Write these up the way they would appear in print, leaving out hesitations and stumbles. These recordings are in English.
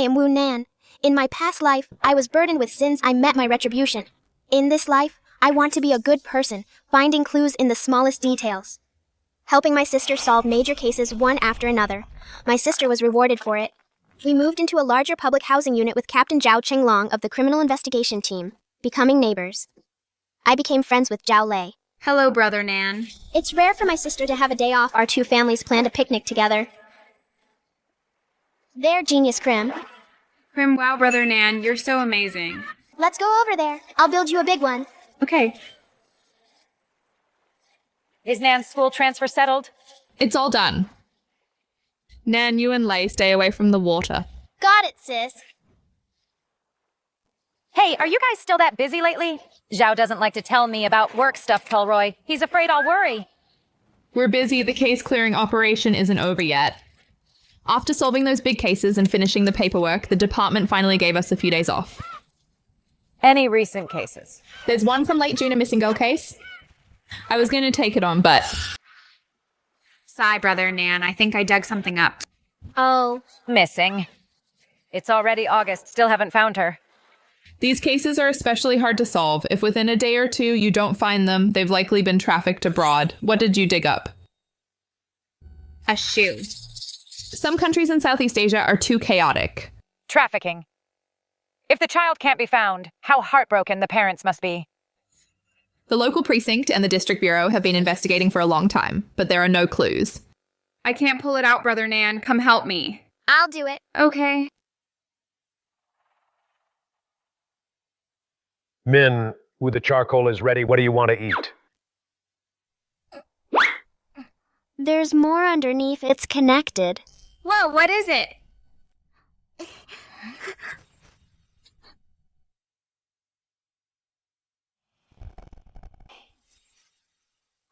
I am Wu Nan. In my past life, I was burdened with sins. I met my retribution. In this life, I want to be a good person, finding clues in the smallest details. Helping my sister solve major cases one after another. My sister was rewarded for it. We moved into a larger public housing unit with Captain Zhao Qinglong of the criminal investigation team, becoming neighbors. I became friends with Zhao Lei. Hello, Brother Nan. It's rare for my sister to have a day off. Our two families planned a picnic together. There, Genius Crim. Crim, wow, Brother Nan, you're so amazing. Let's go over there. I'll build you a big one. Okay. Is Nan's school transfer settled? It's all done. Nan, you and Lei stay away from the water. Got it, sis. Hey, are you guys still that busy lately? Zhao doesn't like to tell me about work stuff, Culroy. He's afraid I'll worry. We're busy. The case clearing operation isn't over yet. After solving those big cases and finishing the paperwork, the department finally gave us a few days off. Any recent cases? There's one from late June, a missing girl case. I was going to take it on, but... Sigh, Brother Nan, I think I dug something up. Oh. Missing. It's already August, still haven't found her. These cases are especially hard to solve. If within a day or two you don't find them, they've likely been trafficked abroad. What did you dig up? A shoe. Some countries in Southeast Asia are too chaotic. Trafficking. If the child can't be found, how heartbroken the parents must be. The local precinct and the district bureau have been investigating for a long time, but there are no clues. I can't pull it out, Brother Nan. Come help me. I'll do it. Okay. Min, with the charcoal is ready, what do you want to eat? There's more underneath. It's connected. Whoa, what is it?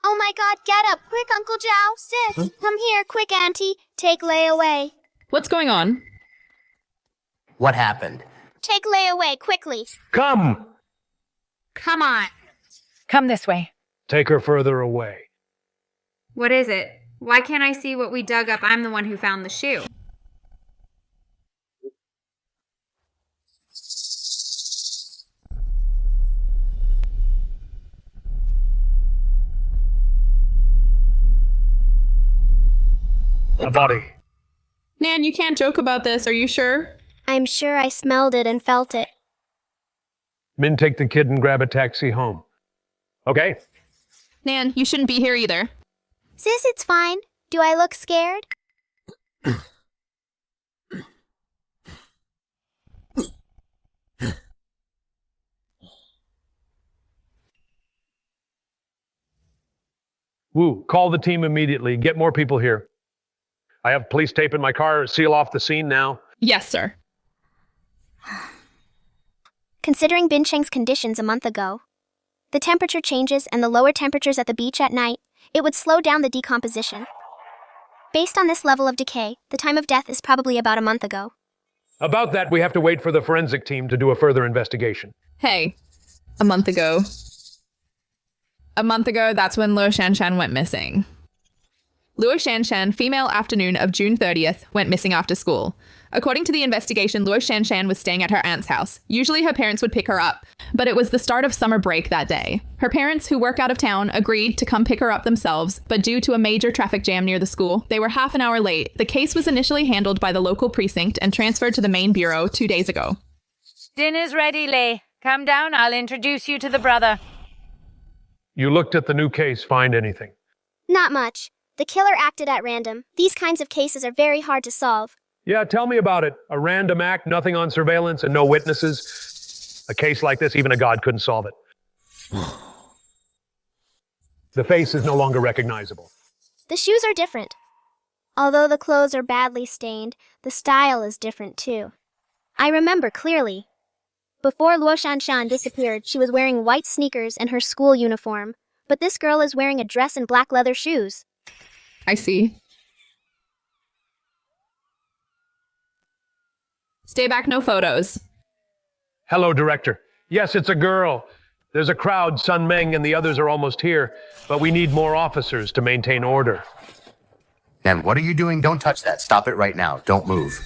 Oh my god, get up! Quick, Uncle Zhao! Sis! Come here, quick, Auntie! Take Lei away. What's going on? What happened? Take Lei away, quickly. Come! Come on. Come this way. Take her further away. What is it? Why can't I see what we dug up? I'm the one who found the shoe. A body. Nan, you can't joke about this. Are you sure? I'm sure I smelled it and felt it. Min, take the kid and grab a taxi home. Okay? Nan, you shouldn't be here either. Sis, it's fine. Do I look scared? Wu, call the team immediately. Get more people here. I have police tape in my car. Seal off the scene now. Yes, sir. Considering Bin Cheng's conditions a month ago, the temperature changes and the lower temperatures at the beach at night, it would slow down the decomposition. Based on this level of decay, the time of death is probably about a month ago. About that, we have to wait for the forensic team to do a further investigation. Hey, a month ago. A month ago, that's when Luo Shanshan went missing. Luo Shanshan, female afternoon of June 30th, went missing after school. According to the investigation, Luo Shanshan was staying at her aunt's house. Usually her parents would pick her up, but it was the start of summer break that day. Her parents, who work out of town, agreed to come pick her up themselves, but due to a major traffic jam near the school, they were half an hour late. The case was initially handled by the local precinct and transferred to the main bureau 2 days ago. Dinner's ready, Lei. Come down, I'll introduce you to the brother. You looked at the new case, find anything? Not much. The killer acted at random. These kinds of cases are very hard to solve. Yeah, tell me about it. A random act, nothing on surveillance, and no witnesses. A case like this, even a god couldn't solve it. The face is no longer recognizable. The shoes are different. Although the clothes are badly stained, the style is different too. I remember clearly. Before Luo Shanshan disappeared, she was wearing white sneakers and her school uniform, but this girl is wearing a dress and black leather shoes. I see. Stay back, no photos. Hello, Director. Yes, it's a girl. There's a crowd, Sun Meng and the others are almost here, but we need more officers to maintain order. Nan, what are you doing? Don't touch that. Stop it right now. Don't move.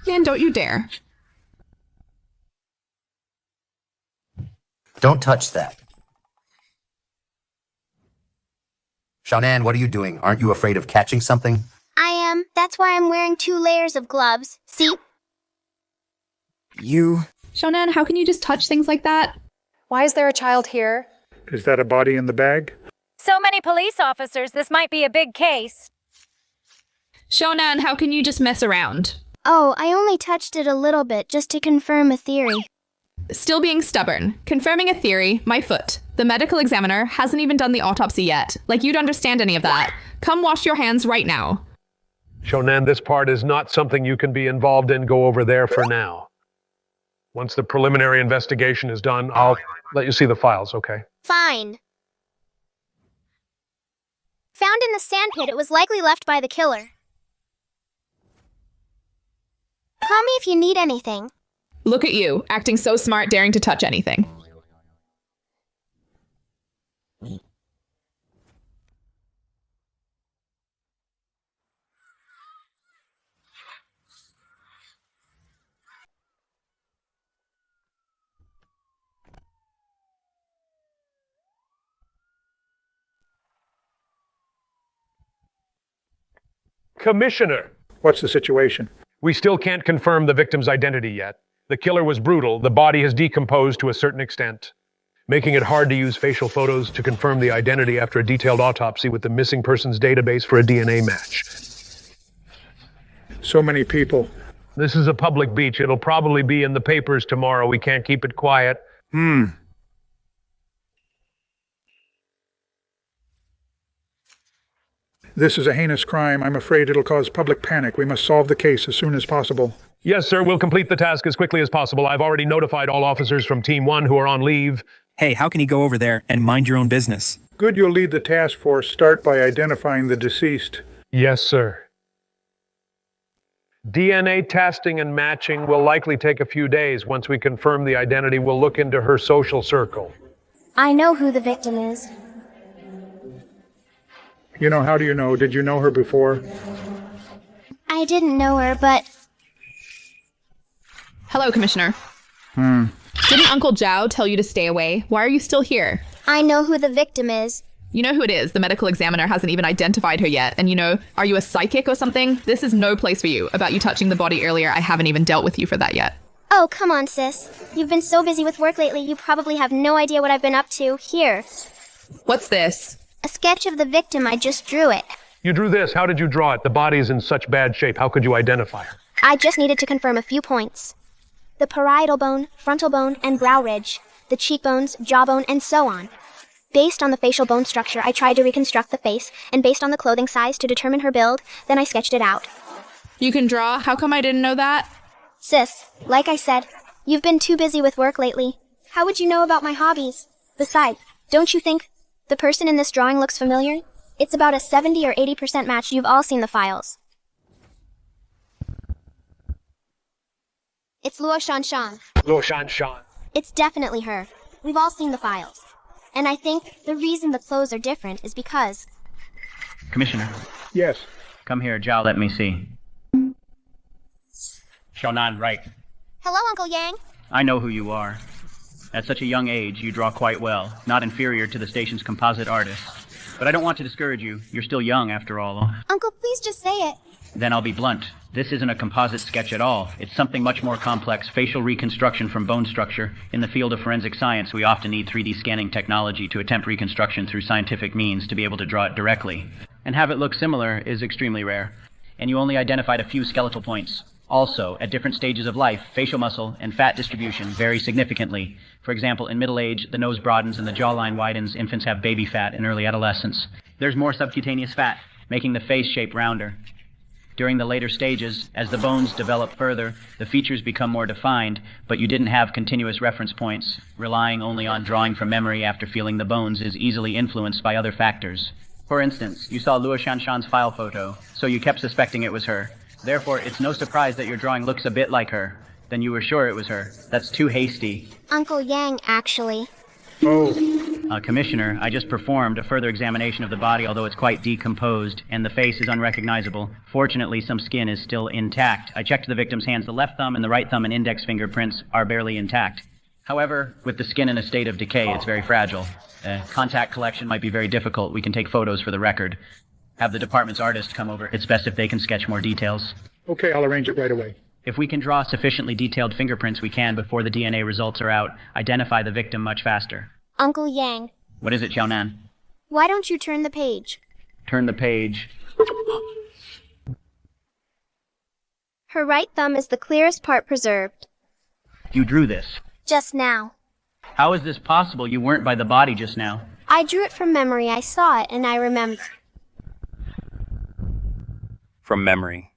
Man, don't you dare. Don't touch that. Xiaonan, what are you doing? Aren't you afraid of catching something? I am. That's why I'm wearing 2 layers of gloves. See? Shonan, how can you just touch things like that? Why is there a child here? Is that a body in the bag? So many police officers, this might be a big case. Shonan, how can you just mess around? Oh, I only touched it a little bit just to confirm a theory. Still being stubborn. Confirming a theory, my foot. The medical examiner hasn't even done the autopsy yet. Like you'd understand any of that. Come wash your hands right now. Shonan, this part is not something you can be involved in. Go over there for now. Once the preliminary investigation is done, I'll let you see the files, okay? Fine. Found in the sandpit, it was likely left by the killer. Call me if you need anything. Look at you, acting so smart, daring to touch anything. Commissioner! What's the situation? We still can't confirm the victim's identity yet. The killer was brutal. The body has decomposed to a certain extent, making it hard to use facial photos to confirm the identity after a detailed autopsy with the missing persons database for a DNA match. So many people. This is a public beach. It'll probably be in the papers tomorrow. We can't keep it quiet. This is a heinous crime. I'm afraid it'll cause public panic. We must solve the case as soon as possible. Yes, sir. We'll complete the task as quickly as possible. I've already notified all officers from Team 1 who are on leave. Hey, how can you go over there and mind your own business? Good you'll lead the task force. Start by identifying the deceased. Yes, sir. DNA testing and matching will likely take a few days. Once we confirm the identity, we'll look into her social circle. I know who the victim is. You know, how do you know? Did you know her before? I didn't know her, but Hello, Commissioner. Didn't Uncle Zhao tell you to stay away? Why are you still here? I know who the victim is. You know who it is. The medical examiner hasn't even identified her yet. And you know, are you a psychic or something? This is no place for you. About you touching the body earlier, I haven't even dealt with you for that yet. Oh, come on, sis. You've been so busy with work lately, you probably have no idea what I've been up to. Here. What's this? A sketch of the victim. I just drew it. You drew this. How did you draw it? The body is in such bad shape. How could you identify her? I just needed to confirm a few points. The parietal bone, frontal bone, and brow ridge. The cheekbones, jawbone, and so on. Based on the facial bone structure, I tried to reconstruct the face, and based on the clothing size to determine her build, then I sketched it out. You can draw? How come I didn't know that? Sis, like I said, you've been too busy with work lately. How would you know about my hobbies? Besides, don't you think the person in this drawing looks familiar? It's about a 70 or 80% match. You've all seen the files. It's Luo Shanshan. Luo Shanshan. It's definitely her. We've all seen the files. And I think the reason the clothes are different is because... Commissioner, Yes. come here. Zhao, let me see. Xiaonan, right. Hello, Uncle Yang. I know who you are. At such a young age, you draw quite well, not inferior to the station's composite artists. But I don't want to discourage you. You're still young, after all. Uncle, please just say it. Then I'll be blunt. This isn't a composite sketch at all. It's something much more complex, facial reconstruction from bone structure. In the field of forensic science, we often need 3D scanning technology to attempt reconstruction through scientific means to be able to draw it directly. And have it look similar is extremely rare. And you only identified a few skeletal points. Also, at different stages of life, facial muscle and fat distribution vary significantly. For example, in middle age, the nose broadens and the jawline widens. Infants have baby fat in early adolescence. There's more subcutaneous fat, making the face shape rounder. During the later stages, as the bones develop further, the features become more defined, but you didn't have continuous reference points. Relying only on drawing from memory after feeling the bones is easily influenced by other factors. For instance, you saw Luo Shanshan's file photo, so you kept suspecting it was her. Therefore, it's no surprise that your drawing looks a bit like her. Then you were sure it was her. That's too hasty. Uncle Yang, actually. Oh, Commissioner, I just performed a further examination of the body, although it's quite decomposed, and the face is unrecognizable. Fortunately, some skin is still intact. I checked the victim's hands. The left thumb and the right thumb and index fingerprints are barely intact. However, with the skin in a state of decay, it's very fragile. Contact collection might be very difficult. We can take photos for the record. Have the department's artist come over. It's best if they can sketch more details. Okay, I'll arrange it right away. If we can draw sufficiently detailed fingerprints, we can, before the DNA results are out, identify the victim much faster. Uncle Yang, What is it, Xiaonan? why don't you turn the page? Turn the page. Her right thumb is the clearest part preserved. You drew this. Just now. How is this possible? You weren't by the body just now. I drew it from memory. I saw it and I remember. From memory.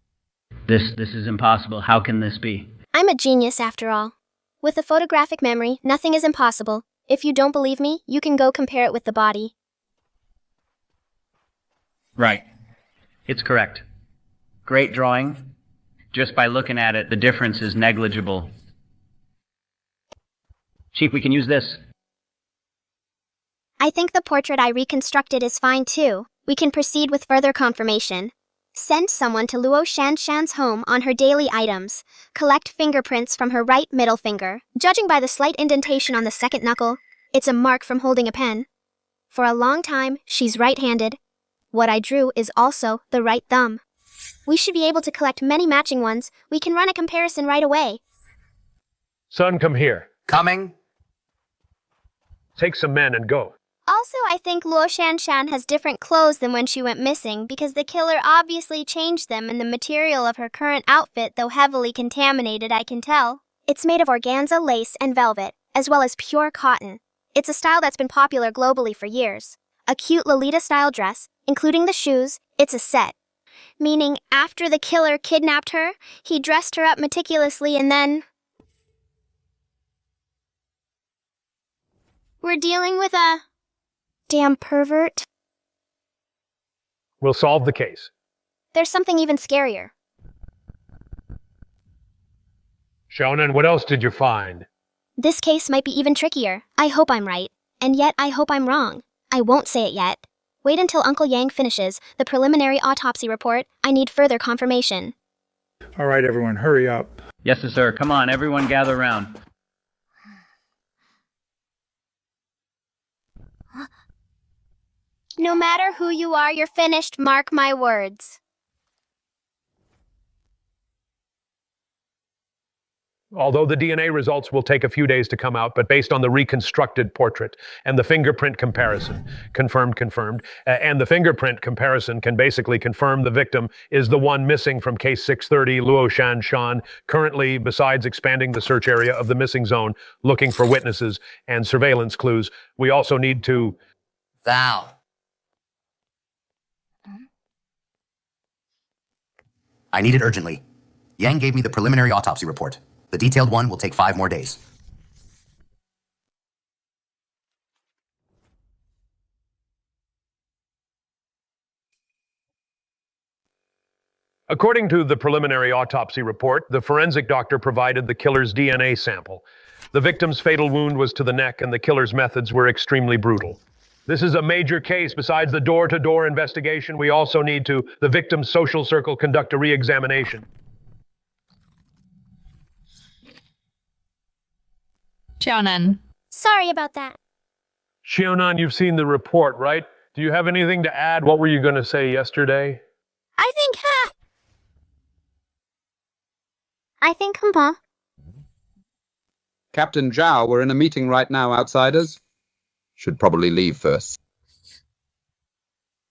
This is impossible. How can this be? I'm a genius after all. With a photographic memory, nothing is impossible. If you don't believe me, you can go compare it with the body. Right. It's correct. Great drawing. Just by looking at it, the difference is negligible. Chief, we can use this. I think the portrait I reconstructed is fine too. We can proceed with further confirmation. Send someone to Luo Shanshan's home on her daily items. Collect fingerprints from her right middle finger. Judging by the slight indentation on the second knuckle, it's a mark from holding a pen. For a long time, she's right-handed. What I drew is also the right thumb. We should be able to collect many matching ones. We can run a comparison right away. Son, come here. Coming. Take some men and go. Also, I think Luo Shanshan has different clothes than when she went missing because the killer obviously changed them, and the material of her current outfit, though heavily contaminated, I can tell. It's made of organza, lace, and velvet, as well as pure cotton. It's a style that's been popular globally for years. A cute Lolita-style dress, including the shoes. It's a set. Meaning, after the killer kidnapped her, he dressed her up meticulously and then... We're dealing with a... damn pervert. We'll solve the case. There's something even scarier. Xiaonan, what else did you find? This case might be even trickier. I hope I'm right. And yet I hope I'm wrong. I won't say it yet. Wait until Uncle Yang finishes the preliminary autopsy report. I need further confirmation. All right, everyone, hurry up. Yes, sir. Come on, everyone gather around. No matter who you are, you're finished. Mark my words. Although the DNA results will take a few days to come out, but based on the reconstructed portrait and the fingerprint comparison, confirmed, and the fingerprint comparison can basically confirm the victim is the one missing from case 630, Luo Shanshan. Currently, besides expanding the search area of the missing zone, looking for witnesses and surveillance clues, we also need to... Thou. I need it urgently. Yang gave me the preliminary autopsy report. The detailed one will take 5 more days. According to the preliminary autopsy report, the forensic doctor provided the killer's DNA sample. The victim's fatal wound was to the neck, and the killer's methods were extremely brutal. This is a major case. Besides the door-to-door investigation, we also need to, the victim's social circle, conduct a re-examination. Xiaonan. Sorry about that. Xiaonan, you've seen the report, right? Do you have anything to add? What were you going to say yesterday? I think, huh? Captain Zhao, we're in a meeting right now, outsiders. Should probably leave first.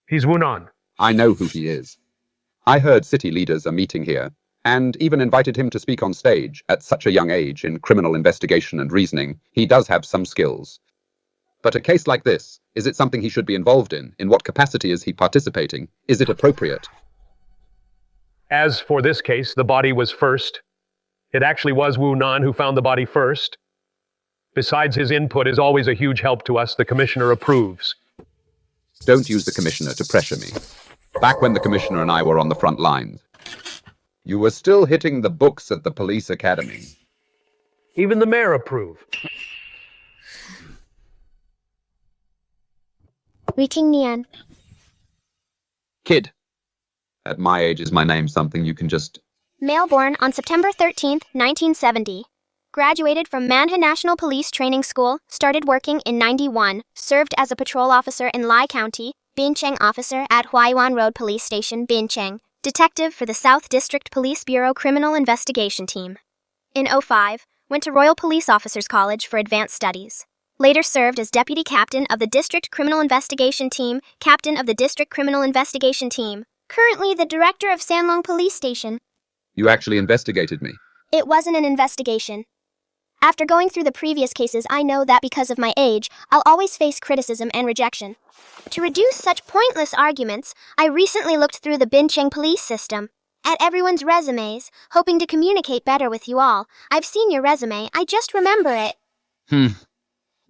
He's Wu Nan. I know who he is. I heard city leaders are meeting here, and even invited him to speak on stage at such a young age in criminal investigation and reasoning. He does have some skills. But a case like this, is it something he should be involved in? In what capacity is he participating? Is it appropriate? As for this case, the body was first. It actually was Wu Nan who found the body first. Besides, his input is always a huge help to us. The commissioner approves. Don't use the commissioner to pressure me. Back when the commissioner and I were on the front lines, you were still hitting the books at the police academy. Even the mayor approved. King Nan. Kid. At my age, is my name something you can just... Male born on September 13th, 1970. Graduated from Manha National Police Training School, started working in 91, served as a patrol officer in Lai County, Bincheng officer at Huaiyuan Road Police Station, Bincheng, detective for the South District Police Bureau Criminal Investigation Team. In 05, went to Royal Police Officers College for advanced studies. Later served as deputy captain of the District Criminal Investigation Team, captain of the District Criminal Investigation Team. Currently the director of Sanlong Police Station. You actually investigated me. It wasn't an investigation. After going through the previous cases, I know that because of my age, I'll always face criticism and rejection. To reduce such pointless arguments, I recently looked through the Bincheng police system, at everyone's resumes, hoping to communicate better with you all. I've seen your resume, I just remember it.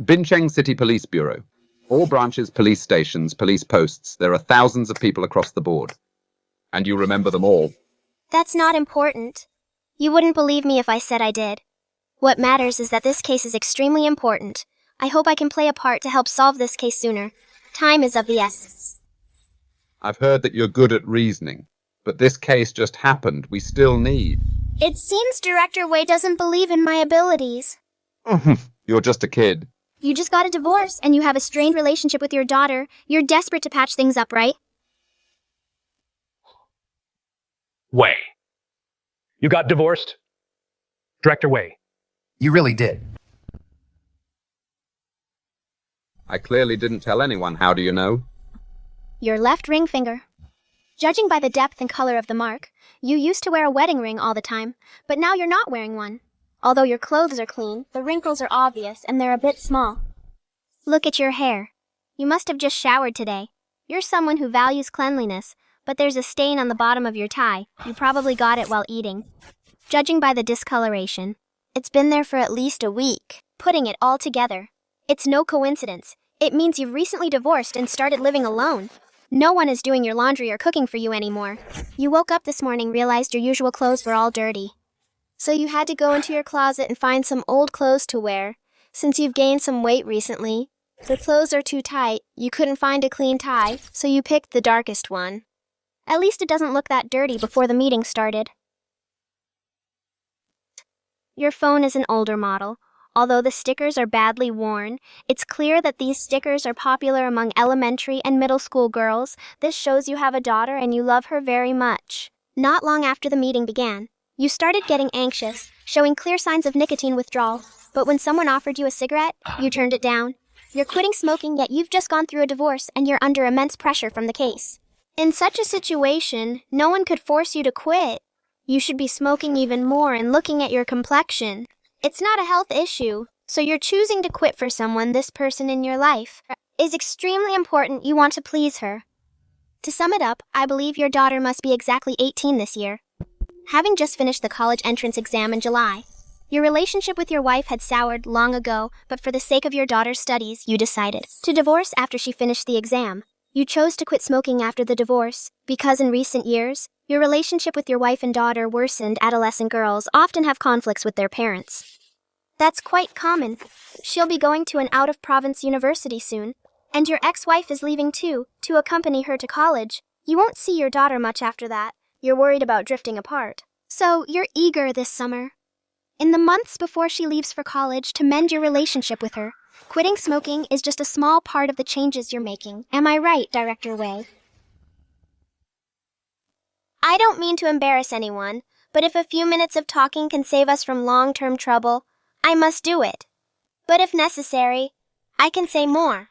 Bincheng City Police Bureau. All branches, police stations, police posts. There are thousands of people across the board. And you remember them all. That's not important. You wouldn't believe me if I said I did. What matters is that this case is extremely important. I hope I can play a part to help solve this case sooner. Time is of the essence. I've heard that you're good at reasoning, but this case just happened. We still need... It seems Director Wei doesn't believe in my abilities. You're just a kid. You just got a divorce, and you have a strained relationship with your daughter. You're desperate to patch things up, right? Wei. You got divorced? Director Wei. You really did. I clearly didn't tell anyone. How do you know? Your left ring finger. Judging by the depth and color of the mark, you used to wear a wedding ring all the time, but now you're not wearing one. Although your clothes are clean, the wrinkles are obvious and they're a bit small. Look at your hair. You must have just showered today. You're someone who values cleanliness, but there's a stain on the bottom of your tie. You probably got it while eating. Judging by the discoloration, it's been there for at least a week. Putting it all together, it's no coincidence. It means you've recently divorced and started living alone. No one is doing your laundry or cooking for you anymore. You woke up this morning, realized your usual clothes were all dirty. So you had to go into your closet and find some old clothes to wear. Since you've gained some weight recently, the clothes are too tight, you couldn't find a clean tie, so you picked the darkest one. At least it doesn't look that dirty before the meeting started. Your phone is an older model. Although the stickers are badly worn, it's clear that these stickers are popular among elementary and middle school girls. This shows you have a daughter and you love her very much. Not long after the meeting began, you started getting anxious, showing clear signs of nicotine withdrawal. But when someone offered you a cigarette, you turned it down. You're quitting smoking, yet you've just gone through a divorce and you're under immense pressure from the case. In such a situation, no one could force you to quit. You should be smoking even more and looking at your complexion. It's not a health issue, so you're choosing to quit for someone. This person in your life is extremely important. You want to please her. To sum it up, I believe your daughter must be exactly 18 this year. Having just finished the college entrance exam in July, your relationship with your wife had soured long ago, but for the sake of your daughter's studies, you decided to divorce after she finished the exam. You chose to quit smoking after the divorce, because in recent years, your relationship with your wife and daughter worsened. Adolescent girls often have conflicts with their parents. That's quite common. She'll be going to an out-of-province university soon, and your ex-wife is leaving too, to accompany her to college. You won't see your daughter much after that. You're worried about drifting apart. So you're eager this summer, in the months before she leaves for college, to mend your relationship with her. Quitting smoking is just a small part of the changes you're making. Am I right, Director Wei? I don't mean to embarrass anyone, but if a few minutes of talking can save us from long-term trouble, I must do it. But if necessary, I can say more.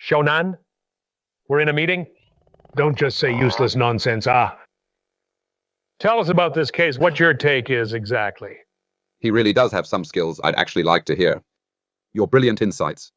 Shonan? We're in a meeting? Don't just say useless nonsense, Tell us about this case, what your take is exactly. He really does have some skills I'd actually like to hear. Your brilliant insights.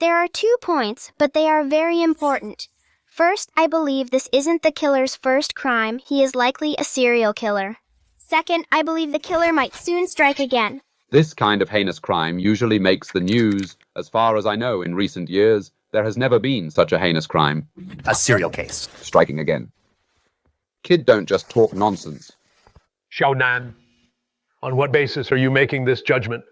There are 2 points, but they are very important. First, I believe this isn't the killer's first crime. He is likely a serial killer. Second, I believe the killer might soon strike again. This kind of heinous crime usually makes the news. As far as I know, in recent years, there has never been such a heinous crime. A serial case. Striking again. Kid, don't just talk nonsense. Shonan, On what basis are you making this judgment?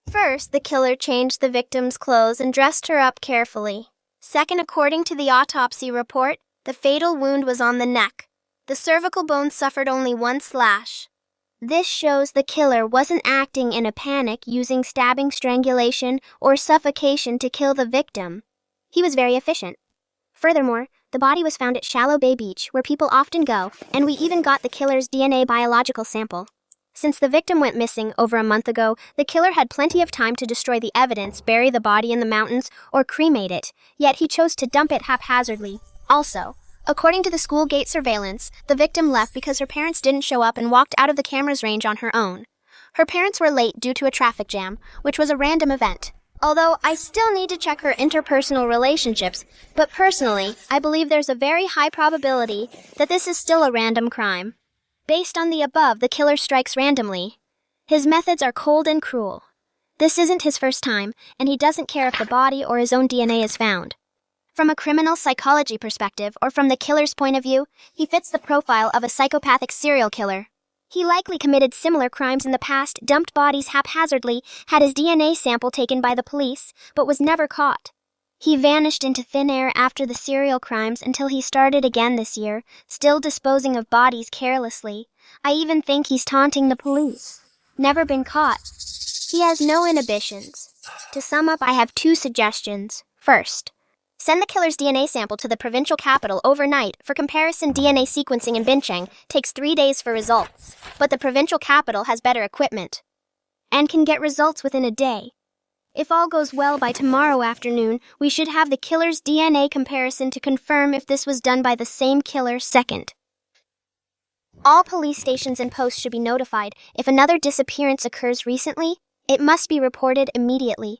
First, the killer changed the victim's clothes and dressed her up carefully. Second, according to the autopsy report, the fatal wound was on the neck. The cervical bone suffered only one slash. This shows the killer wasn't acting in a panic using stabbing, strangulation, or suffocation to kill the victim. He was very efficient. Furthermore, the body was found at Shallow Bay Beach, where people often go, and we even got the killer's DNA biological sample. Since the victim went missing over a month ago, the killer had plenty of time to destroy the evidence, bury the body in the mountains, or cremate it, yet he chose to dump it haphazardly. Also, according to the school gate surveillance, the victim left because her parents didn't show up and walked out of the camera's range on her own. Her parents were late due to a traffic jam, which was a random event. Although I still need to check her interpersonal relationships, but personally, I believe there's a very high probability that this is still a random crime. Based on the above, the killer strikes randomly. His methods are cold and cruel. This isn't his first time, and he doesn't care if the body or his own DNA is found. From a criminal psychology perspective, or from the killer's point of view, he fits the profile of a psychopathic serial killer. He likely committed similar crimes in the past, dumped bodies haphazardly, had his DNA sample taken by the police, but was never caught. He vanished into thin air after the serial crimes until he started again this year, still disposing of bodies carelessly. I even think he's taunting the police. Never been caught. He has no inhibitions. To sum up, I have two suggestions. First, send the killer's DNA sample to the provincial capital overnight for comparison. DNA sequencing in Bincheng takes 3 days for results, but the provincial capital has better equipment and can get results within a day. If all goes well by tomorrow afternoon, we should have the killer's DNA comparison to confirm if this was done by the same killer. Second, all police stations and posts should be notified. If another disappearance occurs recently, it must be reported immediately.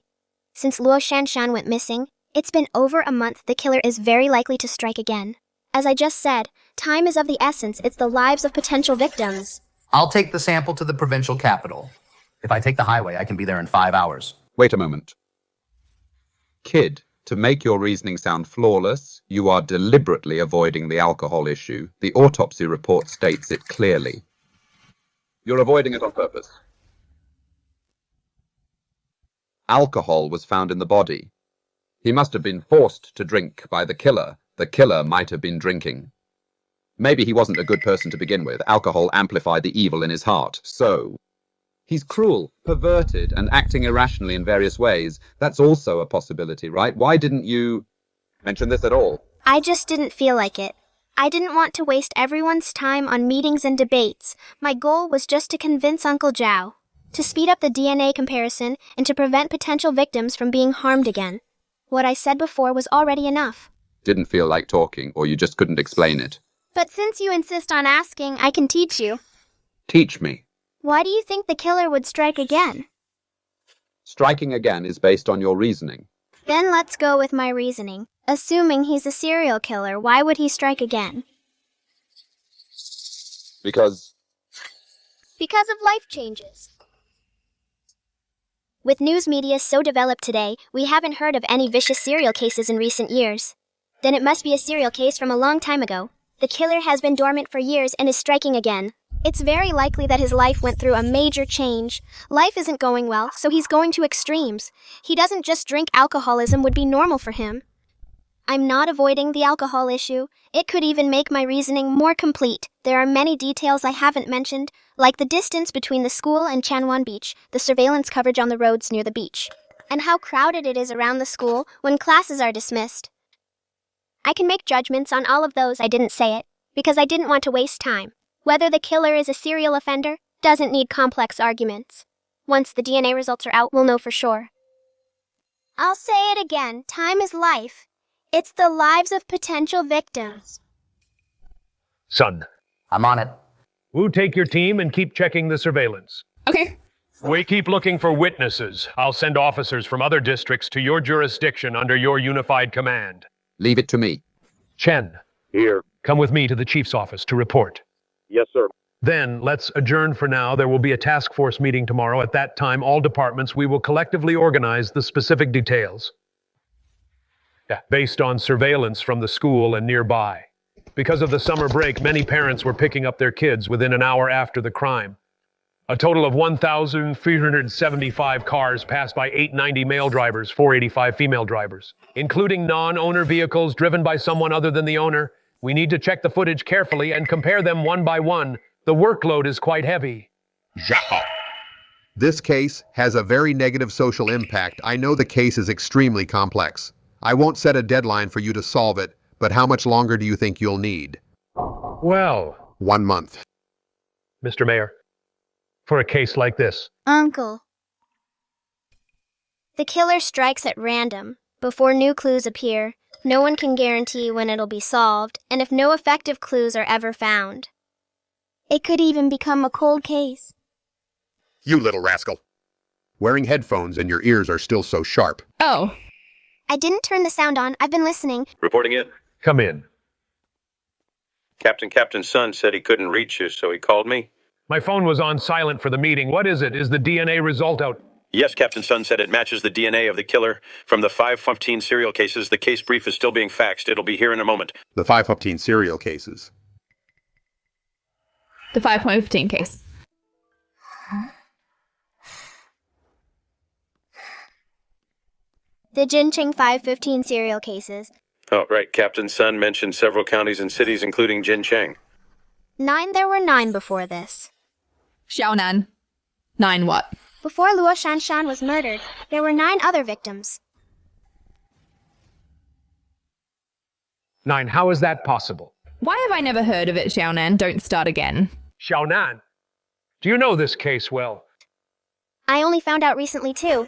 Since Luo Shanshan went missing, it's been over a month. The killer is very likely to strike again. As I just said, time is of the essence. It's the lives of potential victims. I'll take the sample to the provincial capital. If I take the highway, I can be there in 5 hours. Wait a moment. Kid, to make your reasoning sound flawless, you are deliberately avoiding the alcohol issue. The autopsy report states it clearly. You're avoiding it on purpose. Alcohol was found in the body. He must have been forced to drink by the killer. The killer might have been drinking. Maybe he wasn't a good person to begin with. Alcohol amplified the evil in his heart. So, he's cruel, perverted, and acting irrationally in various ways. That's also a possibility, right? Why didn't you mention this at all? I just didn't feel like it. I didn't want to waste everyone's time on meetings and debates. My goal was just to convince Uncle Zhao, to speed up the DNA comparison, and to prevent potential victims from being harmed again. What I said before was already enough. Didn't feel like talking, or you just couldn't explain it? But since you insist on asking, I can teach you. Teach me. Why do you think the killer would strike again? Striking again is based on your reasoning. Then let's go with my reasoning. Assuming he's a serial killer, why would he strike again? Because of life changes. With news media so developed today, we haven't heard of any vicious serial cases in recent years. Then it must be a serial case from a long time ago. The killer has been dormant for years and is striking again. It's very likely that his life went through a major change. Life isn't going well, so he's going to extremes. He doesn't just drink. Alcoholism would be normal for him. I'm not avoiding the alcohol issue. It could even make my reasoning more complete. There are many details I haven't mentioned, like the distance between the school and Chanwan Beach, the surveillance coverage on the roads near the beach, and how crowded it is around the school when classes are dismissed. I can make judgments on all of those. I didn't say it, because I didn't want to waste time. Whether the killer is a serial offender doesn't need complex arguments. Once the DNA results are out, we'll know for sure. I'll say it again, time is life. It's the lives of potential victims. Son. I'm on it. Wu, take your team and keep checking the surveillance. Okay. We keep looking for witnesses. I'll send officers from other districts to your jurisdiction under your unified command. leave it to me. Chen. Here. Come with me to the chief's office to report. Yes, sir. Then, let's adjourn for now. There will be a task force meeting tomorrow. At that time, all departments, we will collectively organize the specific details. Based on surveillance from the school and nearby. Because of the summer break, many parents were picking up their kids within an hour after the crime. A total of 1,375 cars passed by 890 male drivers, 485 female drivers, including non-owner vehicles driven by someone other than the owner. We need to check the footage carefully and compare them one by one. The workload is quite heavy. This case has a very negative social impact. I know the case is extremely complex. I won't set a deadline for you to solve it, but how much longer do you think you'll need? Well, 1 month. Mr. Mayor, for a case like this. Uncle. The killer strikes at random. Before new clues appear, no one can guarantee when it'll be solved, and if no effective clues are ever found. It could even become a cold case. You little rascal. Wearing headphones and your ears are still so sharp. Oh. I didn't turn the sound on. I've been listening. Reporting in. Come in. Captain's son said he couldn't reach you, so he called me. My phone was on silent for the meeting. What is it? Is the DNA result out? Yes, Captain's son said it matches the DNA of the killer from the 515 serial cases. The case brief is still being faxed. It'll be here in a moment. The 515 serial cases. The 5.15 case. The Jincheng 515 serial cases. Oh, right. Captain's son mentioned several counties and cities, including Jincheng. 9, there were 9 before this. Xiaonan. 9 what? Before Luo Shanshan was murdered, there were 9 other victims. 9, how is that possible? Why have I never heard of it, Xiaonan? Don't start again. Xiaonan, do you know this case well? I only found out recently too.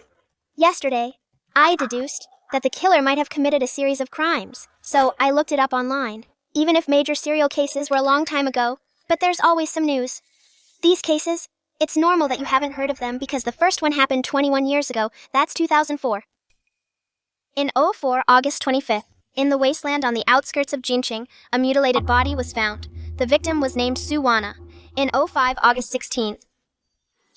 Yesterday, I deduced that the killer might have committed a series of crimes, so I looked it up online. Even if major serial cases were a long time ago, but there's always some news. These cases, it's normal that you haven't heard of them because the first one happened 21 years ago. That's 2004. In 04, August 25th, in the wasteland on the outskirts of Jincheng, a mutilated body was found. The victim was named Su Wana. In 05, August 16th,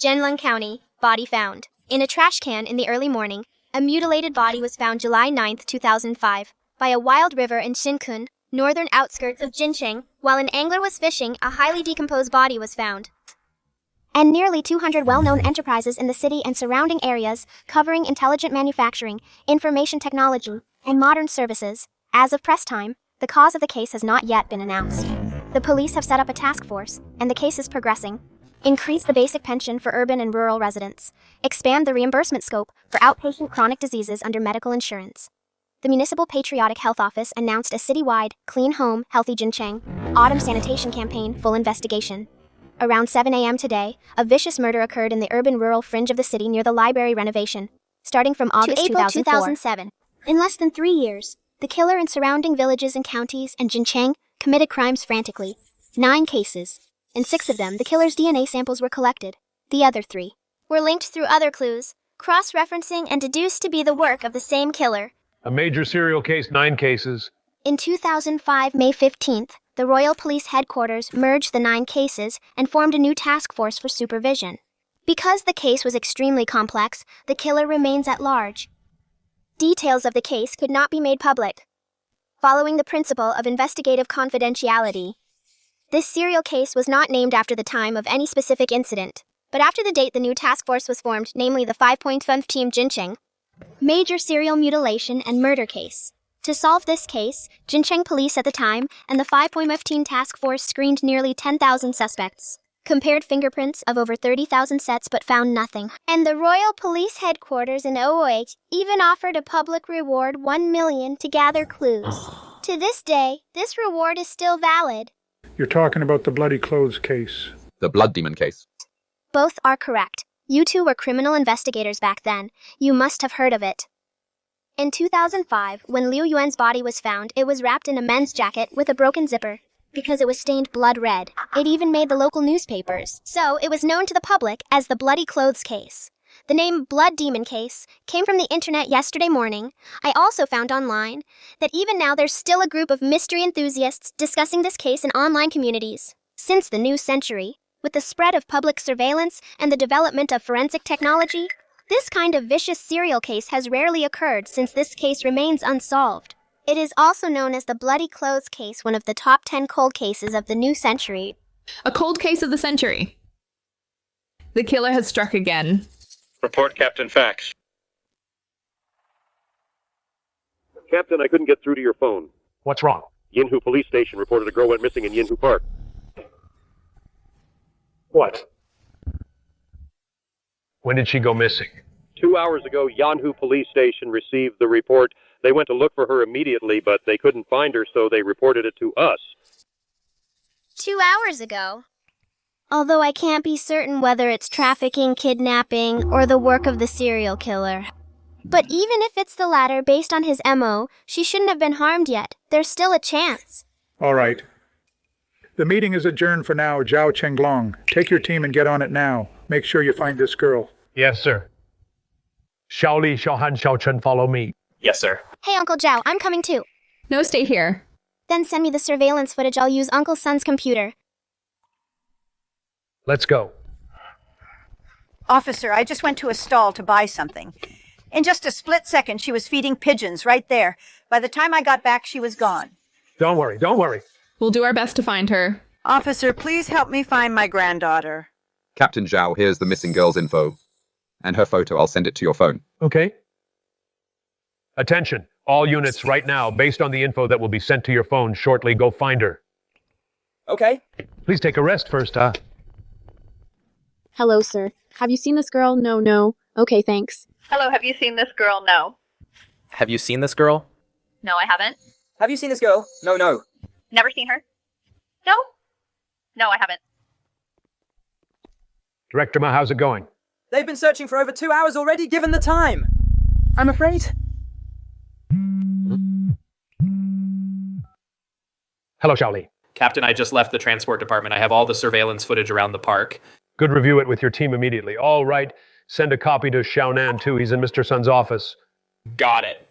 Zhenlong County, body found. In a trash can in the early morning, a mutilated body was found July 9th, 2005, by a wild river in Shinkun, northern outskirts of Jincheng. While an angler was fishing, a highly decomposed body was found. And nearly 200 well-known enterprises in the city and surrounding areas, covering intelligent manufacturing, information technology, and modern services. As of press time, the cause of the case has not yet been announced. The police have set up a task force, and the case is progressing. Increase the basic pension for urban and rural residents. Expand the reimbursement scope for outpatient chronic diseases under medical insurance. The Municipal Patriotic Health Office announced a citywide Clean Home, Healthy Jincheng autumn sanitation campaign full investigation. Around 7 a.m. today, a vicious murder occurred in the urban-rural fringe of the city near the library renovation, starting from August to April 2004. 2007. In less than 3 years, the killer in surrounding villages and counties and Jincheng committed crimes frantically. 9 cases. In 6 of them, the killer's DNA samples were collected. The other 3 were linked through other clues, cross-referencing and deduced to be the work of the same killer. A major serial case, 9 cases. In 2005, May 15th, the Royal Police Headquarters merged the 9 cases and formed a new task force for supervision. Because the case was extremely complex, the killer remains at large. Details of the case could not be made public, following the principle of investigative confidentiality. This serial case was not named after the time of any specific incident, but after the date the new task force was formed, namely the 5.15 Jincheng major serial mutilation and murder case. To solve this case, Jincheng police at the time and the 5.15 task force screened nearly 10,000 suspects, compared fingerprints of over 30,000 sets but found nothing. And the Royal Police Headquarters in 2008 even offered a public reward $1 million to gather clues. To this day, this reward is still valid. You're talking about the bloody clothes case. The blood demon case. Both are correct. You two were criminal investigators back then. You must have heard of it. In 2005, when Liu Yuan's body was found, it was wrapped in a men's jacket with a broken zipper, because it was stained blood red. It even made the local newspapers. So it was known to the public as the bloody clothes case. The name Blood Demon Case came from the internet yesterday morning. I also found online that even now there's still a group of mystery enthusiasts discussing this case in online communities. Since the new century, with the spread of public surveillance and the development of forensic technology, this kind of vicious serial case has rarely occurred since this case remains unsolved. It is also known as the Bloody Clothes Case, one of the top 10 cold cases of the new century. A cold case of the century. The killer has struck again. Report Captain Fax. Captain, I couldn't get through to your phone. What's wrong? Yinhu Police Station reported a girl went missing in Yinhu Park. What? When did she go missing? 2 hours ago, Yanhu Police Station received the report. They went to look for her immediately, but they couldn't find her, so they reported it to us. 2 hours ago. Although I can't be certain whether it's trafficking, kidnapping, or the work of the serial killer. But even if it's the latter, based on his MO, she shouldn't have been harmed yet. There's still a chance. All right. The meeting is adjourned for now, Zhao Chenglong. Take your team and get on it now. Make sure you find this girl. Yes, sir. Xiaoli, Xiaohan, Xiaochen, follow me. Yes, sir. Hey, Uncle Zhao, I'm coming too. No, stay here. Then send me the surveillance footage. I'll use Uncle Sun's computer. Let's go. Officer, I just went to a stall to buy something. In just a split second, she was feeding pigeons right there. By the time I got back, she was gone. Don't worry, don't worry. We'll do our best to find her. Officer, please help me find my granddaughter. Captain Zhao, here's the missing girl's info. And her photo, I'll send it to your phone. Okay. Attention, all units right now, based on the info that will be sent to your phone shortly, go find her. Okay. Please take a rest first, huh? Hello, sir. Have you seen this girl? No. Okay, thanks. Hello, have you seen this girl? No. Have you seen this girl? No, I haven't. Have you seen this girl? No. Never seen her? No? No, I haven't. Director Ma, how's it going? They've been searching for over 2 hours already, given the time. I'm afraid. Hello, Xiaoli. Captain, I just left the transport department. I have all the surveillance footage around the park. Good, review it with your team immediately. All right, send a copy to Xiaonan too. He's in Mr. Sun's office. Got it.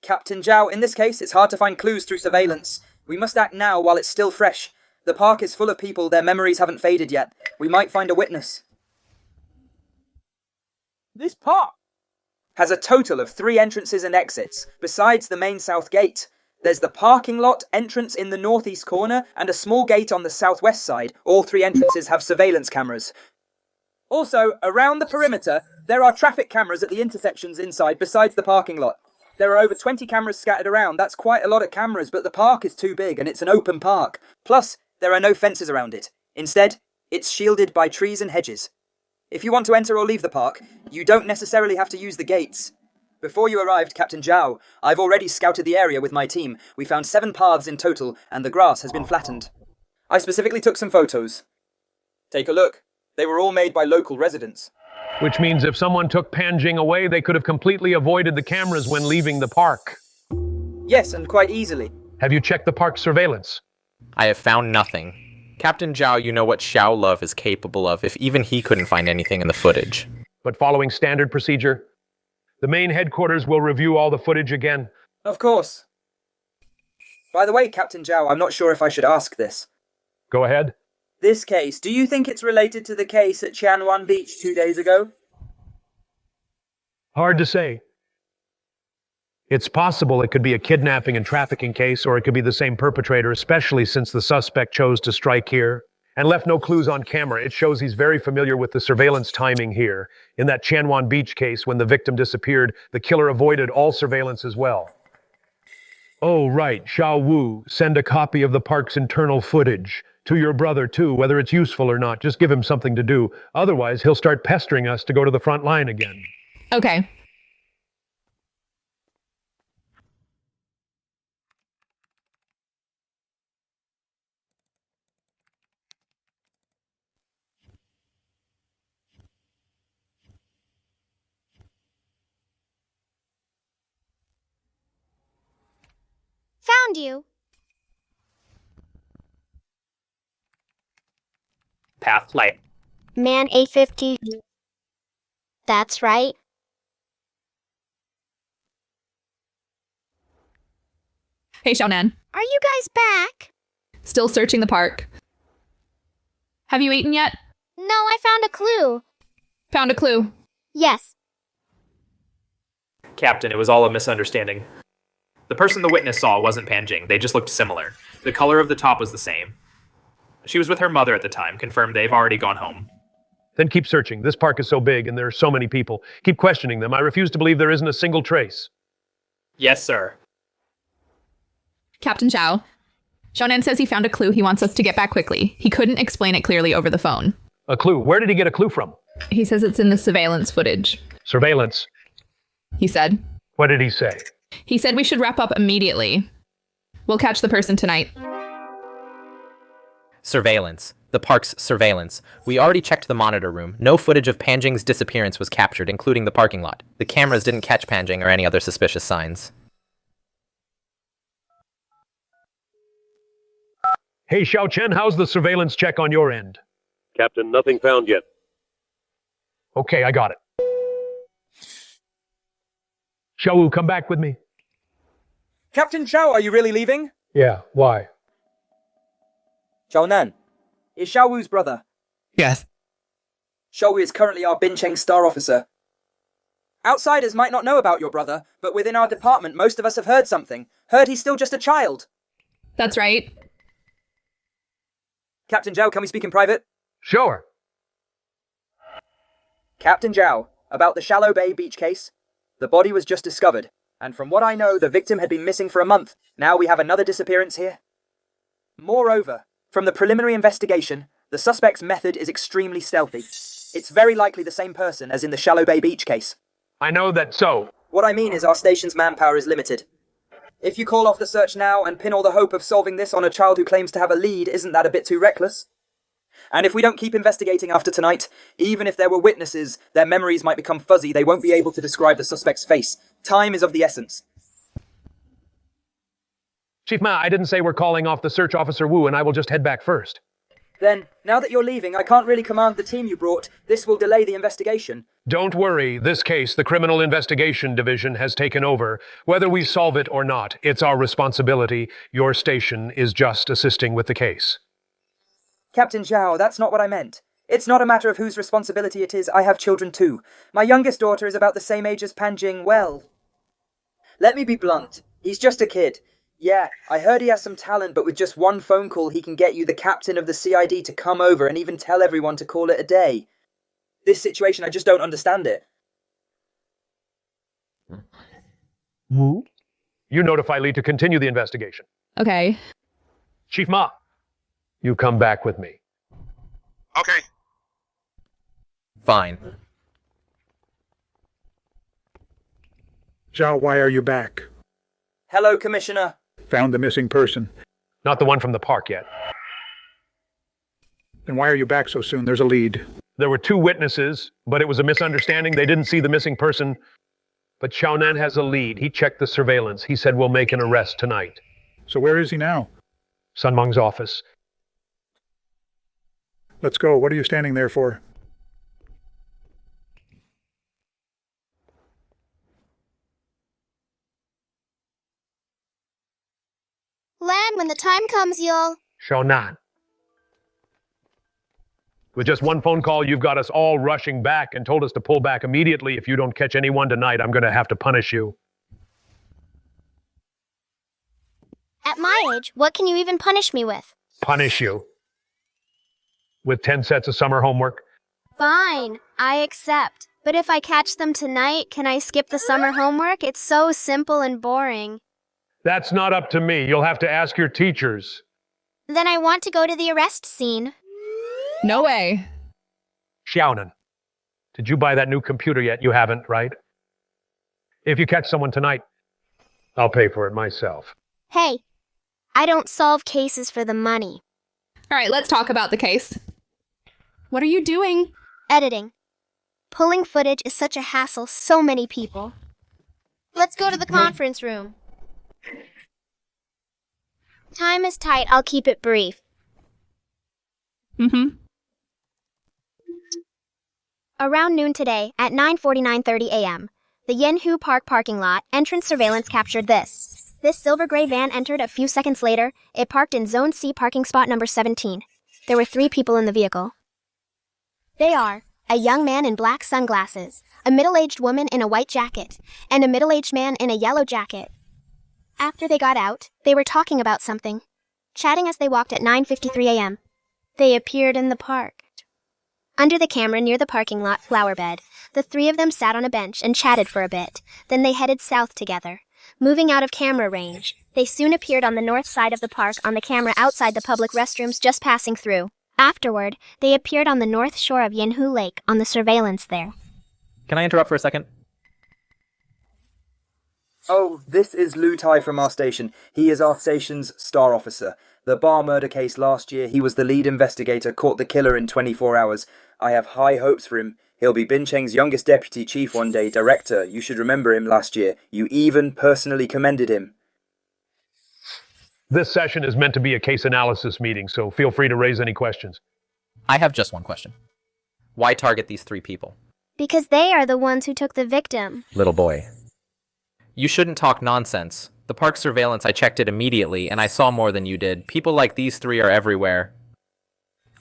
Captain Zhao, in this case, it's hard to find clues through surveillance. We must act now while it's still fresh. The park is full of people, their memories haven't faded yet. We might find a witness. This park has a total of 3 entrances and exits, besides the main south gate. There's the parking lot, entrance in the northeast corner, and a small gate on the southwest side. All 3 entrances have surveillance cameras. Also, around the perimeter, there are traffic cameras at the intersections inside besides the parking lot. There are over 20 cameras scattered around. That's quite a lot of cameras, but the park is too big and it's an open park. Plus, there are no fences around it. Instead, it's shielded by trees and hedges. If you want to enter or leave the park, you don't necessarily have to use the gates. Before you arrived, Captain Zhao, I've already scouted the area with my team. We found 7 paths in total, and the grass has been flattened. I specifically took some photos. Take a look. They were all made by local residents. Which means if someone took Panjing away, they could have completely avoided the cameras when leaving the park. Yes, and quite easily. Have you checked the park surveillance? I have found nothing. Captain Zhao, you know what Xiao Love is capable of if even he couldn't find anything in the footage. But following standard procedure, the main headquarters will review all the footage again. Of course. By the way, Captain Zhao, I'm not sure if I should ask this. Go ahead. This case, do you think it's related to the case at Tianwan Beach 2 days ago? Hard to say. It's possible it could be a kidnapping and trafficking case, or it could be the same perpetrator, especially since the suspect chose to strike here and left no clues on camera. It shows he's very familiar with the surveillance timing here. In that Tianwan Beach case, when the victim disappeared, the killer avoided all surveillance as well. Oh, right, Xiao Wu, send a copy of the park's internal footage. To your brother, too, whether it's useful or not. Just give him something to do. Otherwise, he'll start pestering us to go to the front line again. Okay. Found you. Path light. Man A50. That's right. Hey, Xiaonan. Are you guys back? Still searching the park. Have you eaten yet? No, I found a clue. Found a clue. Yes. Captain, it was all a misunderstanding. The person the witness saw wasn't Panjing. They just looked similar. The color of the top was the same. She was with her mother at the time. Confirmed they've already gone home. Then keep searching. This park is so big and there are so many people. Keep questioning them. I refuse to believe there isn't a single trace. Yes, sir. Captain Zhao. Wu Nan says he found a clue he wants us to get back quickly. He couldn't explain it clearly over the phone. A clue? Where did he get a clue from? He says it's in the surveillance footage. Surveillance? He said. What did he say? He said we should wrap up immediately. We'll catch the person tonight. Surveillance. The park's surveillance. We already checked the monitor room. No footage of Panjing's disappearance was captured, including the parking lot. The cameras didn't catch Panjing or any other suspicious signs. Hey, Xiao Chen, how's the surveillance check on your end? Captain, nothing found yet. Okay, I got it. Xiao Wu, come back with me. Captain Zhao, are you really leaving? Yeah, why? Wu Nan is Xiao Wu's brother. Yes. Xiao Wu is currently our Bincheng Star Officer. Outsiders might not know about your brother, but within our department, most of us have heard something. Heard he's still just a child. That's right. Captain Zhao, can we speak in private? Sure. Captain Zhao, about the Shallow Bay beach case. The body was just discovered, and from what I know, the victim had been missing for a month. Now we have another disappearance here. Moreover, from the preliminary investigation, the suspect's method is extremely stealthy. It's very likely the same person as in the Shallow Bay beach case. I know that so. What I mean is our station's manpower is limited. If you call off the search now and pin all the hope of solving this on a child who claims to have a lead, isn't that a bit too reckless? And if we don't keep investigating after tonight, even if there were witnesses, their memories might become fuzzy. They won't be able to describe the suspect's face. Time is of the essence. Chief Ma, I didn't say we're calling off the search officer Wu, and I will just head back first. Then, now that you're leaving, I can't really command the team you brought. This will delay the investigation. Don't worry. This case, the Criminal Investigation Division has taken over. Whether we solve it or not, it's our responsibility. Your station is just assisting with the case. Captain Zhao, that's not what I meant. It's not a matter of whose responsibility it is. I have children too. My youngest daughter is about the same age as Panjing. Well, let me be blunt. He's just a kid. Yeah, I heard he has some talent, but with just one phone call he can get you the captain of the CID to come over and even tell everyone to call it a day. This situation, I just don't understand it. Wu? You notify Li to continue the investigation. Okay. Chief Ma, you come back with me. Okay. Fine. Zhao, why are you back? Hello, Commissioner. Found the missing person. Not the one from the park yet. Then why are you back so soon? There's a lead. There were 2 witnesses, but it was a misunderstanding. They didn't see the missing person. But Wu Nan has a lead. He checked the surveillance. He said we'll make an arrest tonight. So where is he now? Sun Meng's office. Let's go. What are you standing there for? Lan, when the time comes, you'll... Wu Nan. With just one phone call, you've got us all rushing back and told us to pull back immediately. If you don't catch anyone tonight, I'm going to have to punish you. At my age, what can you even punish me with? Punish you. With 10 sets of summer homework. Fine, I accept. But if I catch them tonight, can I skip the summer homework? It's so simple and boring. That's not up to me. You'll have to ask your teachers. Then I want to go to the arrest scene. No way. Wu Nan, did you buy that new computer yet? You haven't, right? If you catch someone tonight, I'll pay for it myself. Hey, I don't solve cases for the money. All right, let's talk about the case. What are you doing? Editing. Pulling footage is such a hassle, so many people. Let's go to the conference room. Time is tight, I'll keep it brief. Around noon today, at 9:49:30 a.m., the Yenhu Park parking lot entrance surveillance captured this. This silver gray van entered a few seconds later. It parked in Zone C parking spot number 17. There were 3 people in the vehicle. They are a young man in black sunglasses, a middle-aged woman in a white jacket, and a middle-aged man in a yellow jacket. After they got out, they were talking about something, chatting as they walked at 9:53 a.m. They appeared in the park. Under the camera near the parking lot flower bed, the three of them sat on a bench and chatted for a bit. Then they headed south together. Moving out of camera range, they soon appeared on the north side of the park on the camera outside the public restrooms just passing through. Afterward, they appeared on the north shore of Yanhu Lake on the surveillance there. Can I interrupt for a second? Oh, this is Lu Tai from our station. He is our station's star officer. The bar murder case last year, he was the lead investigator, caught the killer in 24 hours. I have high hopes for him. He'll be Bin Cheng's youngest deputy chief one day, director. You should remember him last year. You even personally commended him. This session is meant to be a case analysis meeting, so feel free to raise any questions. I have just one question. Why target these three people? Because they are the ones who took the victim. Little boy. You shouldn't talk nonsense. The park surveillance, I checked it immediately, and I saw more than you did. People like these three are everywhere.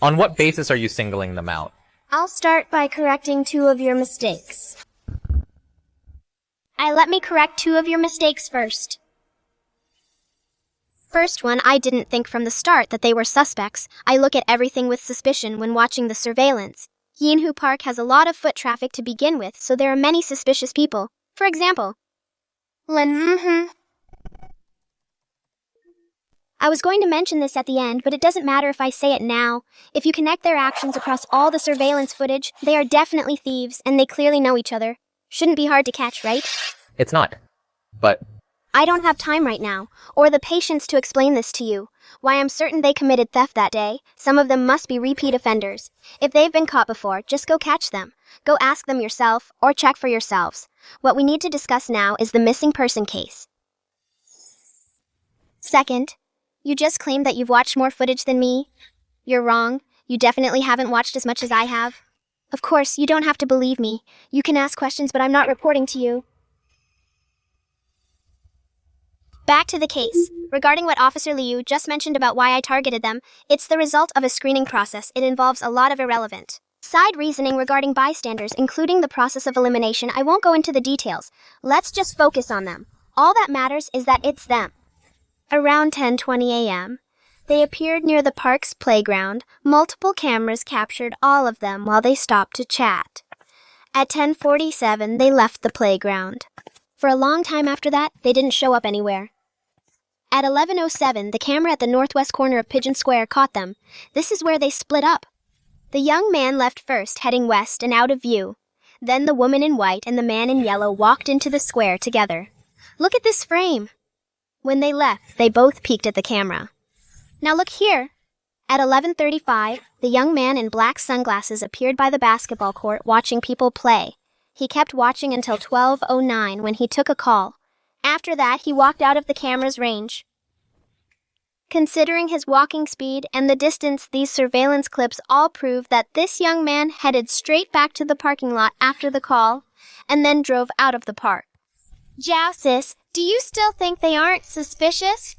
On what basis are you singling them out? I'll start by correcting 2 of your mistakes. Let me correct 2 of your mistakes first. First one, I didn't think from the start that they were suspects. I look at everything with suspicion when watching the surveillance. Yanhu Park has a lot of foot traffic to begin with, so there are many suspicious people. For example, I was going to mention this at the end, but it doesn't matter if I say it now. If you connect their actions across all the surveillance footage, they are definitely thieves, and they clearly know each other. Shouldn't be hard to catch, right? It's not. But I don't have time right now, or the patience to explain this to you. Why, I'm certain they committed theft that day. Some of them must be repeat offenders. If they've been caught before, just go catch them. Go ask them yourself, or check for yourselves. What we need to discuss now is the missing person case. Second, you just claimed that you've watched more footage than me. You're wrong. You definitely haven't watched as much as I have. Of course, you don't have to believe me. You can ask questions, but I'm not reporting to you. Back to the case. Regarding what Officer Liu just mentioned about why I targeted them, it's the result of a screening process. It involves a lot of irrelevant side reasoning regarding bystanders, including the process of elimination. I won't go into the details. Let's just focus on them. All that matters is that it's them. Around 10:20 a.m., they appeared near the park's playground. Multiple cameras captured all of them while they stopped to chat. At 10:47, they left the playground. For a long time after that, they didn't show up anywhere. At 11:07, the camera at the northwest corner of Pigeon Square caught them. This is where they split up. The young man left first, heading west and out of view. Then the woman in white and the man in yellow walked into the square together. Look at this frame. When they left, they both peeked at the camera. Now look here. At 11:35, the young man in black sunglasses appeared by the basketball court watching people play. He kept watching until 12:09 when he took a call. After that, he walked out of the camera's range. Considering his walking speed and the distance, these surveillance clips all prove that this young man headed straight back to the parking lot after the call and then drove out of the park. Jiao sis, do you still think they aren't suspicious?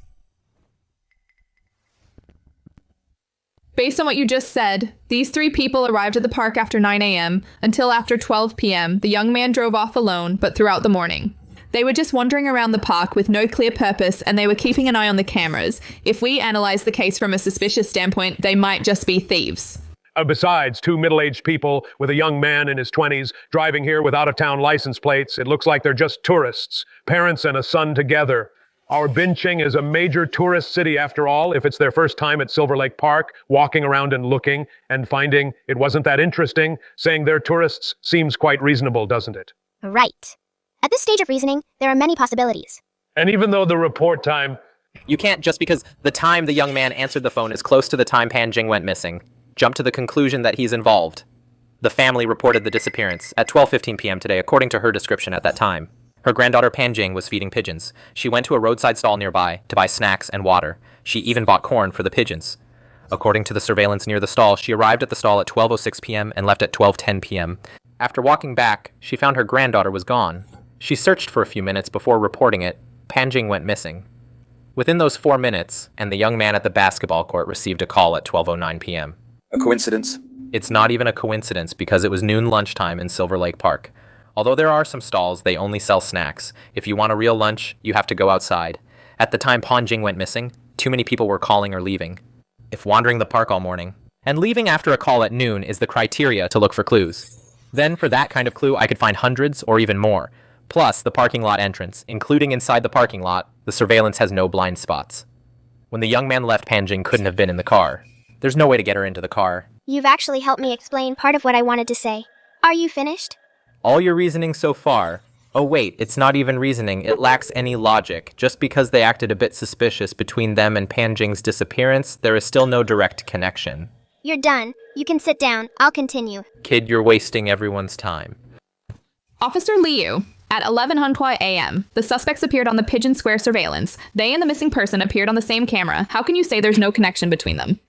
Based on what you just said, these three people arrived at the park after 9 a.m. until after 12 p.m. The young man drove off alone, but throughout the morning. They were just wandering around the park with no clear purpose, and they were keeping an eye on the cameras. If we analyze the case from a suspicious standpoint, they might just be thieves. Besides, 2 middle-aged people with a young man in his 20s driving here with out-of-town license plates, it looks like they're just tourists, parents and a son together. Our Binching is a major tourist city after all. If it's their first time at Silver Lake Park, walking around and looking and finding it wasn't that interesting, saying they're tourists seems quite reasonable, doesn't it? Right. At this stage of reasoning, there are many possibilities. And even though the report time... You can't, just because the time the young man answered the phone is close to the time Pan Jing went missing, jump to the conclusion that he's involved. The family reported the disappearance at 12:15 p.m. today, according to her description at that time. Her granddaughter Pan Jing was feeding pigeons. She went to a roadside stall nearby to buy snacks and water. She even bought corn for the pigeons. According to the surveillance near the stall, she arrived at the stall at 12:06 p.m. and left at 12:10 p.m. After walking back, she found her granddaughter was gone. She searched for a few minutes before reporting it. Pan Jing went missing. Within those 4 minutes, and the young man at the basketball court received a call at 12:09 p.m. A coincidence? It's not even a coincidence because it was noon lunchtime in Silver Lake Park. Although there are some stalls, they only sell snacks. If you want a real lunch, you have to go outside. At the time Pan Jing went missing, too many people were calling or leaving. If wandering the park all morning, And leaving after a call at noon is the criteria to look for clues. Then for that kind of clue, I could find hundreds or even more. Plus, the parking lot entrance, including inside the parking lot, the surveillance has no blind spots. When the young man left, Panjing couldn't have been in the car. There's no way to get her into the car. You've actually helped me explain part of what I wanted to say. Are you finished? All your reasoning so far. Oh wait, it's not even reasoning, it lacks any logic. Just because they acted a bit suspicious between them and Panjing's disappearance, there is still no direct connection. You're done. You can sit down. I'll continue. Kid, you're wasting everyone's time. Officer Liu. At 11:00 a.m., the suspects appeared on the Pigeon Square surveillance. They and the missing person appeared on the same camera. How can you say there's no connection between them?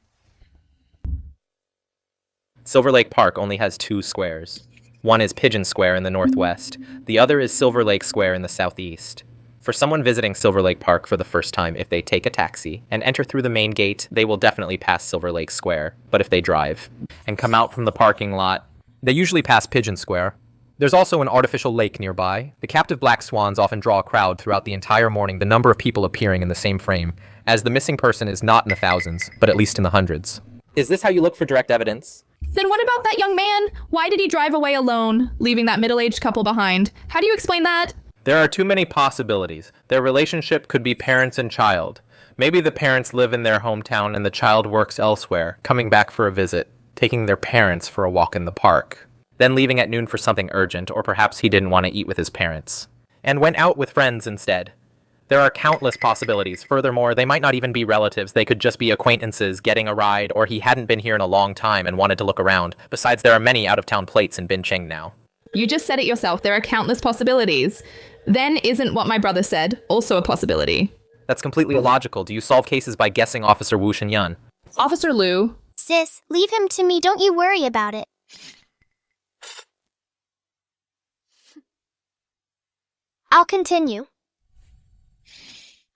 Silver Lake Park only has 2 squares. One is Pigeon Square in the northwest. The other is Silver Lake Square in the southeast. For someone visiting Silver Lake Park for the first time, if they take a taxi and enter through the main gate, they will definitely pass Silver Lake Square. But if they drive and come out from the parking lot, they usually pass Pigeon Square. There's also an artificial lake nearby. The captive black swans often draw a crowd throughout the entire morning, the number of people appearing in the same frame, as the missing person is not in the thousands, but at least in the hundreds. Is this how you look for direct evidence? Then what about that young man? Why did he drive away alone, leaving that middle-aged couple behind? How do you explain that? There are too many possibilities. Their relationship could be parents and child. Maybe the parents live in their hometown and the child works elsewhere, coming back for a visit, taking their parents for a walk in the park, then leaving at noon for something urgent, or perhaps he didn't want to eat with his parents, and went out with friends instead. There are countless possibilities. Furthermore, they might not even be relatives. They could just be acquaintances getting a ride, or he hadn't been here in a long time and wanted to look around. Besides, there are many out-of-town plates in Bincheng now. You just said it yourself. There are countless possibilities. Then isn't what my brother said also a possibility? That's completely illogical. Do you solve cases by guessing Officer Wu Shenyan? Officer Liu. Sis, leave him to me. Don't you worry about it. I'll continue.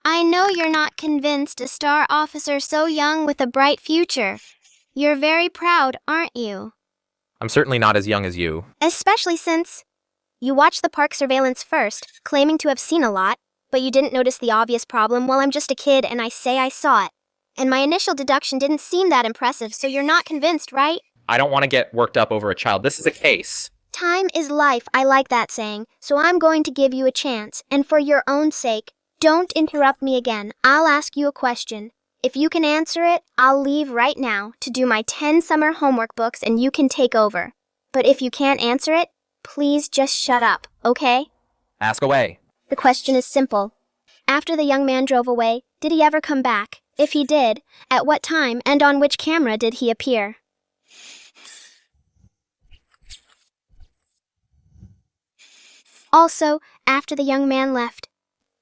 I know you're not convinced a star officer so young with a bright future. You're very proud, aren't you? I'm certainly not as young as you. Especially since you watched the park surveillance first, claiming to have seen a lot, but you didn't notice the obvious problem. Well, I'm just a kid and I say I saw it. And my initial deduction didn't seem that impressive, so you're not convinced, right? I don't want to get worked up over a child. This is a case. Time is life, I like that saying, so I'm going to give you a chance, and for your own sake, don't interrupt me again. I'll ask you a question. If you can answer it, I'll leave right now to do my 10 summer homework books and you can take over. But if you can't answer it, please just shut up, okay? Ask away. The question is simple. After the young man drove away, did he ever come back? If he did, at what time and on which camera did he appear? Also, after the young man left,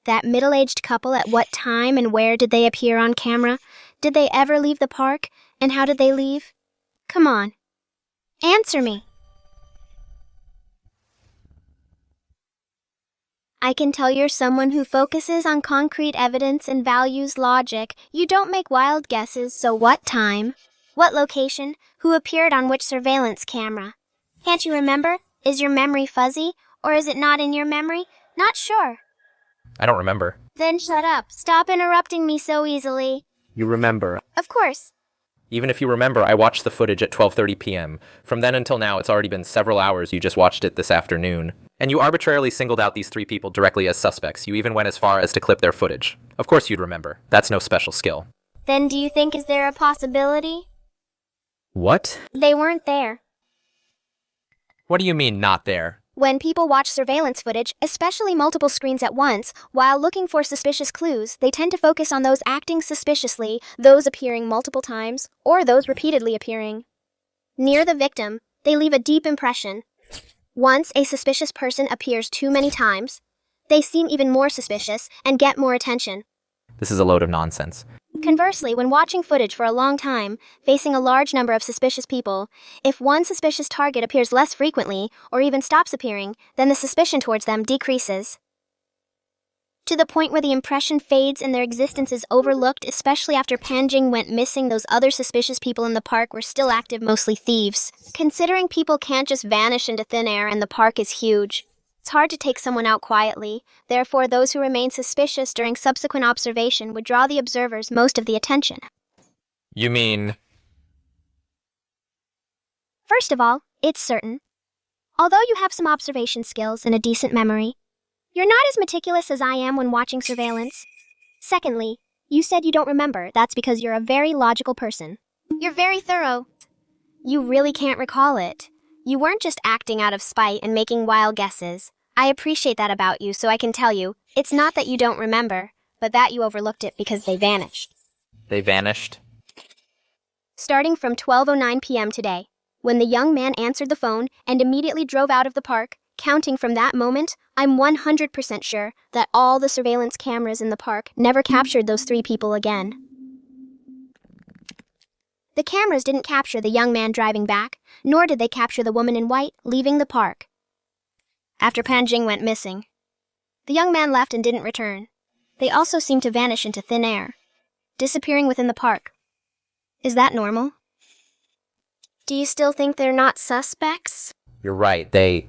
that middle-aged couple, at what time and where did they appear on camera? Did they ever leave the park? And how did they leave? Come on. Answer me. I can tell you're someone who focuses on concrete evidence and values logic. You don't make wild guesses, so what time? What location? Who appeared on which surveillance camera? Can't you remember? Is your memory fuzzy? Or is it not in your memory? Not sure. I don't remember. Then shut up. Stop interrupting me so easily. You remember. Of course. Even if you remember, I watched the footage at 12:30 p.m. From then until now, it's already been several hours. You just watched it this afternoon. And you arbitrarily singled out these 3 people directly as suspects. You even went as far as to clip their footage. Of course you'd remember. That's no special skill. Then do you think is there a possibility? What? They weren't there. What do you mean, not there? When people watch surveillance footage, especially multiple screens at once, while looking for suspicious clues, they tend to focus on those acting suspiciously, those appearing multiple times, or those repeatedly appearing. Near the victim, they leave a deep impression. Once a suspicious person appears too many times, they seem even more suspicious and get more attention. This is a load of nonsense. Conversely, when watching footage for a long time, facing a large number of suspicious people, if one suspicious target appears less frequently, or even stops appearing, then the suspicion towards them decreases. To the point where the impression fades and their existence is overlooked, especially after Panjing went missing. Those other suspicious people in the park were still active, mostly thieves. Considering people can't just vanish into thin air and the park is huge, it's hard to take someone out quietly. Therefore, those who remain suspicious during subsequent observation would draw the observers most of the attention. You mean... First of all, it's certain. Although you have some observation skills and a decent memory, you're not as meticulous as I am when watching surveillance. Secondly, you said you don't remember. That's because you're a very logical person. You're very thorough. You really can't recall it. You weren't just acting out of spite and making wild guesses. I appreciate that about you, so I can tell you, it's not that you don't remember, but that you overlooked it because they vanished. They vanished? Starting from 12:09 p.m. today, when the young man answered the phone and immediately drove out of the park, counting from that moment, I'm 100% sure that all the surveillance cameras in the park never captured those 3 people again. The cameras didn't capture the young man driving back, nor did they capture the woman in white leaving the park. After Pan Jing went missing, the young man left and didn't return. They also seemed to vanish into thin air, disappearing within the park. Is that normal? Do you still think they're not suspects? You're right, they...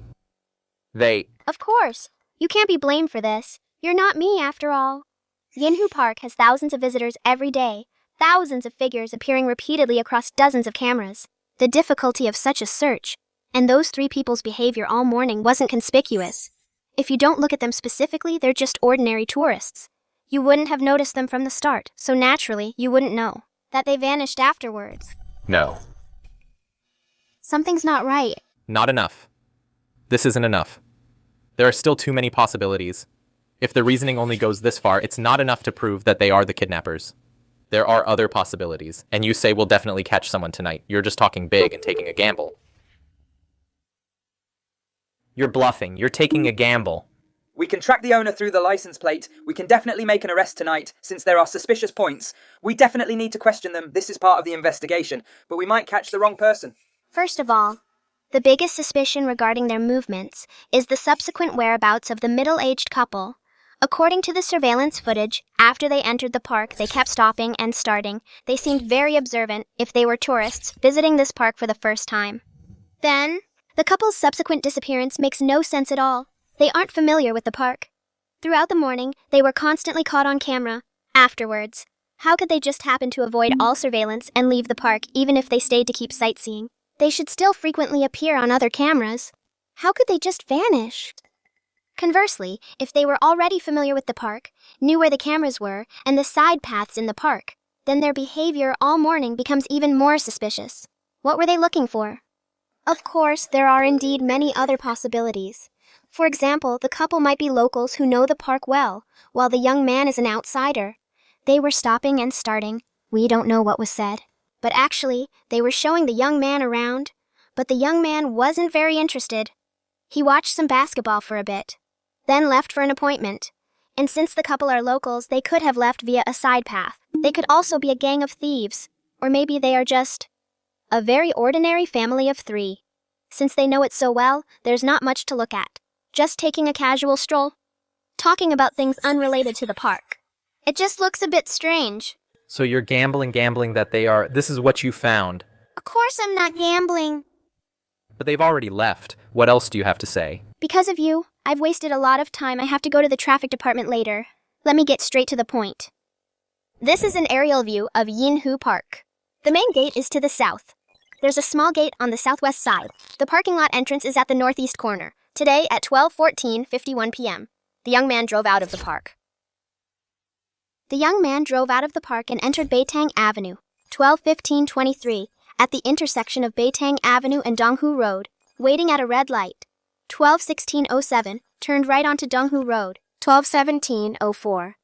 Of course. You can't be blamed for this. You're not me, after all. Yinhu Park has thousands of visitors every day, thousands of figures appearing repeatedly across dozens of cameras. The difficulty of such a search, and those 3 people's behavior all morning wasn't conspicuous. If you don't look at them specifically, they're just ordinary tourists. You wouldn't have noticed them from the start, so naturally, you wouldn't know that they vanished afterwards. No. Something's not right. Not enough. This isn't enough. There are still too many possibilities. If the reasoning only goes this far, it's not enough to prove that they are the kidnappers. There are other possibilities, and you say we'll definitely catch someone tonight. You're just talking big and taking a gamble. You're bluffing. You're taking a gamble. We can track the owner through the license plate. We can definitely make an arrest tonight, since there are suspicious points. We definitely need to question them. This is part of the investigation, but we might catch the wrong person. First of all, the biggest suspicion regarding their movements is the subsequent whereabouts of the middle-aged couple. According to the surveillance footage, after they entered the park, they kept stopping and starting. They seemed very observant if they were tourists visiting this park for the first time. Then, the couple's subsequent disappearance makes no sense at all. They aren't familiar with the park. Throughout the morning, they were constantly caught on camera. Afterwards, how could they just happen to avoid all surveillance and leave the park even if they stayed to keep sightseeing? They should still frequently appear on other cameras. How could they just vanish? Conversely, if they were already familiar with the park, knew where the cameras were, and the side paths in the park, then their behavior all morning becomes even more suspicious. What were they looking for? Of course, there are indeed many other possibilities. For example, the couple might be locals who know the park well, while the young man is an outsider. They were stopping and starting. We don't know what was said. But actually, they were showing the young man around. But the young man wasn't very interested. He watched some basketball for a bit, then left for an appointment. And since the couple are locals, they could have left via a side path. They could also be a gang of thieves. Or maybe they are just a very ordinary family of 3. Since they know it so well, there's not much to look at. Just taking a casual stroll, talking about things unrelated to the park. It just looks a bit strange. So you're gambling that they are... This is what you found. Of course I'm not gambling. But they've already left. What else do you have to say? Because of you, I've wasted a lot of time. I have to go to the traffic department later. Let me get straight to the point. This is an aerial view of Yinhu Park. The main gate is to the south. There's a small gate on the southwest side. The parking lot entrance is at the northeast corner. Today at 12:51 p.m., the young man drove out of the park. The young man drove out of the park and entered Beitang Avenue, 12:15:23, at the intersection of Beitang Avenue and Donghu Road, waiting at a red light. 12:16:07, turned right onto Donghu Road, 12:17:04.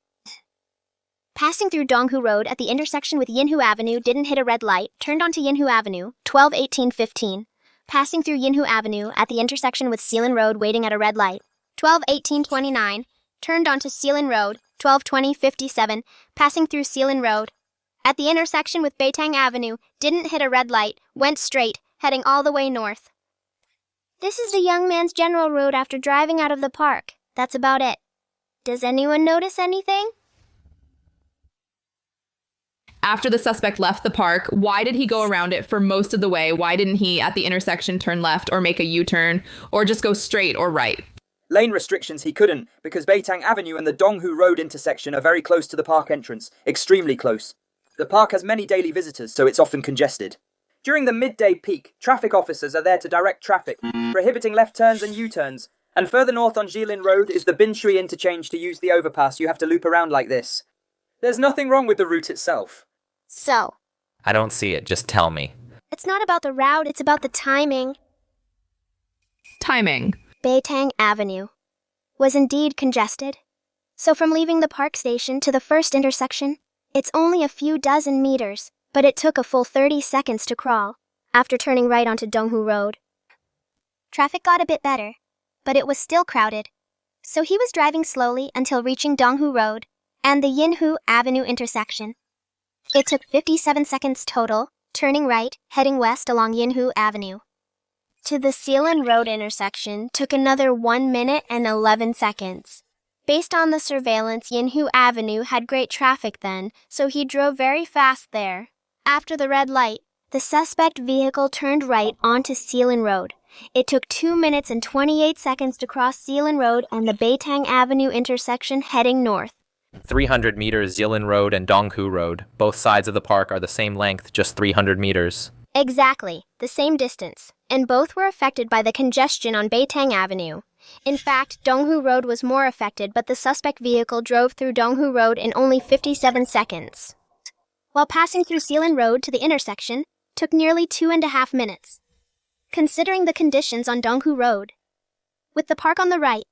Passing through Donghu Road at the intersection with Yinhu Avenue, didn't hit a red light, turned onto Yinhu Avenue, 12:18:15. Passing through Yinhu Avenue at the intersection with Sealan Road, waiting at a red light, 12:18:29, turned onto Sealan Road, 12:20:57, passing through Sealan Road. At the intersection with Beitang Avenue, didn't hit a red light, went straight, heading all the way north. This is the young man's general route after driving out of the park. That's about it. Does anyone notice anything? After the suspect left the park, why did he go around it for most of the way? Why didn't he, at the intersection, turn left or make a U-turn or just go straight or right? Lane restrictions he couldn't, because Beitang Avenue and the Donghu Road intersection are very close to the park entrance, extremely close. The park has many daily visitors, so it's often congested. During the midday peak, traffic officers are there to direct traffic, prohibiting left turns and U-turns. And further north on Jilin Road is the Bin Shui interchange. To use the overpass, you have to loop around like this. There's nothing wrong with the route itself. So, I don't see it, just tell me. it's not about the route, it's about the timing. Timing. Beitang Avenue was indeed congested. So from leaving the park station to the first intersection, it's only a few dozen meters, but it took a full 30 seconds to crawl, after turning right onto Donghu Road. Traffic got a bit better, but it was still crowded. So he was driving slowly until reaching Donghu Road and the Yinhu Avenue intersection. It took 57 seconds total, turning right, heading west along Yinhu Avenue. To the Sealand Road intersection took another 1 minute and 11 seconds. Based on the surveillance, Yinhu Avenue had great traffic then, so he drove very fast there. After the red light, the suspect vehicle turned right onto Sealand Road. It took 2 minutes and 28 seconds to cross Sealand Road and the Beitang Avenue intersection heading north. 300 meters Jilin Road and Donghu Road. Both sides of the park are the same length, just 300 meters. Exactly, the same distance, and both were affected by the congestion on Beitang Avenue. In fact, Donghu Road was more affected, but the suspect vehicle drove through Donghu Road in only 57 seconds. While passing through Sealand Road to the intersection, took nearly 2.5 minutes. Considering the conditions on Donghu Road. With the park on the right,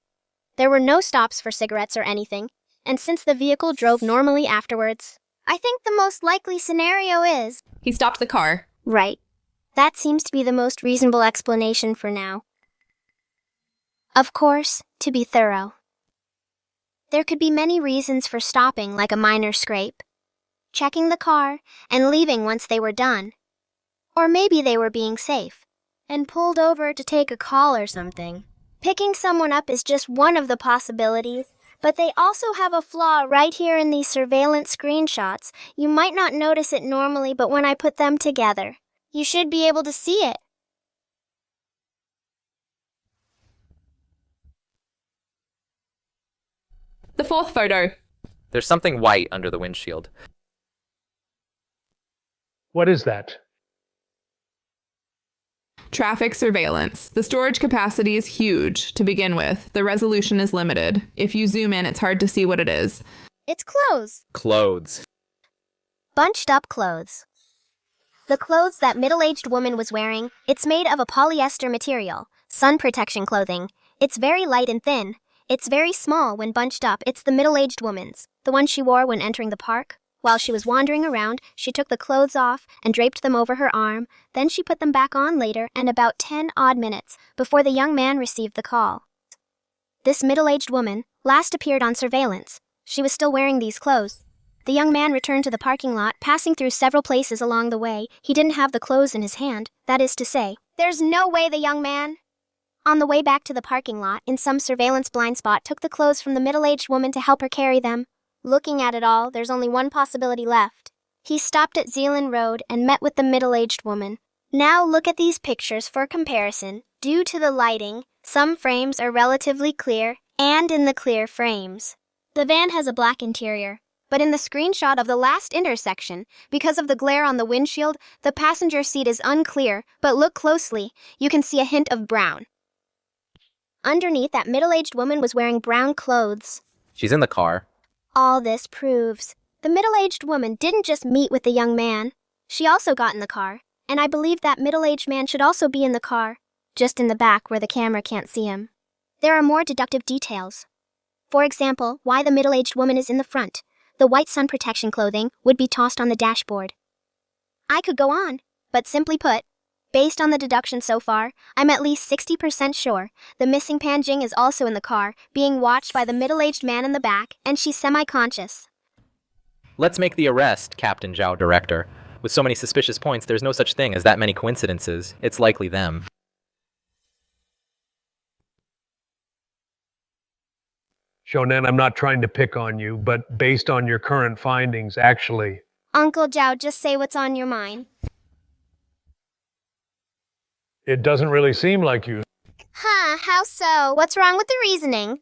there were no stops for cigarettes or anything, and since the vehicle drove normally afterwards, I think the most likely scenario is... He stopped the car. Right. That seems to be the most reasonable explanation for now. Of course, to be thorough. There could be many reasons for stopping, like a minor scrape, checking the car, and leaving once they were done. Or maybe they were being safe, and pulled over to take a call or something. Picking someone up is just one of the possibilities, but they also have a flaw right here in these surveillance screenshots. You might not notice it normally, but when I put them together, you should be able to see it. The fourth photo. There's something white under the windshield. What is that? Traffic surveillance. The storage capacity is huge to begin with. The resolution is limited. If you zoom in, it's hard to see what it is. It's clothes. Clothes. Bunched up clothes. The clothes that middle-aged woman was wearing, it's made of a polyester material, sun protection clothing. It's very light and thin. It's very small when bunched up. It's the middle-aged woman's, the one she wore when entering the park. While she was wandering around, she took the clothes off and draped them over her arm. Then she put them back on later and about 10 odd minutes before the young man received the call. This middle-aged woman last appeared on surveillance. She was still wearing these clothes. The young man returned to the parking lot, passing through several places along the way. He didn't have the clothes in his hand. That is to say, there's no way the young man, on the way back to the parking lot, in some surveillance blind spot, took the clothes from the middle-aged woman to help her carry them. Looking at it all, there's only one possibility left. He stopped at Zealand Road and met with the middle-aged woman. Now look at these pictures for comparison. Due to the lighting, some frames are relatively clear, and in the clear frames, the van has a black interior. But in the screenshot of the last intersection, because of the glare on the windshield, the passenger seat is unclear, but look closely, you can see a hint of brown. Underneath, that middle-aged woman was wearing brown clothes. She's in the car. All this proves the middle-aged woman didn't just meet with the young man. She also got in the car, and I believe that middle-aged man should also be in the car, just in the back where the camera can't see him. There are more deductive details. For example, why the middle-aged woman is in the front. The white sun protection clothing would be tossed on the dashboard. I could go on, but simply put, based on the deduction so far, I'm at least 60% sure the missing Pan Jing is also in the car, being watched by the middle-aged man in the back, and she's semi-conscious. Let's make the arrest, Captain Zhao, director. With so many suspicious points, there's no such thing as that many coincidences. It's likely them. Shonan, I'm not trying to pick on you, but based on your current findings, actually... Uncle Zhao, just say what's on your mind. It doesn't really seem like you. Huh, how so? What's wrong with the reasoning?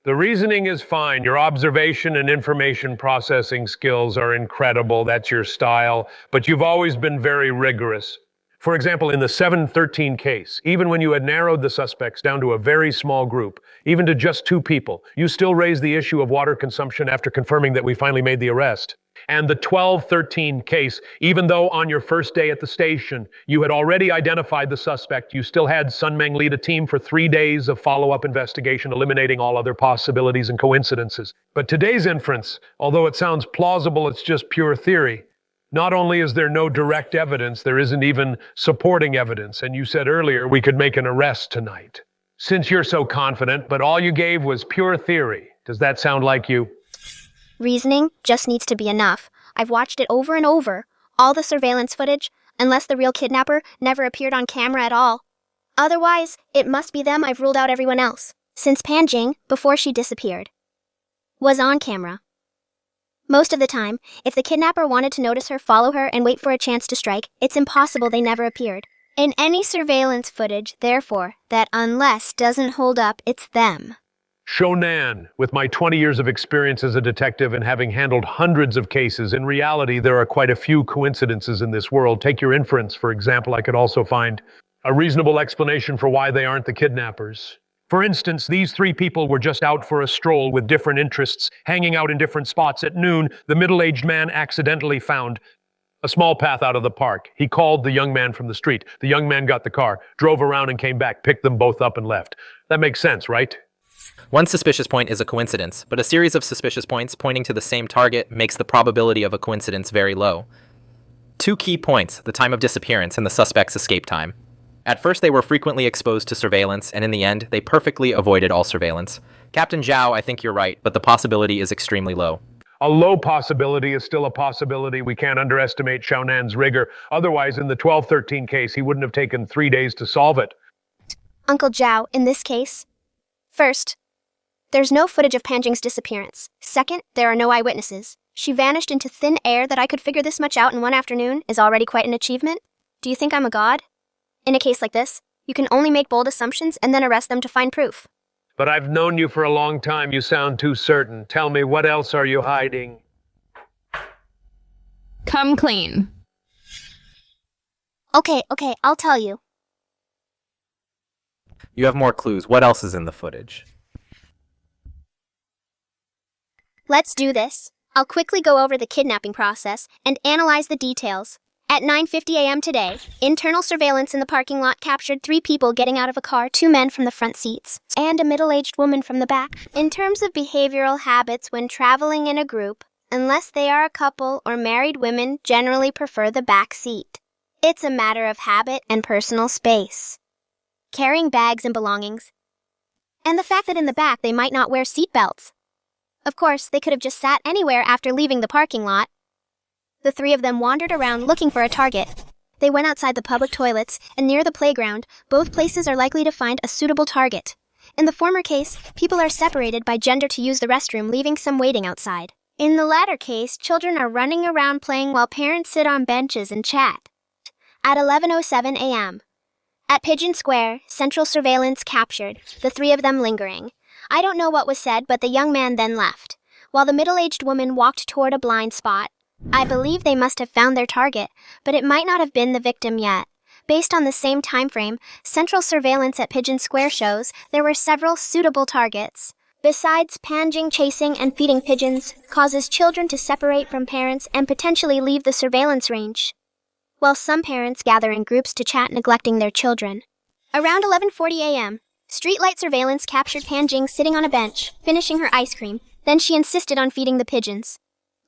The reasoning is fine. Your observation and information processing skills are incredible. That's your style. But you've always been very rigorous. For example, in the 713 case, even when you had narrowed the suspects down to a very small group, even to just 2 people, you still raised the issue of water consumption after confirming that we finally made the arrest. And the 1213 case, even though on your first day at the station, you had already identified the suspect, you still had Sun Meng lead a team for 3 days of follow-up investigation, eliminating all other possibilities and coincidences. But today's inference, although it sounds plausible, it's just pure theory. Not only is there no direct evidence, there isn't even supporting evidence. And you said earlier we could make an arrest tonight. Since you're so confident, but all you gave was pure theory, does that sound like you? Reasoning just needs to be enough. I've watched it over and over. All the surveillance footage, unless the real kidnapper never appeared on camera at all. Otherwise, it must be them. I've ruled out everyone else. Since Pan Jing, before she disappeared, was on camera. Most of the time, if the kidnapper wanted to notice her, follow her, and wait for a chance to strike, it's impossible they never appeared. In any surveillance footage, therefore, that unless doesn't hold up, it's them. Wu Nan, with my 20 years of experience as a detective and having handled hundreds of cases, in reality, there are quite a few coincidences in this world. Take your inference, for example. I could also find a reasonable explanation for why they aren't the kidnappers. For instance, these 3 people were just out for a stroll with different interests, hanging out in different spots. At noon, the middle-aged man accidentally found a small path out of the park. He called the young man from the street. The young man got the car, drove around and came back, picked them both up and left. That makes sense, right? One suspicious point is a coincidence, but a series of suspicious points pointing to the same target makes the probability of a coincidence very low. 2 key points, the time of disappearance and the suspect's escape time. At first, they were frequently exposed to surveillance, and in the end, they perfectly avoided all surveillance. Captain Zhao, I think you're right, but the possibility is extremely low. A low possibility is still a possibility. We can't underestimate Wu Nan's rigor. Otherwise, in the 1213 case, he wouldn't have taken 3 days to solve it. Uncle Zhao, in this case, first, there's no footage of Pan Jing's disappearance. Second, there are no eyewitnesses. She vanished into thin air. That I could figure this much out in one afternoon is already quite an achievement. Do you think I'm a god? In a case like this, you can only make bold assumptions and then arrest them to find proof. But I've known you for a long time. You sound too certain. Tell me, what else are you hiding? Come clean. Okay, I'll tell you. You have more clues. What else is in the footage? Let's do this. I'll quickly go over the kidnapping process and analyze the details. At 9:50 a.m. today, internal surveillance in the parking lot captured 3 people getting out of a car, 2 men from the front seats, and a middle-aged woman from the back. In terms of behavioral habits when traveling in a group, unless they are a couple or married, women generally prefer the back seat. It's a matter of habit and personal space. Carrying bags and belongings. And the fact that in the back they might not wear seat belts. Of course, they could have just sat anywhere after leaving the parking lot. The 3 of them wandered around looking for a target. They went outside the public toilets and near the playground. Both places are likely to find a suitable target. In the former case, people are separated by gender to use the restroom, leaving some waiting outside. In the latter case, children are running around playing while parents sit on benches and chat. At 11:07 a.m. At Pigeon Square, central surveillance captured the 3 of them lingering. I don't know what was said, but the young man then left, while the middle-aged woman walked toward a blind spot. I believe they must have found their target, but it might not have been the victim yet. Based on the same time frame, central surveillance at Pigeon Square shows there were several suitable targets. Besides, Pan Jing chasing and feeding pigeons causes children to separate from parents and potentially leave the surveillance range, while some parents gather in groups to chat, neglecting their children. Around 11:40 a.m., streetlight surveillance captured Pan Jing sitting on a bench, finishing her ice cream. Then she insisted on feeding the pigeons.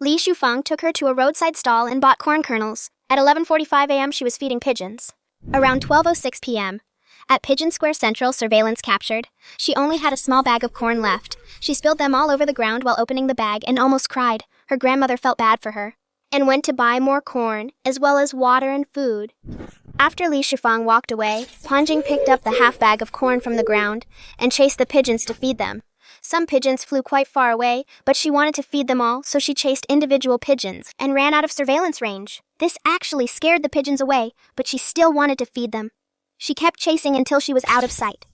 Li Shufeng took her to a roadside stall and bought corn kernels. At 11:45 a.m., she was feeding pigeons. Around 12:06 p.m., at Pigeon Square Central, surveillance captured, she only had a small bag of corn left. She spilled them all over the ground while opening the bag and almost cried. Her grandmother felt bad for her and went to buy more corn, as well as water and food. After Li Shufeng walked away, Pan Jing picked up the half bag of corn from the ground and chased the pigeons to feed them. Some pigeons flew quite far away, but she wanted to feed them all, so she chased individual pigeons and ran out of surveillance range. This actually scared the pigeons away, but she still wanted to feed them. She kept chasing until she was out of sight.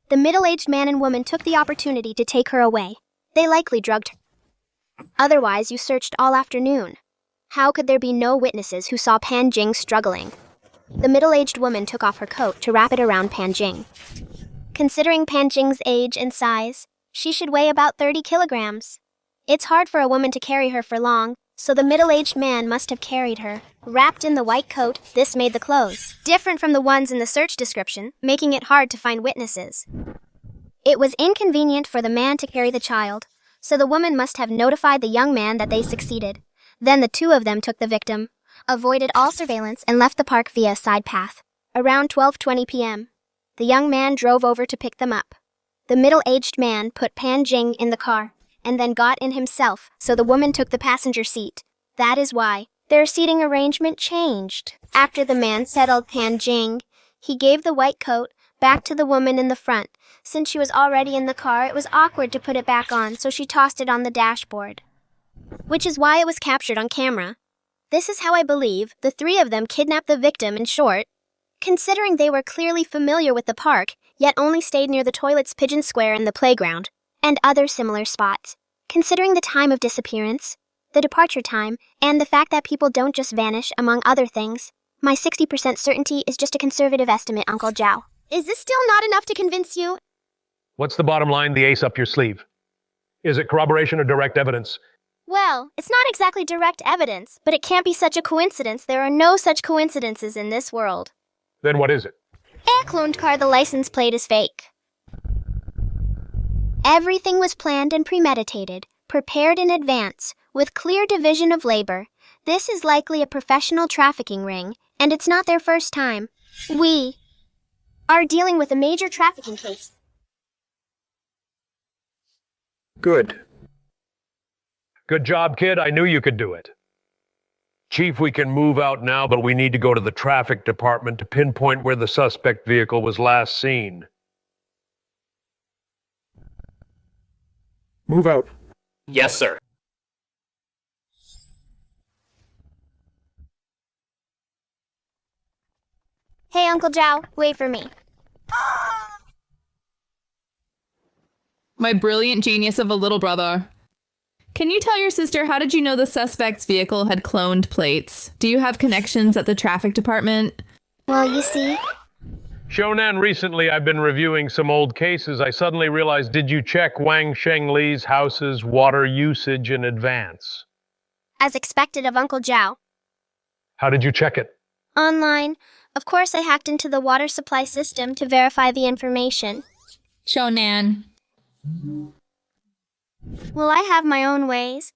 The middle-aged man and woman took the opportunity to take her away. They likely drugged her. Otherwise, you searched all afternoon. How could there be no witnesses who saw Pan Jing struggling? The middle-aged woman took off her coat to wrap it around Pan Jing. Considering Pan Jing's age and size, she should weigh about 30 kilograms. It's hard for a woman to carry her for long, so the middle-aged man must have carried her. Wrapped in the white coat, this made the clothes different from the ones in the search description, making it hard to find witnesses. It was inconvenient for the man to carry the child, so the woman must have notified the young man that they succeeded. Then the two of them took the victim, avoided all surveillance, and left the park via a side path. Around 12:20 p.m., the young man drove over to pick them up. The middle-aged man put Pan Jing in the car, and then got in himself, so the woman took the passenger seat. That is why their seating arrangement changed. After the man settled Pan Jing, he gave the white coat back to the woman in the front. Since she was already in the car, it was awkward to put it back on, so she tossed it on the dashboard, which is why it was captured on camera. This is how I believe the three of them kidnapped the victim. In short, considering they were clearly familiar with the park, yet only stayed near the toilets, Pigeon Square, and the playground, and other similar spots. Considering the time of disappearance, the departure time, and the fact that people don't just vanish, among other things, my 60% certainty is just a conservative estimate, Uncle Zhao. Is this still not enough to convince you? What's the bottom line, the ace up your sleeve? Is it corroboration or direct evidence? Well, it's not exactly direct evidence, but it can't be such a coincidence. There are no such coincidences in this world. Then what is it? A cloned car, the license plate is fake. Everything was planned and premeditated, prepared in advance, with clear division of labor. This is likely a professional trafficking ring, and it's not their first time. We are dealing with a major trafficking case. Good. Good job, kid. I knew you could do it. Chief, we can move out now, but we need to go to the traffic department to pinpoint where the suspect vehicle was last seen. Move out. Yes, sir. Hey, Uncle Zhao, wait for me. My brilliant genius of a little brother. Can you tell your sister, how did you know the suspect's vehicle had cloned plates? Do you have connections at the traffic department? Well, you see. Wu Nan, recently I've been reviewing some old cases. I suddenly realized, did you check Wang Shengli's house's water usage in advance? As expected of Uncle Zhao. How did you check it? Online. Of course, I hacked into the water supply system to verify the information. Wu Nan. Well, I have my own ways.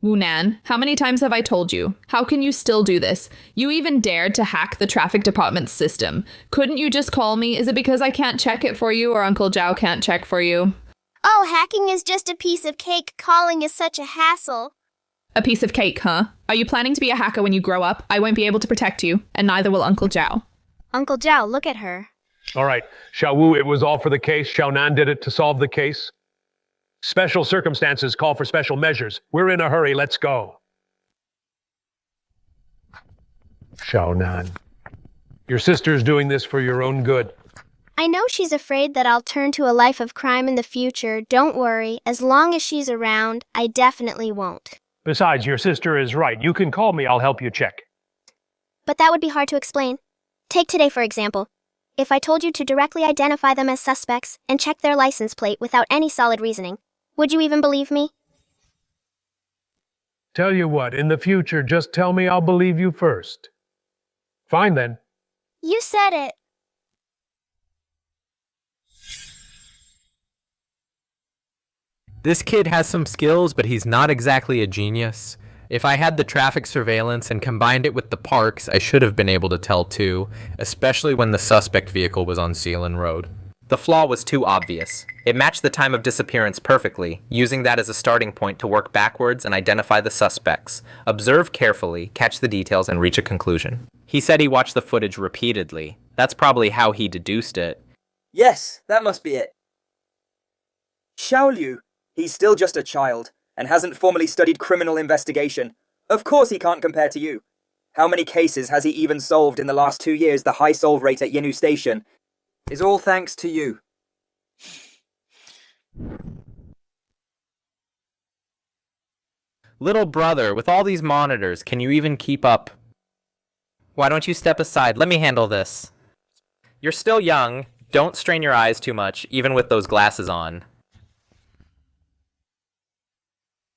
Wu Nan, how many times have I told you? How can you still do this? You even dared to hack the traffic department's system. Couldn't you just call me? Is it because I can't check it for you or Uncle Zhao can't check for you? Oh, hacking is just a piece of cake. Calling is such a hassle. A piece of cake, huh? Are you planning to be a hacker when you grow up? I won't be able to protect you, and neither will Uncle Zhao. Uncle Zhao, look at her. All right, Xiao Wu, it was all for the case. Wu Nan did it to solve the case. Special circumstances call for special measures. We're in a hurry, let's go. Wu Nan, your sister's doing this for your own good. I know she's afraid that I'll turn to a life of crime in the future. Don't worry, as long as she's around, I definitely won't. Besides, your sister is right. You can call me, I'll help you check. But that would be hard to explain. Take today, for example. If I told you to directly identify them as suspects and check their license plate without any solid reasoning, would you even believe me? Tell you what, in the future, just tell me, I'll believe you first. Fine then. You said it. This kid has some skills, but he's not exactly a genius. If I had the traffic surveillance and combined it with the parks, I should have been able to tell too, especially when the suspect vehicle was on Sealand Road. The flaw was too obvious. It matched the time of disappearance perfectly, using that as a starting point to work backwards and identify the suspects, observe carefully, catch the details, and reach a conclusion. He said he watched the footage repeatedly. That's probably how he deduced it. Yes, that must be it. Xiao Liu, he's still just a child, and hasn't formally studied criminal investigation. Of course he can't compare to you. How many cases has he even solved in the last 2 years? The high solve rate at Yinu Station is all thanks to you. Little brother, with all these monitors, can you even keep up? Why don't you step aside? Let me handle this. You're still young. Don't strain your eyes too much, even with those glasses on.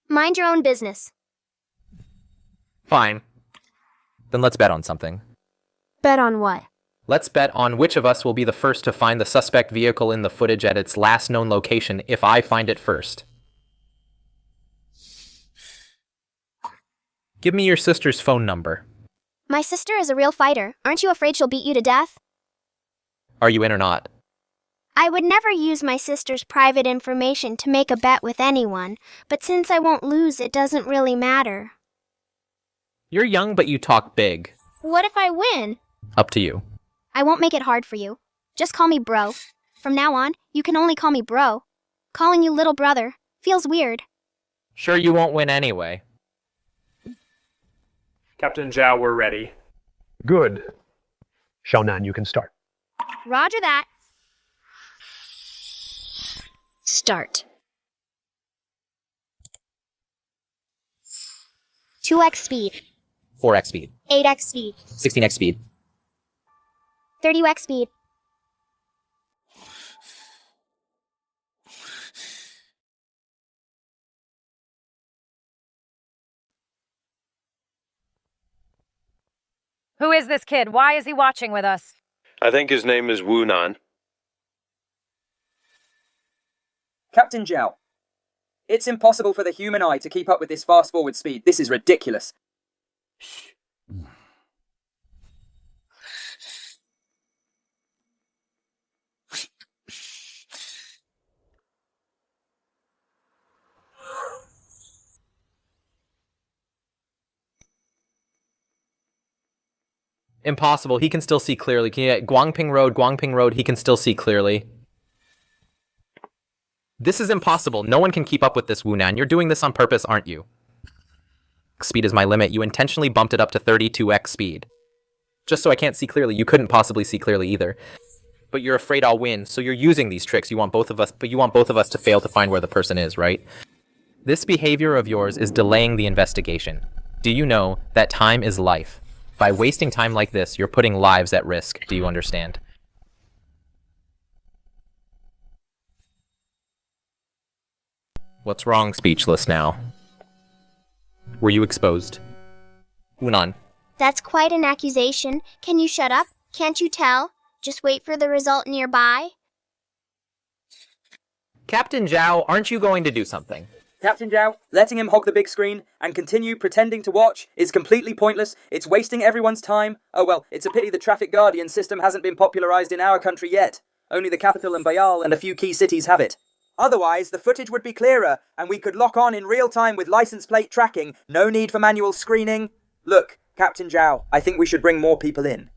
Mind your own business. Fine. Then let's bet on something. Bet on what? Let's bet on which of us will be the first to find the suspect vehicle in the footage at its last known location if I find it first. Give me your sister's phone number. My sister is a real fighter. Aren't you afraid she'll beat you to death? Are you in or not? I would never use my sister's private information to make a bet with anyone, but since I won't lose, it doesn't really matter. You're young, but you talk big. What if I win? Up to you. I won't make it hard for you. Just call me bro. From now on, you can only call me bro. Calling you little brother feels weird. Sure you won't win anyway. Captain Zhao, we're ready. Good. Nan, you can start. Roger that. Start. 2x speed. 4x speed. 8x speed. 16x speed. 30x speed. Who is this kid? Why is he watching with us? I think his name is Wu Nan. Captain Zhao, it's impossible for the human eye to keep up with this fast-forward speed. This is ridiculous. Impossible. He can still see clearly. Can you get Guangping Road, he can still see clearly. This is impossible. No one can keep up with this, Wu Nan. You're doing this on purpose, aren't you? Speed is my limit. You intentionally bumped it up to 32x speed. Just so I can't see clearly. You couldn't possibly see clearly either. But you're afraid I'll win, so you're using these tricks. You want both of us, but you want both of us to fail to find where the person is, right? This behavior of yours is delaying the investigation. Do you know that time is life? By wasting time like this, you're putting lives at risk. Do you understand? What's wrong, speechless now? Were you exposed? Wu Nan. That's quite an accusation. Can you shut up? Can't you tell? Just wait for the result nearby. Captain Zhao, aren't you going to do something? Captain Zhao, letting him hog the big screen and continue pretending to watch is completely pointless. It's wasting everyone's time. Oh well, it's a pity the traffic guardian system hasn't been popularized in our country yet. Only the capital and Bayal and a few key cities have it. Otherwise, the footage would be clearer, and we could lock on in real time with license plate tracking. No need for manual screening. Look, Captain Zhao, I think we should bring more people in.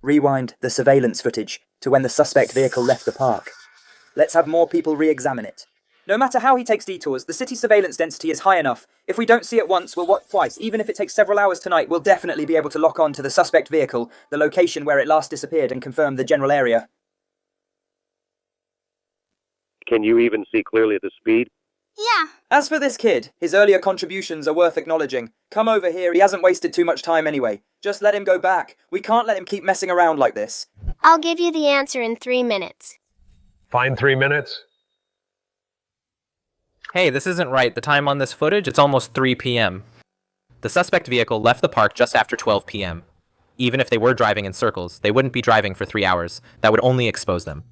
Rewind the surveillance footage to when the suspect vehicle left the park. Let's have more people re-examine it. No matter how he takes detours, the city surveillance density is high enough. If we don't see it once, we'll watch twice. Even if it takes several hours tonight, we'll definitely be able to lock on to the suspect vehicle, the location where it last disappeared, and confirm the general area. Can you even see clearly at the speed? Yeah. As for this kid, his earlier contributions are worth acknowledging. Come over here, he hasn't wasted too much time anyway. Just let him go back. We can't let him keep messing around like this. I'll give you the answer in 3 minutes. Fine 3 minutes? Hey, this isn't right. The time on this footage, it's almost 3 p.m. The suspect vehicle left the park just after 12 p.m. Even if they were driving in circles, they wouldn't be driving for 3 hours. That would only expose them.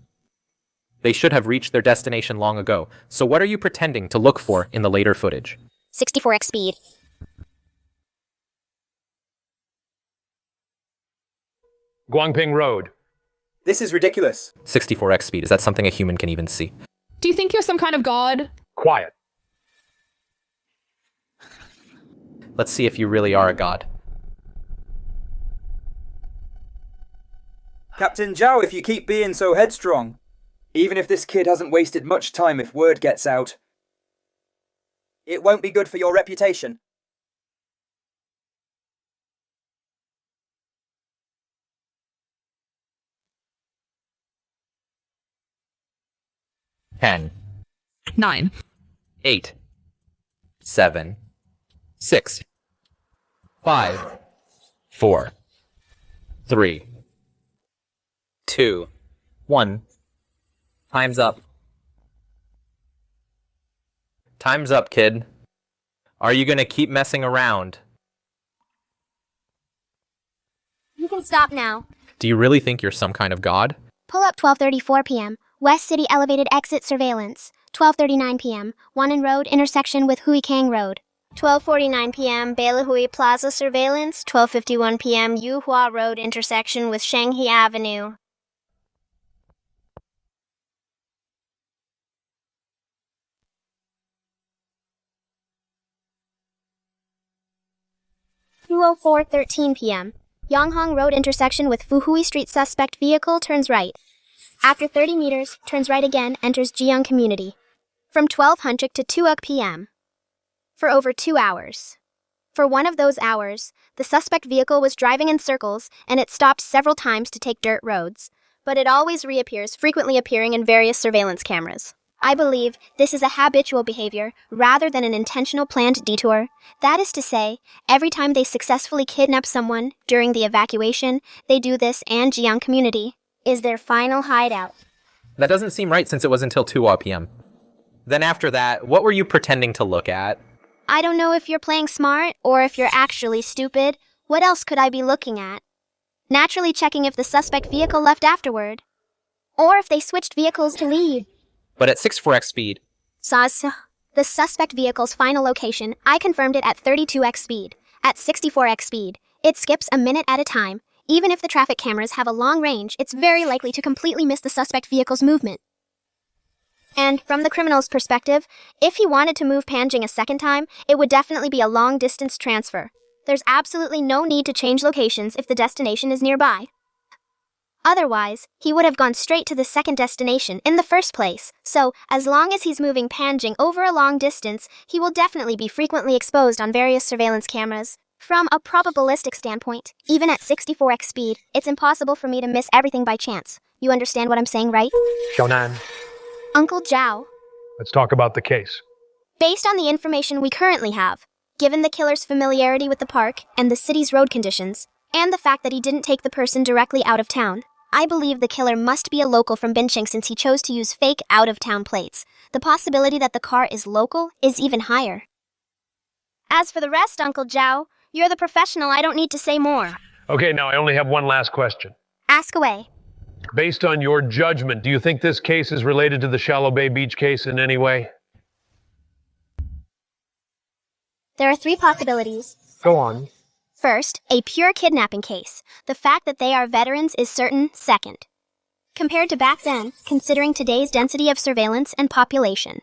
They should have reached their destination long ago. So what are you pretending to look for in the later footage? 64x speed. Guangping Road. This is ridiculous. 64x speed. Is that something a human can even see? Do you think you're some kind of god? Quiet. Let's see if you really are a god. Captain Zhao, if you keep being so headstrong. Even if this kid hasn't wasted much time if word gets out. It won't be good for your reputation. Ten. 9. 8. 7. 6. 5. 4. 3, 2, 1. Time's up. Time's up, kid. Are you gonna keep messing around? You can stop now. Do you really think you're some kind of god? Pull up 12:34 p.m. West City Elevated Exit Surveillance. 12:39 p.m. Wanan Road intersection with Hui Kang Road. 12:49 p.m. Belahui Plaza Surveillance. 12:51 p.m. Yuhua Road intersection with Shanghai Avenue. Two 4:13 p.m. Yonghong Road intersection with Fuhui Street. Suspect vehicle turns right. After 30 meters, turns right again, enters Jiang Community. From 1200 to 2 p.m. For over 2 hours. For one of those hours, the suspect vehicle was driving in circles and it stopped several times to take dirt roads, but it always reappears, frequently appearing in various surveillance cameras. I believe this is a habitual behavior rather than an intentional planned detour. That is to say, every time they successfully kidnap someone during the evacuation, they do this, and Jiang Community is their final hideout. That doesn't seem right since it was until 2 p.m. Then after that, what were you pretending to look at? I don't know if you're playing smart or if you're actually stupid. What else could I be looking at? Naturally checking if the suspect vehicle left afterward. Or if they switched vehicles to leave. But at 64x speed. The suspect vehicle's final location, I confirmed it at 32x speed. At 64x speed, it skips a minute at a time. Even if the traffic cameras have a long range, it's very likely to completely miss the suspect vehicle's movement. And from the criminal's perspective, if he wanted to move Panjing a second time, it would definitely be a long-distance transfer. There's absolutely no need to change locations if the destination is nearby. Otherwise, he would have gone straight to the second destination in the first place. So, as long as he's moving Panjing over a long distance, he will definitely be frequently exposed on various surveillance cameras. From a probabilistic standpoint, even at 64x speed, it's impossible for me to miss everything by chance. You understand what I'm saying, right? Xiaonan, Uncle Zhao. let's talk about the case. Based on the information we currently have, given the killer's familiarity with the park and the city's road conditions, and the fact that he didn't take the person directly out of town, I believe the killer must be a local from Bincheng since he chose to use fake out-of-town plates. The possibility that the car is local is even higher. As for the rest, Uncle Zhao, you're the professional, I don't need to say more. Okay, now I only have one last question. Ask away. Based on your judgment, do you think this case is related to the Shallow Bay Beach case in any way? There are 3 possibilities. Go on. First, a pure kidnapping case. The fact that they are veterans is certain. Second, compared to back then, considering today's density of surveillance and population.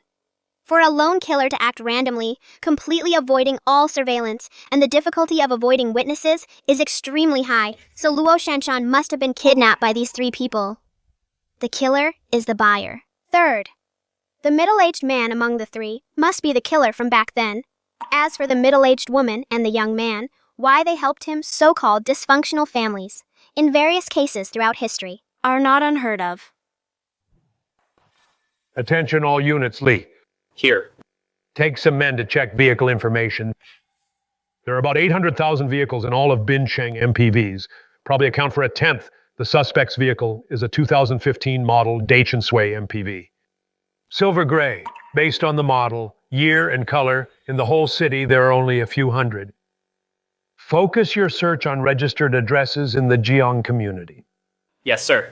For a lone killer to act randomly, completely avoiding all surveillance, and the difficulty of avoiding witnesses is extremely high, so Luo Shanshan must have been kidnapped by these 3 people. The killer is the buyer. Third, the middle-aged man among the 3 must be the killer from back then. As for the middle-aged woman and the young man, why they helped him, so-called dysfunctional families, in various cases throughout history, are not unheard of. Attention all units, Lee. Here. Take some men to check vehicle information. There are about 800,000 vehicles in all of Bincheng MPVs. Probably account for a tenth. The suspect's vehicle is a 2015 model Dachensui MPV. Silver gray, based on the model, year, and color, in the whole city there are only a few hundred. Focus your search on registered addresses in the Jiang community. Yes, sir.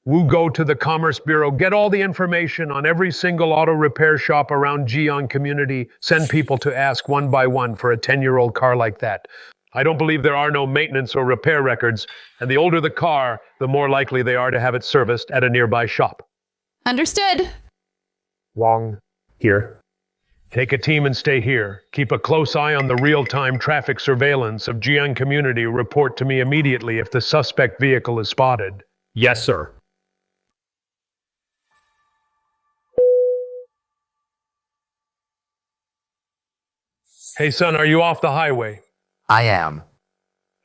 Wu, go to the Commerce Bureau, get all the information on every single auto repair shop around Jiang community, send people to ask one by one for a 10-year-old car like that. I don't believe there are no maintenance or repair records, and the older the car, the more likely they are to have it serviced at a nearby shop. Understood. Wong. Here. Take a team and stay here. Keep a close eye on the real-time traffic surveillance of Jiang community. Report to me immediately if the suspect vehicle is spotted. Yes, sir. Hey, son, are you off the highway? I am.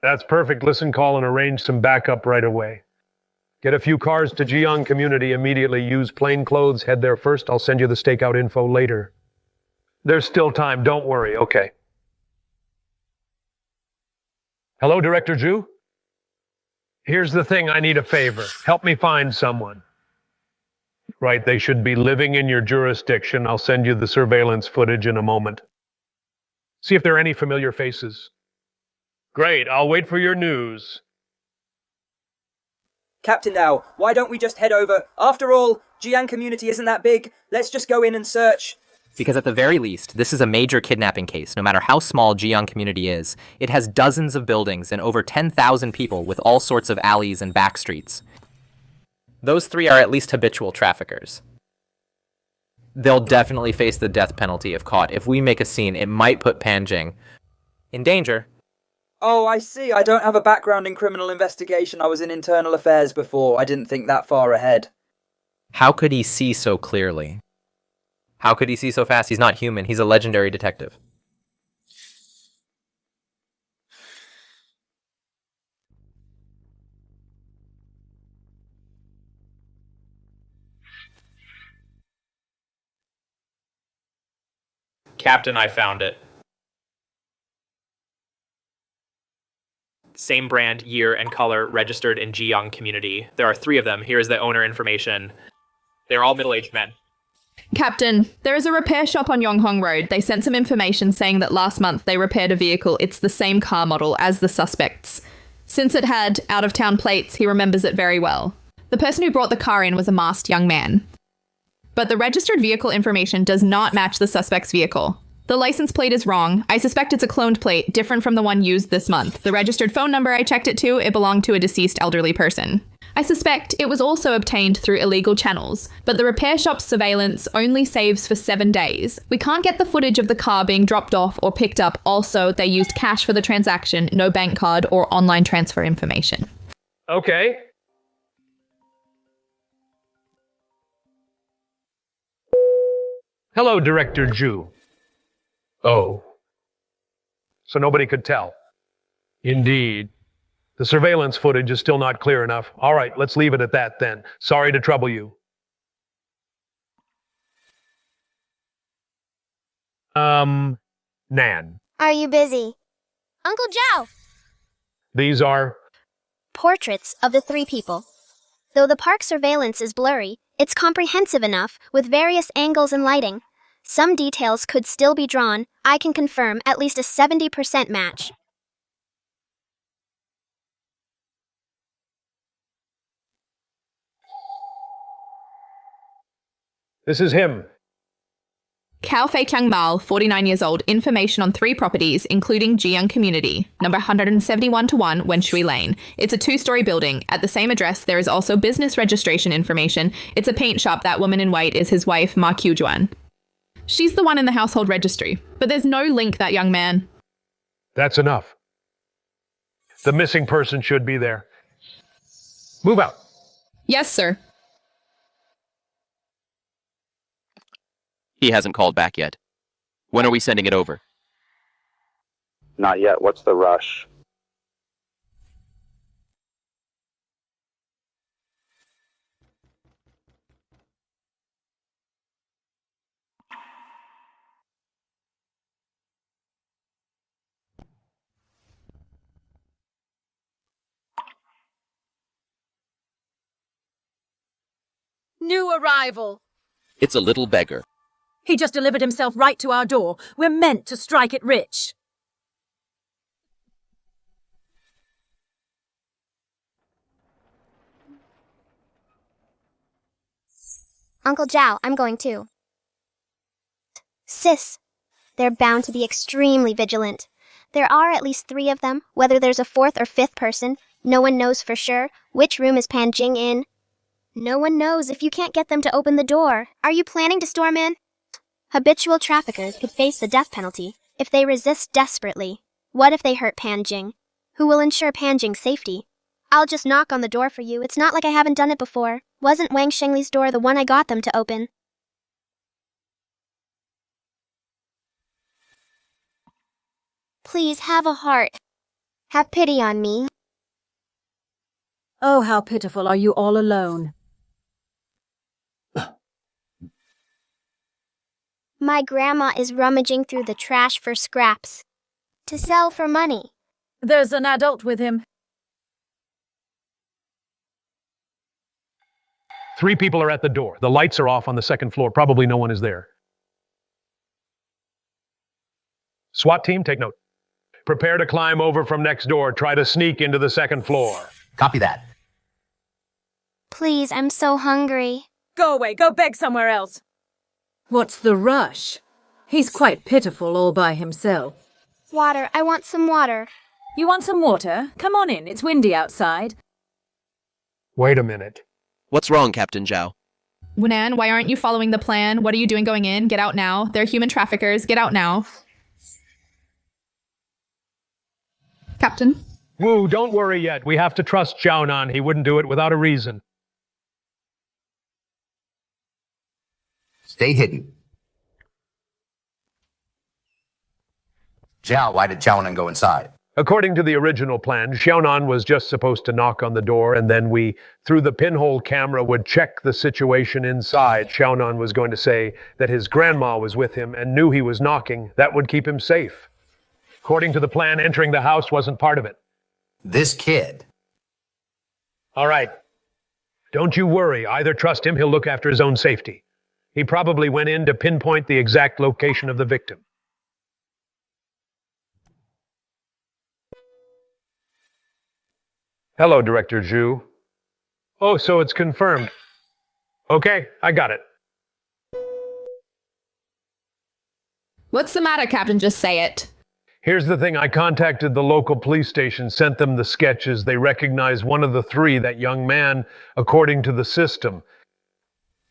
That's perfect. Listen, call, and arrange some backup right away. Get a few cars to Jiang community immediately. Use plain clothes. Head there first. I'll send you the stakeout info later. There's still time. Don't worry. Okay. Hello, Director Zhu? Here's the thing, I need a favor. Help me find someone. Right, they should be living in your jurisdiction. I'll send you the surveillance footage in a moment. See if there are any familiar faces. Great, I'll wait for your news. Captain Now, why don't we just head over? After all, Jiang community isn't that big. Let's just go in and search. Because at the very least, this is a major kidnapping case, no matter how small Jiang community is. It has dozens of buildings and over 10,000 people with all sorts of alleys and back streets. Those three are at least habitual traffickers. They'll definitely face the death penalty if caught. If we make a scene, it might put Pan Jing in danger. Oh, I see. I don't have a background in criminal investigation. I was in internal affairs before. I didn't think that far ahead. How could he see so clearly? How could he see so fast? He's not human. He's a legendary detective. Captain, I found it. Same brand, year, and color registered in Jiang community. There are 3 of them. Here is the owner information. They're all middle-aged men. Captain, there is a repair shop on Yonghong Road. They sent some information saying that last month they repaired a vehicle. It's the same car model as the suspects. Since it had out-of-town plates, he remembers it very well. The person who brought the car in was a masked young man. But the registered vehicle information does not match the suspect's vehicle. The license plate is wrong. I suspect it's a cloned plate, different from the one used this month. The registered phone number I checked it to, it belonged to a deceased elderly person. I suspect it was also obtained through illegal channels, but the repair shop's surveillance only saves for 7 days. We can't get the footage of the car being dropped off or picked up. Also, they used cash for the transaction, no bank card or online transfer information. Okay. Hello, Director Zhu. Oh. So nobody could tell. Indeed. The surveillance footage is still not clear enough. All right, let's leave it at that then. Sorry to trouble you. Nan. Are you busy? Uncle Zhao! These are Portraits of the 3 people. Though the park surveillance is blurry, it's comprehensive enough, with various angles and lighting. Some details could still be drawn. I can confirm at least a 70% match. This is him. Cao Feiqiang Mao, 49 years old, information on 3 properties, including Jiang Community, number 171-1, Wenshui Lane. It's a 2-story building. At the same address, there is also business registration information. It's a paint shop. That woman in white is his wife, Ma Qiujuan. She's the one in the household registry, but there's no link, that young man. That's enough. The missing person should be there. Move out. Yes, sir. He hasn't called back yet. When are we sending it over? Not yet. What's the rush? New arrival. It's a little beggar. He just delivered himself right to our door. We're meant to strike it rich. Uncle Zhao, I'm going too. Sis, they're bound to be extremely vigilant. There are at least 3 of them. Whether there's a 4th or 5th person, no one knows for sure. Which room is Pan Jing in? No one knows if you can't get them to open the door. Are you planning to storm in? Habitual traffickers could face the death penalty if they resist desperately. What if they hurt Pan Jing? Who will ensure Pan Jing's safety? I'll just knock on the door for you. It's not like I haven't done it before. Wasn't Wang Shengli's door the one I got them to open? Please have a heart. Have pity on me. Oh, how pitiful are you all alone. My grandma is rummaging through the trash for scraps to sell for money. There's an adult with him. 3 people are at the door. The lights are off on the 2nd floor. Probably no one is there. SWAT team, take note. Prepare to climb over from next door. Try to sneak into the 2nd floor. Copy that. Please, I'm so hungry. Go away, go beg somewhere else. What's the rush? He's quite pitiful all by himself. Water, I want some water. You want some water? Come on in, it's windy outside. Wait a minute. What's wrong, Captain Zhao? Wu Nan, why aren't you following the plan? What are you doing going in? Get out now. They're human traffickers. Get out now. Captain? Wu, don't worry yet. We have to trust Xiao Nan. He wouldn't do it without a reason. Stay hidden. Zhao, why did Xiao Nan go inside? According to the original plan, Xiao Nan was just supposed to knock on the door, and then we, through the pinhole camera, would check the situation inside. Xiao Nan was going to say that his grandma was with him and knew he was knocking. That would keep him safe. According to the plan, entering the house wasn't part of it. This kid. All right. Don't you worry. Either trust him, he'll look after his own safety. He probably went in to pinpoint the exact location of the victim. Hello, Director Zhu. Oh, so it's confirmed. Okay, I got it. What's the matter, Captain? Just say it. Here's the thing. I contacted the local police station, sent them the sketches. They recognized one of the 3, that young man, according to the system.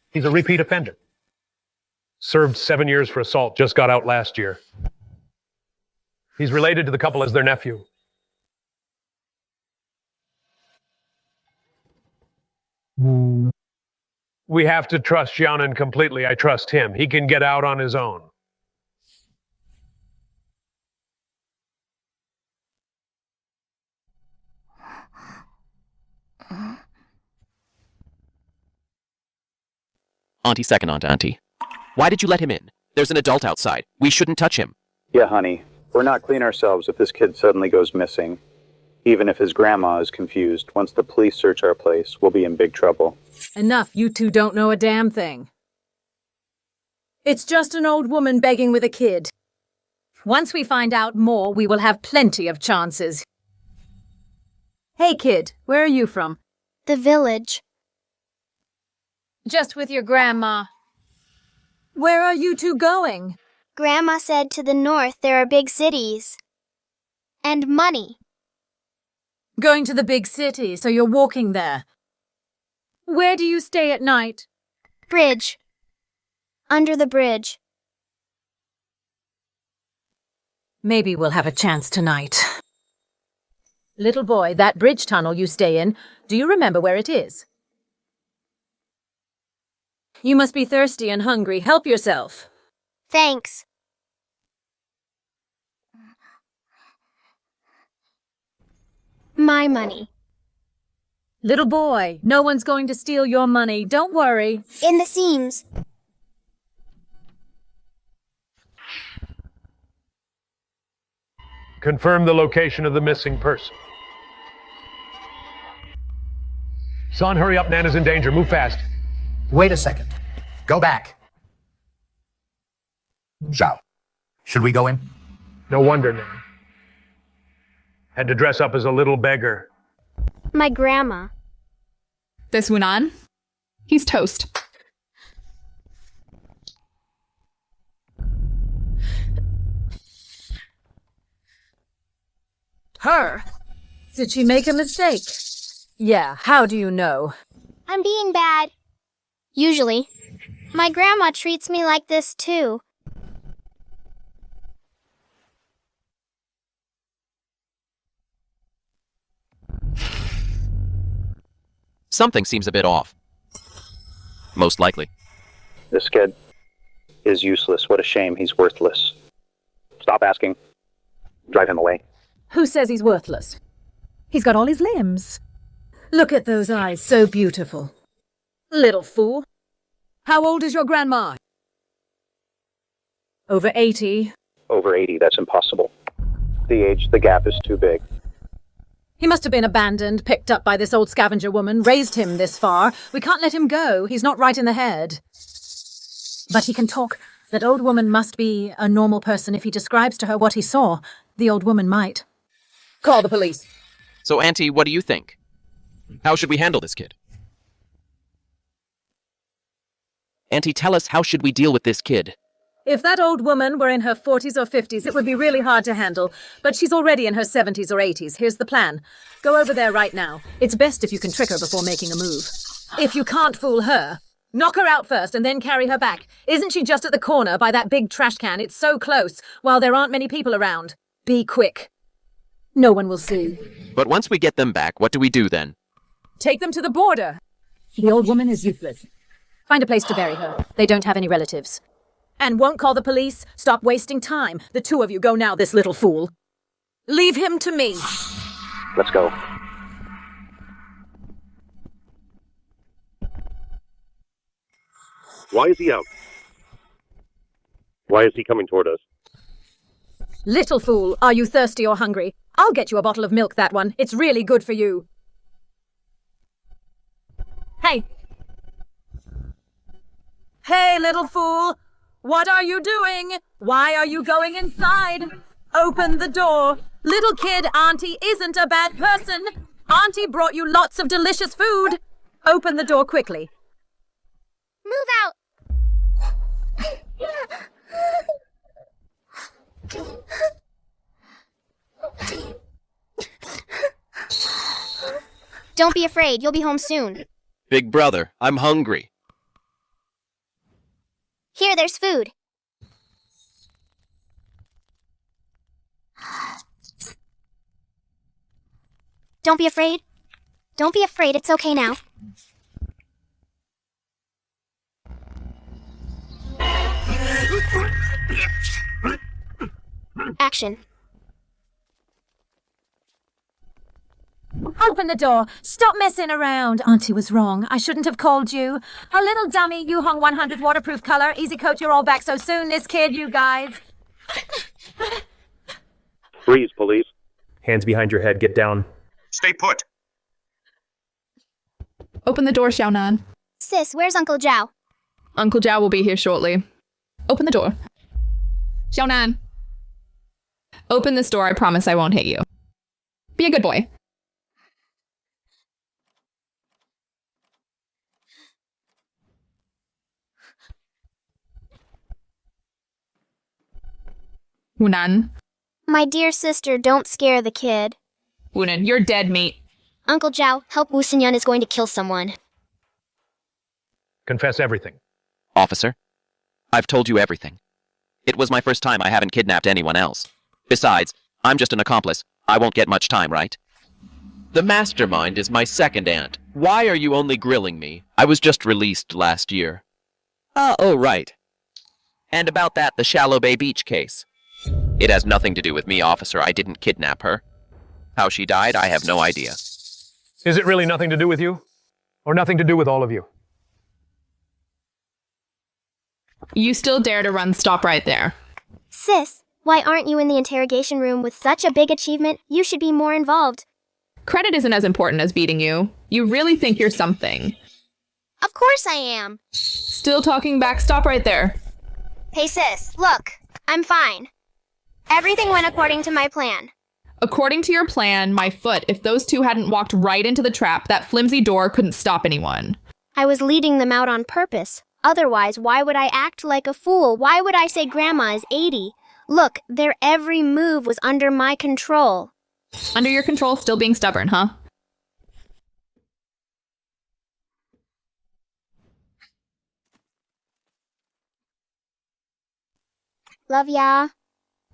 He's a repeat offender. Served 7 years for assault, just got out last year. He's related to the couple as their nephew. We have to trust Xiaonan completely. I trust him. He can get out on his own. Auntie, second aunt, Auntie. Why did you let him in? There's an adult outside. We shouldn't touch him. Yeah, honey. We're not clean ourselves if this kid suddenly goes missing. Even if his grandma is confused, once the police search our place, we'll be in big trouble. Enough, you two don't know a damn thing. It's just an old woman begging with a kid. Once we find out more, we will have plenty of chances. Hey kid, where are you from? The village. Just with your grandma. Where are you two going? Grandma said to the north there are big cities. And money. Going to the big city, so you're walking there. Where do you stay at night? Bridge. Under the bridge. Maybe we'll have a chance tonight. Little boy, that bridge tunnel you stay in, do you remember where it is? You must be thirsty and hungry. Help yourself. Thanks. My money. Little boy, no one's going to steal your money. Don't worry. In the seams. Confirm the location of the missing person. Son, hurry up. Nana's in danger. Move fast. Wait a second. Go back. Zhao, should we go in? No wonder, Nan. Had to dress up as a little beggar. My grandma. This Wu Nan? He's toast. Her? Did she make a mistake? Yeah, how do you know? I'm being bad. Usually. My grandma treats me like this too. Something seems a bit off. Most likely. This kid is useless. What a shame. He's worthless. Stop asking. Drive him away. Who says he's worthless? He's got all his limbs. Look at those eyes, so beautiful. Little fool. How old is your grandma? Over 80. Over 80, that's impossible. The gap is too big. He must have been abandoned, picked up by this old scavenger woman, raised him this far. We can't let him go. He's not right in the head. But he can talk. That old woman must be a normal person if he describes to her what he saw. The old woman might. Call the police. So, Auntie, what do you think? How should we handle this kid? Auntie, tell us, how should we deal with this kid? If that old woman were in her 40s or 50s, it would be really hard to handle. But she's already in her 70s or 80s. Here's the plan. Go over there right now. It's best if you can trick her before making a move. If you can't fool her, knock her out first and then carry her back. Isn't she just at the corner by that big trash can? It's so close, while there aren't many people around. Be quick. No one will see. But once we get them back, what do we do then? Take them to the border. The old woman is useless. Find a place to bury her. They don't have any relatives. And won't call the police? Stop wasting time. The two of you go now, this little fool. Leave him to me. Let's go. Why is he out? Why is he coming toward us? Little fool, are you thirsty or hungry? I'll get you a bottle of milk, that one. It's really good for you. Hey. Hey, little fool. What are you doing? Why are you going inside? Open the door. Little kid, Auntie isn't a bad person. Auntie brought you lots of delicious food. Open the door quickly. Move out! Don't be afraid, you'll be home soon. Big brother, I'm hungry. Here, there's food. Don't be afraid. Don't be afraid, it's okay now. Action. Open the door. Stop messing around. Auntie was wrong. I shouldn't have called you. A little dummy, you hung 100 waterproof color. Easy coat, you're all back so soon. This kid, you guys. Freeze, police. Hands behind your head, get down. Stay put. Open the door, Wu Nan. Sis, where's Uncle Zhao? Uncle Zhao will be here shortly. Open the door. Wu Nan. Open this door, I promise I won't hit you. Be a good boy. Wu Nan. My dear sister, don't scare the kid. Wu Nan, you're dead meat. Uncle Zhao, help Wu Xinyan is going to kill someone. Confess everything. Officer, I've told you everything. It was my first time I haven't kidnapped anyone else. Besides, I'm just an accomplice. I won't get much time, right? The mastermind is my second aunt. Why are you only grilling me? I was just released last year. Oh, right. And about that, the Shallow Bay Beach case. It has nothing to do with me, officer. I didn't kidnap her. How she died, I have no idea. Is it really nothing to do with you? Or nothing to do with all of you? You still dare to run stop right there. Sis, why aren't you in the interrogation room with such a big achievement? You should be more involved. Credit isn't as important as beating you. You really think you're something. Of course I am. Still talking back, stop right there. Hey sis, look, I'm fine. Everything went according to my plan. According to your plan, my foot, if those two hadn't walked right into the trap, that flimsy door couldn't stop anyone. I was leading them out on purpose. Otherwise, why would I act like a fool? Why would I say Grandma is 80? Look, their every move was under my control. Under your control, still being stubborn, huh? Love ya.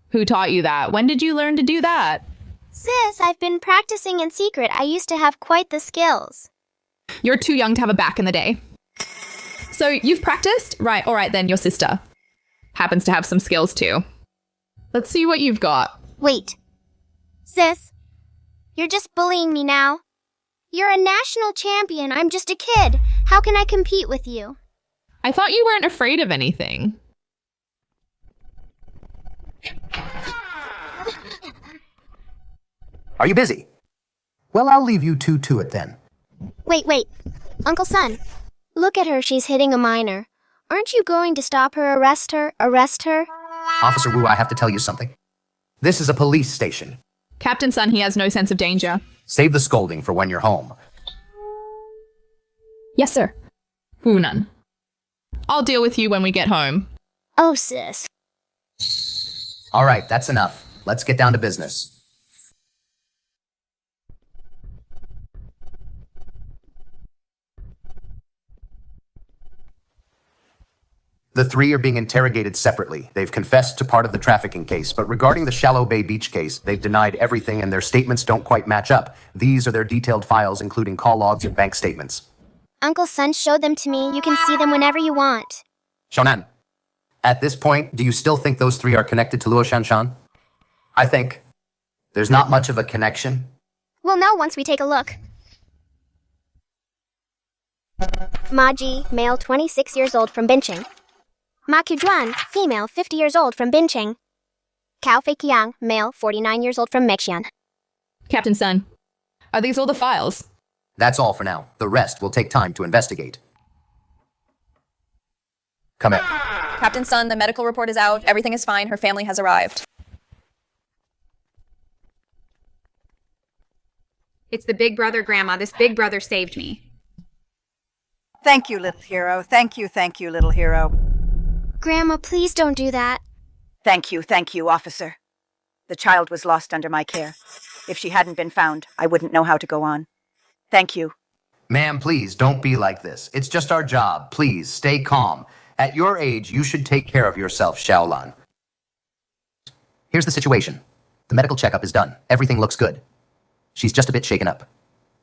Who taught you that? When did you learn to do that? Sis, I've been practicing in secret. I used to have quite the skills. You're too young to have a back in the day. So you've practiced? Right, all right then, your sister happens to have some skills too. Let's see what you've got. Wait. Sis, you're just bullying me now. You're a national champion. I'm just a kid. How can I compete with you? I thought you weren't afraid of anything. Are you busy? Well, I'll leave you two to it then. Wait. Uncle Son. Look at her, she's hitting a minor. Aren't you going to stop her, arrest her? Officer Wu, I have to tell you something. This is a police station. Captain Sun, he has no sense of danger. Save the scolding for when you're home. Yes, sir. Wu Nan. I'll deal with you when we get home. Oh, sis. All right, that's enough. Let's get down to business. The three are being interrogated separately. They've confessed to part of the trafficking case, but regarding the Shallow Bay Beach case, they've denied everything and their statements don't quite match up. These are their detailed files, including call logs and bank statements. Uncle Sun showed them to me. You can see them whenever you want. Shonan, at this point, do you still think those three are connected to Luo Shanshan? I think there's not much of a connection. We'll know once we take a look. Ma Ji, male 26 years old from Bincheng. Ma Quzhuan, female 50 years old from Bincheng. Cao Feiqiang, male 49 years old from Mexian. Captain Sun, are these all the files? That's all for now. The rest will take time to investigate. Come here. Captain Sun, the medical report is out. Everything is fine. Her family has arrived. It's the big brother, Grandma. This big brother saved me. Thank you, little hero. Thank you, little hero. Grandma, please don't do that. Thank you, officer. The child was lost under my care. If she hadn't been found, I wouldn't know how to go on. Thank you. Ma'am, please, don't be like this. It's just our job. Please, stay calm. At your age, you should take care of yourself, Xiaolan. Here's the situation. The medical checkup is done. Everything looks good. She's just a bit shaken up.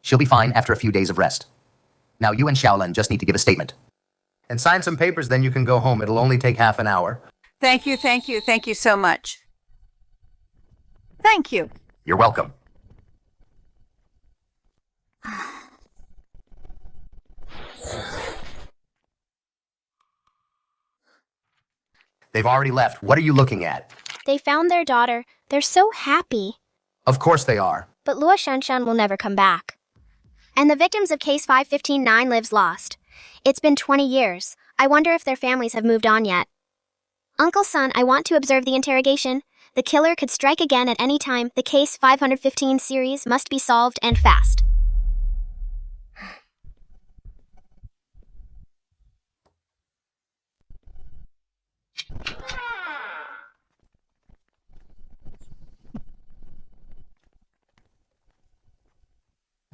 She'll be fine after a few days of rest. Now you and Xiaolan just need to give a statement. And sign some papers, then you can go home. It'll only take half an hour. Thank you so much. Thank you. You're welcome. They've already left. What are you looking at? They found their daughter. They're so happy. Of course they are. But Luo Shanshan will never come back. And the victims of case 5159 lives lost. It's been 20 years. I wonder if their families have moved on yet. Uncle Sun, I want to observe the interrogation. The killer could strike again at any time. The case 515 series must be solved and fast.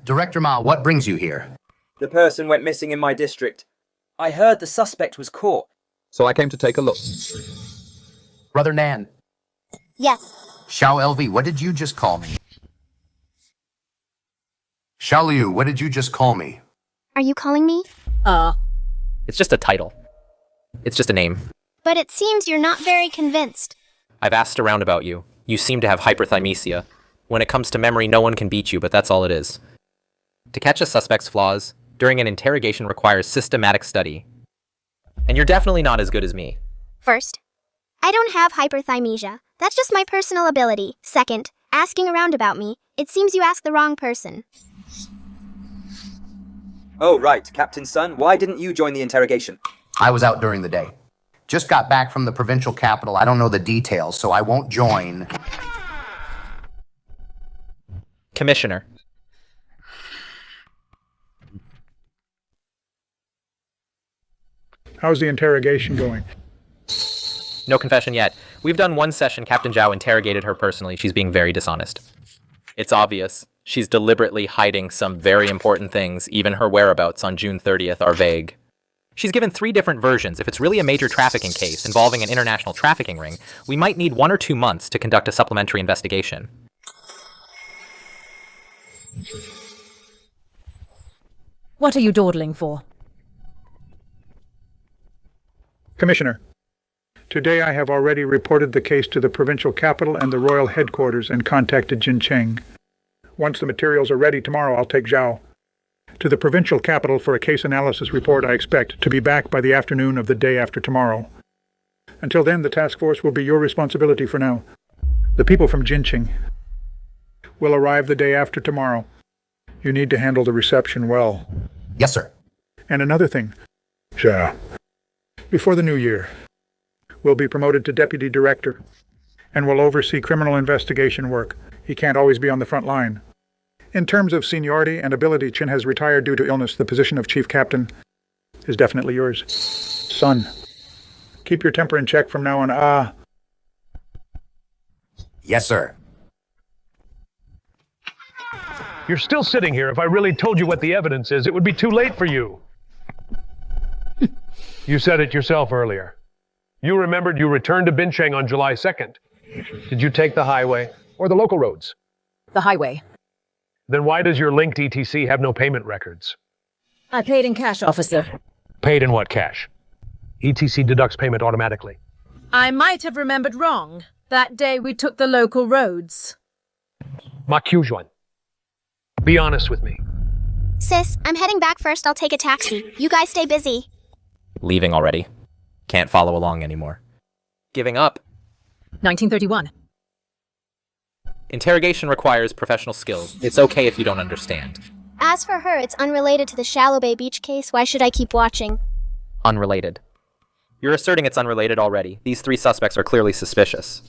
Director Ma, what brings you here? The person went missing in my district. I heard the suspect was caught. So I came to take a look. Brother Nan. Yes. Xiao LV, what did you just call me? Xiao Liu, what did you just call me? Are you calling me? It's just a title. It's just a name. But it seems you're not very convinced. I've asked around about you. You seem to have hyperthymesia. When it comes to memory, no one can beat you, but that's all it is. To catch a suspect's flaws during an interrogation requires systematic study. And you're definitely not as good as me. First, I don't have hyperthymesia. That's just my personal ability. Second, asking around about me, it seems you asked the wrong person. Oh, right, Captain Sun. Why didn't you join the interrogation? I was out during the day. Just got back from the provincial capital. I don't know the details, so I won't join. Commissioner. How's the interrogation going? No confession yet. We've done one session. Captain Zhao interrogated her personally. She's being very dishonest. It's obvious. She's deliberately hiding some very important things. Even her whereabouts on June 30th are vague. She's given 3 different versions. If it's really a major trafficking case involving an international trafficking ring, we might need 1 or 2 months to conduct a supplementary investigation. What are you dawdling for? Commissioner, today I have already reported the case to the provincial capital and the royal headquarters and contacted Jincheng. Once the materials are ready tomorrow, I'll take Zhao to the provincial capital for a case analysis report. I expect to be back by the afternoon of the day after tomorrow. Until then, the task force will be your responsibility for now. The people from Jincheng will arrive the day after tomorrow. You need to handle the reception well. Yes, sir. And another thing, Zhao. Before the new year, will be promoted to deputy director and will oversee criminal investigation work. He can't always be on the front line. In terms of seniority and ability, Chin has retired due to illness. The position of chief captain is definitely yours. Son, keep your temper in check from now on. Yes, sir. You're still sitting here. If I really told you what the evidence is, it would be too late for you. You said it yourself earlier. You remembered you returned to Bincheng on July 2nd. Did you take the highway or the local roads? The highway. Then why does your linked ETC have no payment records? I paid in cash, officer. Paid in what cash? ETC deducts payment automatically. I might have remembered wrong. That day we took the local roads. Ma Qiujuan, be honest with me. Sis, I'm heading back first. I'll take a taxi. You guys stay busy. Leaving already. Can't follow along anymore. Giving up. 1931. Interrogation requires professional skills. It's okay if you don't understand. As for her, it's unrelated to the Shallow Bay Beach case. Why should I keep watching? Unrelated. You're asserting it's unrelated already. These three suspects are clearly suspicious.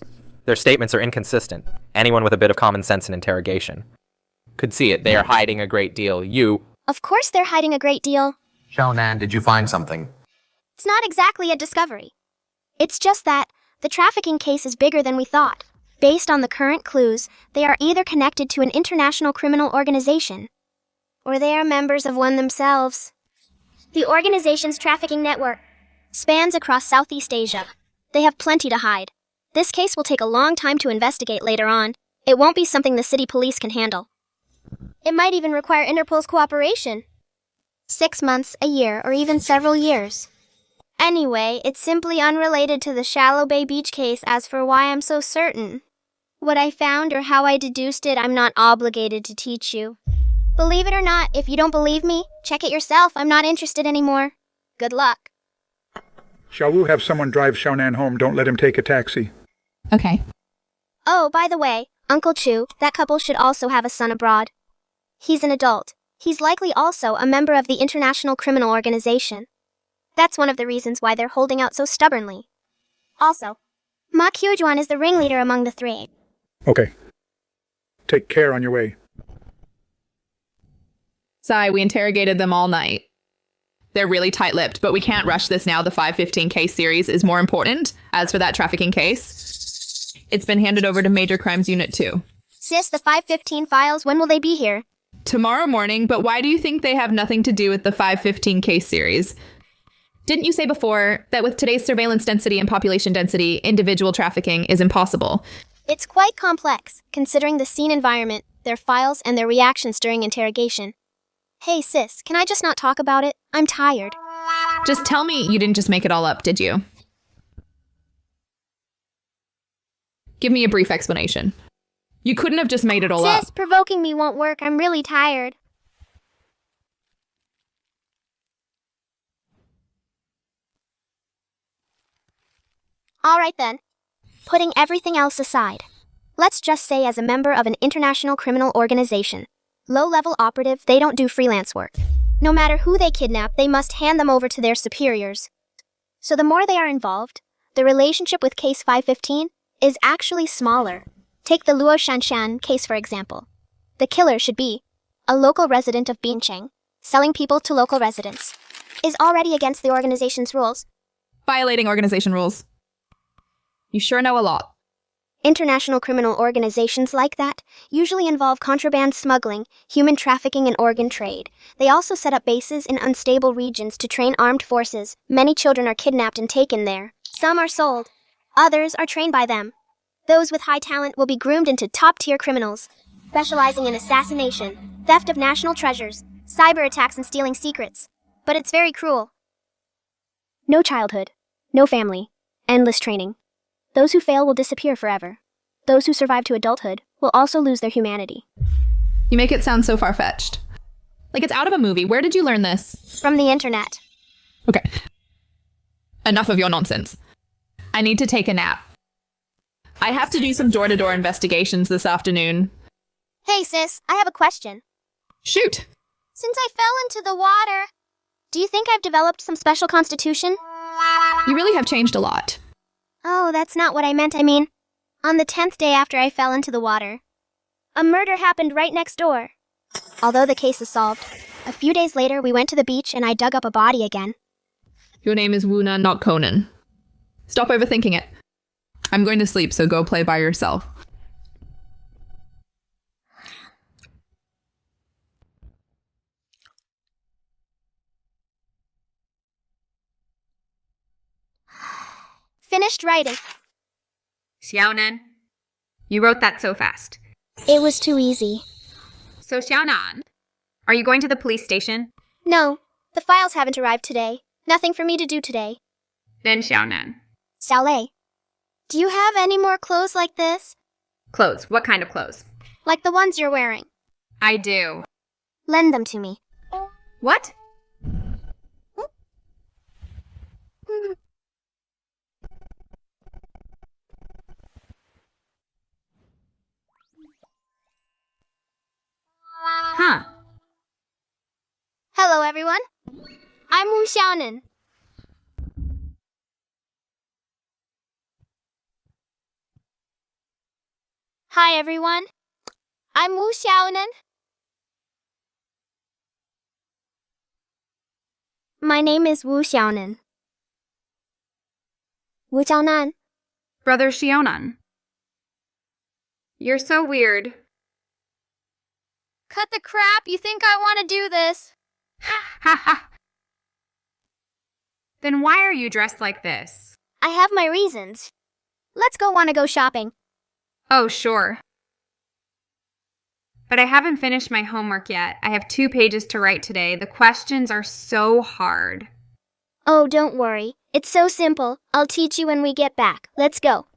Their statements are inconsistent. Anyone with a bit of common sense in interrogation could see it. They are hiding a great deal. You... Of course they're hiding a great deal. Wu Nan, did you find something? It's not exactly a discovery. It's just that the trafficking case is bigger than we thought. Based on the current clues, they are either connected to an international criminal organization, or they are members of one themselves. The organization's trafficking network spans across Southeast Asia. They have plenty to hide. This case will take a long time to investigate later on. It won't be something the city police can handle. It might even require Interpol's cooperation. 6 months, a year, or even several years. Anyway, it's simply unrelated to the Shallow Bay Beach case. As for why I'm so certain, what I found or how I deduced it, I'm not obligated to teach you. Believe it or not, if you don't believe me, check it yourself. I'm not interested anymore. Good luck. Shall we have someone drive Wu Nan home? Don't let him take a taxi. Okay. Oh, by the way, Uncle Chu, that couple should also have a son abroad. He's an adult. He's likely also a member of the International Criminal Organization. That's one of the reasons why they're holding out so stubbornly. Also, Ma Qiujuan is the ringleader among the three. Okay. Take care on your way. Sai, we interrogated them all night. They're really tight-lipped, but we can't rush this now. The 515 case series is more important. As for that trafficking case, it's been handed over to Major Crimes Unit 2. Sis, the 515 files, when will they be here? Tomorrow morning, but why do you think they have nothing to do with the 515 case series? Didn't you say before that with today's surveillance density and population density, individual trafficking is impossible? It's quite complex, considering the scene environment, their files, and their reactions during interrogation. Hey sis, can I just not talk about it? I'm tired. Just tell me you didn't just make it all up, did you? Give me a brief explanation. You couldn't have just made it all up. Sis, provoking me won't work. I'm really tired. Alright then. Putting everything else aside, let's just say as a member of an international criminal organization, low-level operative, they don't do freelance work. No matter who they kidnap, they must hand them over to their superiors. So the more they are involved, the relationship with case 515 is actually smaller. Take the Luo Shanshan case for example. The killer should be a local resident of Bincheng. Selling people to local residents is already against the organization's rules. Violating organization rules. You sure know a lot. International criminal organizations like that usually involve contraband smuggling, human trafficking, and organ trade. They also set up bases in unstable regions to train armed forces. Many children are kidnapped and taken there. Some are sold. Others are trained by them. Those with high talent will be groomed into top-tier criminals, specializing in assassination, theft of national treasures, cyber attacks, and stealing secrets. But it's very cruel. No childhood, no family, endless training. Those who fail will disappear forever. Those who survive to adulthood will also lose their humanity. You make it sound so far-fetched. Like it's out of a movie. Where did you learn this? From the internet. Okay. Enough of your nonsense. I need to take a nap. I have to do some door-to-door investigations this afternoon. Hey sis, I have a question. Shoot! Since I fell into the water, do you think I've developed some special constitution? You really have changed a lot. Oh, that's not what I meant. I mean, on the 10th day after I fell into the water, a murder happened right next door. Although the case is solved, a few days later we went to the beach and I dug up a body again. Your name is Wu Nan, not Conan. Stop overthinking it. I'm going to sleep, so go play by yourself. Finished writing. Xiaonan, you wrote that so fast. It was too easy. So Xiaonan, are you going to the police station? No, the files haven't arrived today. Nothing for me to do today. Then Xiaonan. Xiaolei, do you have any more clothes like this? Clothes. What kind of clothes? Like the ones you're wearing. I do. Lend them to me. What? Huh. Hello, everyone. I'm Wu Xiaonan. Hi, everyone. I'm Wu Xiaonan. My name is Wu Xiaonan. Wu Xiaonan. Brother Xiaonan. You're so weird. Cut the crap. You think I want to do this? Ha ha. Then why are you dressed like this? I have my reasons. Let's want to go shopping. Oh, sure. But I haven't finished my homework yet. I have 2 pages to write today. The questions are so hard. Oh, don't worry. It's so simple. I'll teach you when we get back. Let's go.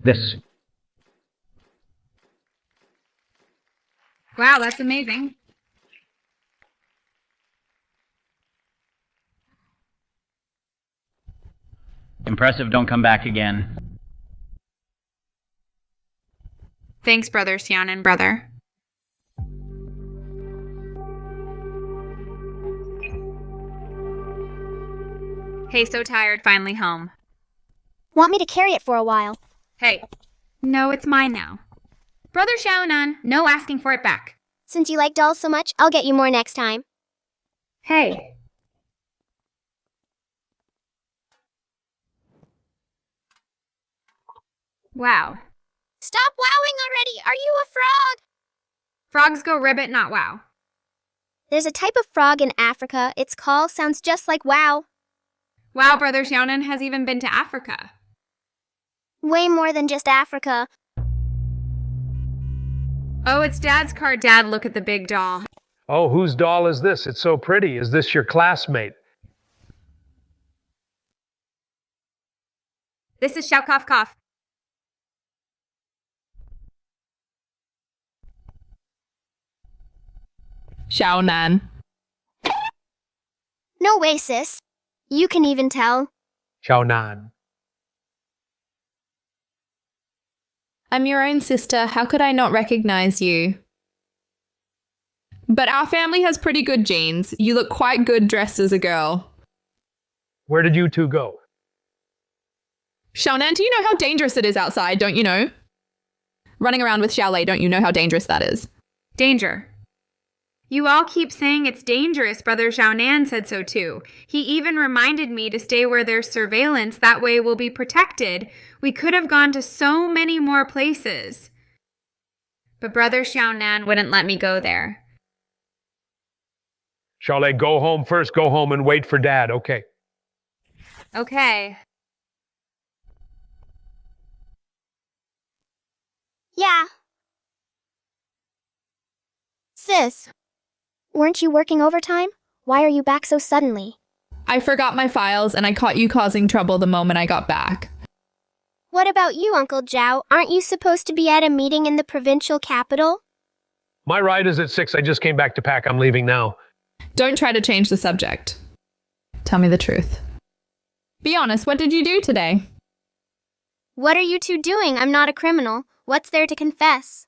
This. Wow, that's amazing. Impressive, don't come back again. Thanks, Brother Xiaonan, brother. Hey, so tired, finally home. Want me to carry it for a while? Hey. No, it's mine now. Brother Xiaonan, no asking for it back. Since you like dolls so much, I'll get you more next time. Hey. Wow. Stop wowing already! Are you a frog? Frogs go ribbit, not wow. There's a type of frog in Africa. Its call sounds just like wow. Wow, Brother Xiaonan has even been to Africa. Way more than just Africa. Oh, it's Dad's car. Dad, look at the big doll. Oh, whose doll is this? It's so pretty. Is this your classmate? This is Xiao Cough Cough. Xiaonan. No way, sis. You can even tell. Xiaonan. I'm your own sister. How could I not recognize you? But our family has pretty good genes. You look quite good dressed as a girl. Where did you two go? Xiaonan, do you know how dangerous it is outside, don't you know? Running around with Xiaolei, don't you know how dangerous that is? Danger. You all keep saying it's dangerous. Brother Xiaonan said so too. He even reminded me to stay where there's surveillance. That way we'll be protected. We could have gone to so many more places. But Brother Xiaonan wouldn't let me go there. Xiaolei, go home first. Go home and wait for Dad, okay? Okay. Yeah. Sis, weren't you working overtime? Why are you back so suddenly? I forgot my files and I caught you causing trouble the moment I got back. What about you, Uncle Zhao? Aren't you supposed to be at a meeting in the provincial capital? My ride is at 6. I just came back to pack. I'm leaving now. Don't try to change the subject. Tell me the truth. Be honest, what did you do today? What are you two doing? I'm not a criminal. What's there to confess?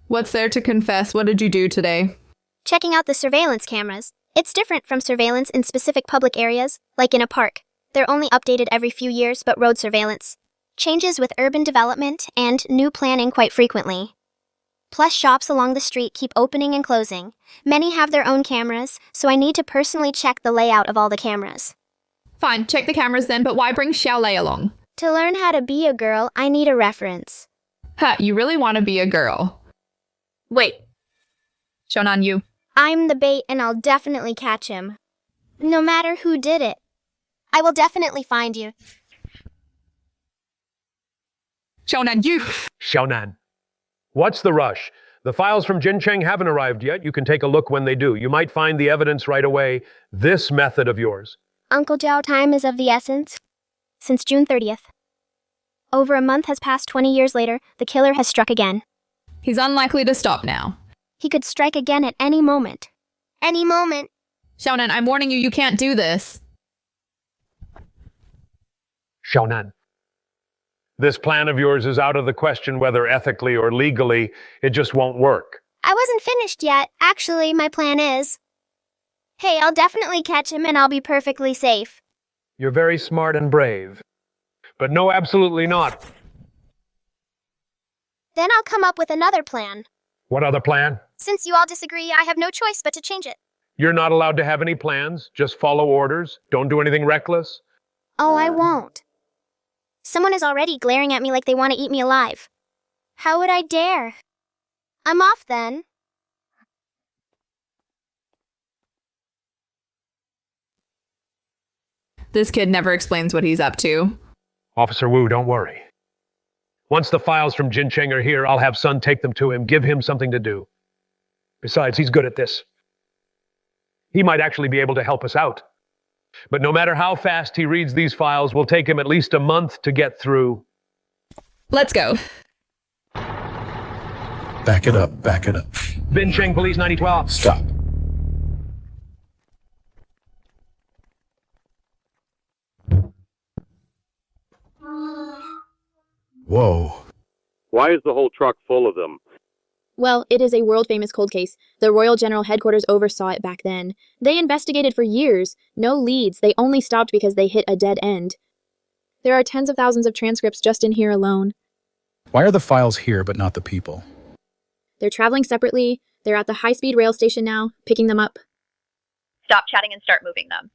What's there to confess? What did you do today? Checking out the surveillance cameras. It's different from surveillance in specific public areas, like in a park. They're only updated every few years, but road surveillance changes with urban development and new planning quite frequently. Plus, shops along the street keep opening and closing. Many have their own cameras, so I need to personally check the layout of all the cameras. Fine, check the cameras then, but why bring Xiaolei along? To learn how to be a girl, I need a reference. Ha, you really want to be a girl. Wait. Shonan, you. I'm the bait and I'll definitely catch him. No matter who did it. I will definitely find you. Shonan, you. Xiaonan. What's the rush? The files from Jincheng haven't arrived yet. You can take a look when they do. You might find the evidence right away. This method of yours. Uncle Zhao, time is of the essence. Since June 30th. Over a month has passed. 20 years later, the killer has struck again. He's unlikely to stop now. He could strike again at any moment. Any moment. Xiaonan, I'm warning you, you can't do this. Xiaonan. This plan of yours is out of the question whether ethically or legally. It just won't work. I wasn't finished yet. Actually, my plan is... Hey, I'll definitely catch him and I'll be perfectly safe. You're very smart and brave. But no, absolutely not. Then I'll come up with another plan. What other plan? Since you all disagree, I have no choice but to change it. You're not allowed to have any plans. Just follow orders. Don't do anything reckless. Oh, I won't. Someone is already glaring at me like they want to eat me alive. How would I dare? I'm off then. This kid never explains what he's up to. Officer Wu, don't worry. Once the files from Jincheng are here, I'll have Sun take them to him, give him something to do. Besides, he's good at this. He might actually be able to help us out. But no matter how fast he reads these files, will take him at least a month to get through. Let's go. Back it up, back it up. Bincheng Police 9012. Stop. Whoa. Why is the whole truck full of them? Well, it is a world-famous cold case. The Royal General Headquarters oversaw it back then. They investigated for years. No leads. They only stopped because they hit a dead end. There are tens of thousands of transcripts just in here alone. Why are the files here but not the people? They're traveling separately. They're at the high-speed rail station now, picking them up. Stop chatting and start moving them.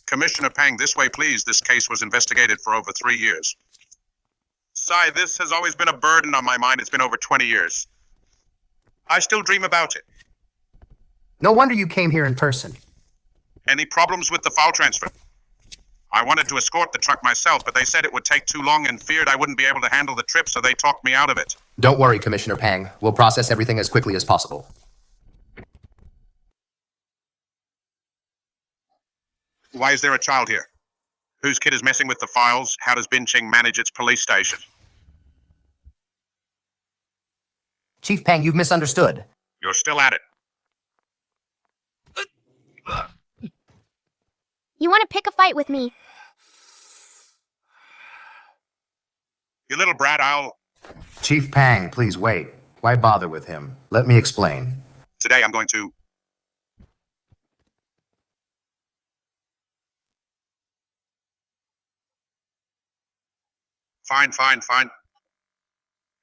Commissioner Pang, this way, please. This case was investigated for over 3 years. Sai, this has always been a burden on my mind. It's been over 20 years. I still dream about it. No wonder you came here in person. Any problems with the file transfer? I wanted to escort the truck myself, but they said it would take too long and feared I wouldn't be able to handle the trip, so they talked me out of it. Don't worry, Commissioner Pang. We'll process everything as quickly as possible. Why is there a child here? Whose kid is messing with the files? How does Bincheng manage its police station? Chief Pang, you've misunderstood. You're still at it. You want to pick a fight with me? You little brat, I'll... Chief Pang, please wait. Why bother with him? Let me explain. Today I'm going to... Fine.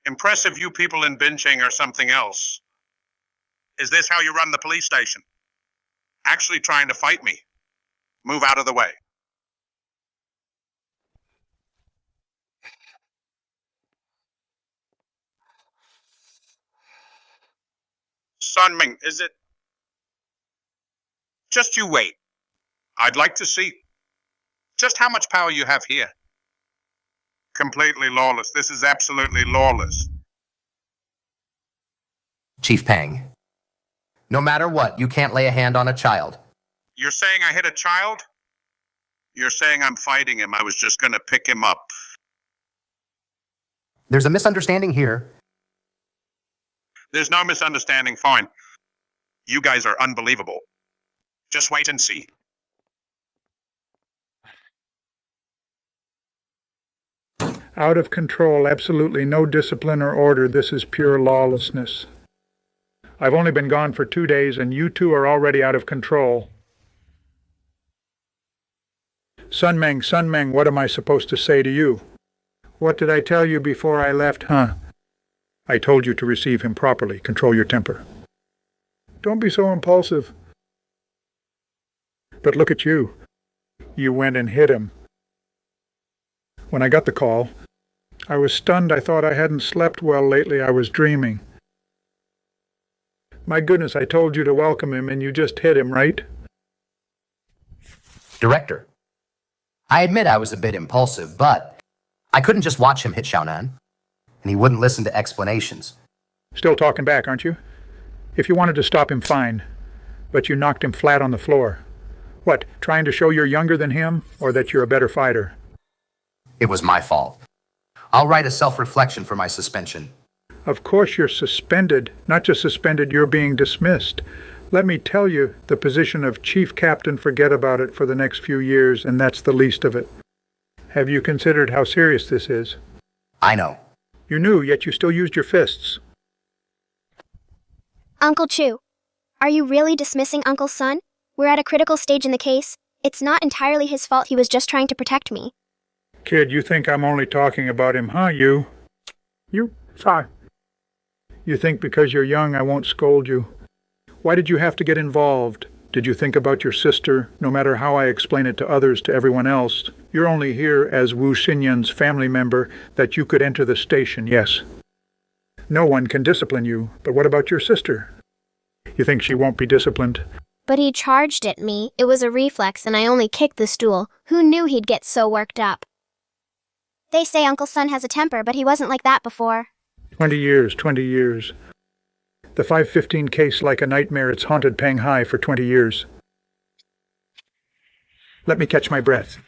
Impressive you people in Bincheng are something else. Is this how you run the police station? Actually trying to fight me. Move out of the way. Sun Ming, is it? Just you wait. I'd like to see just how much power you have here. Completely lawless. This is absolutely lawless. Chief Pang, no matter what, you can't lay a hand on a child. You're saying I hit a child? You're saying I'm fighting him. I was just gonna pick him up. There's a misunderstanding here. There's no misunderstanding. Fine. You guys are unbelievable. Just wait and see. Out of control, absolutely no discipline or order. This is pure lawlessness. I've only been gone for 2 days, and you two are already out of control. Sun Meng, what am I supposed to say to you? What did I tell you before I left, huh? I told you to receive him properly. Control your temper. Don't be so impulsive. But look at you. You went and hit him. When I got the call, I was stunned. I thought I hadn't slept well lately. I was dreaming. My goodness, I told you to welcome him, and you just hit him, right? Director, I admit I was a bit impulsive, but I couldn't just watch him hit Xiaonan, and he wouldn't listen to explanations. Still talking back, aren't you? If you wanted to stop him, fine, but you knocked him flat on the floor. What, trying to show you're younger than him, or that you're a better fighter? It was my fault. I'll write a self-reflection for my suspension. Of course you're suspended. Not just suspended, you're being dismissed. Let me tell you, the position of chief captain, forget about it for the next few years, and that's the least of it. Have you considered how serious this is? I know. You knew, yet you still used your fists. Uncle Chu, are you really dismissing Uncle Sun? We're at a critical stage in the case. It's not entirely his fault. He was just trying to protect me. Kid, you think I'm only talking about him, huh, you? Sorry. You think because you're young I won't scold you. Why did you have to get involved? Did you think about your sister? No matter how I explain it to others, to everyone else, you're only here as Wu Xinyan's family member, that you could enter the station, yes. No one can discipline you, but what about your sister? You think she won't be disciplined? But he charged at me. It was a reflex, and I only kicked the stool. Who knew he'd get so worked up? They say Uncle Sun has a temper, but he wasn't like that before. 20 years. The 515 case like a nightmare. It's haunted Panghai for 20 years. Let me catch my breath.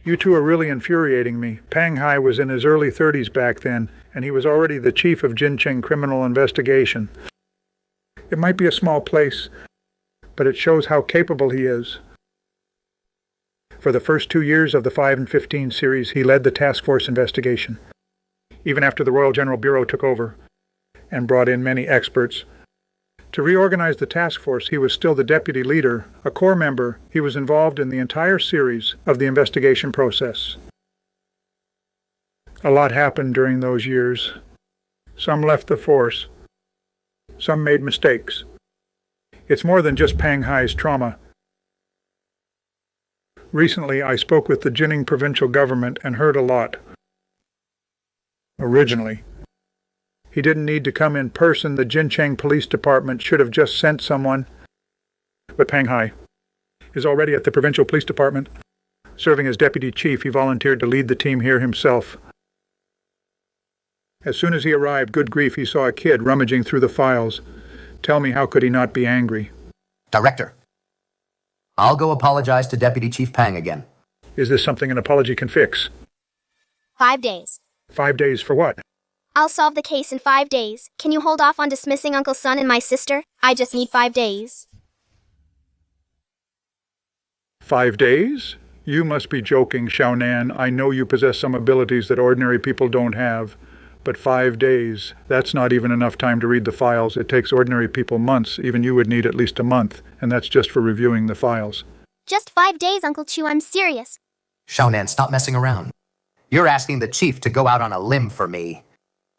You two are really infuriating me. Panghai was in his early 30s back then, and he was already the chief of Jincheng Criminal Investigation. It might be a small place, but it shows how capable he is. For the first 2 years of the 5 and 15 series, he led the task force investigation. Even after the Royal General Bureau took over and brought in many experts. To reorganize the task force, he was still the deputy leader, a core member. He was involved in the entire series of the investigation process. A lot happened during those years. Some left the force. Some made mistakes. It's more than just Panghai's trauma. Recently, I spoke with the Jining provincial government and heard a lot. Originally, he didn't need to come in person. The Jincheng Police Department should have just sent someone. But Panghai is already at the provincial police department. Serving as deputy chief, he volunteered to lead the team here himself. As soon as he arrived, good grief, he saw a kid rummaging through the files. Tell me, how could he not be angry? Director, I'll go apologize to Deputy Chief Pang again. Is this something an apology can fix? 5 days. 5 days for what? I'll solve the case in 5 days. Can you hold off on dismissing Uncle Sun and my sister? I just need 5 days. 5 days? You must be joking, Xiaonan. I know you possess some abilities that ordinary people don't have. But 5 days, that's not even enough time to read the files. It takes ordinary people months. Even you would need at least a month, and that's just for reviewing the files. Just 5 days, Uncle Chu, I'm serious. Xiaonan, stop messing around. You're asking the chief to go out on a limb for me.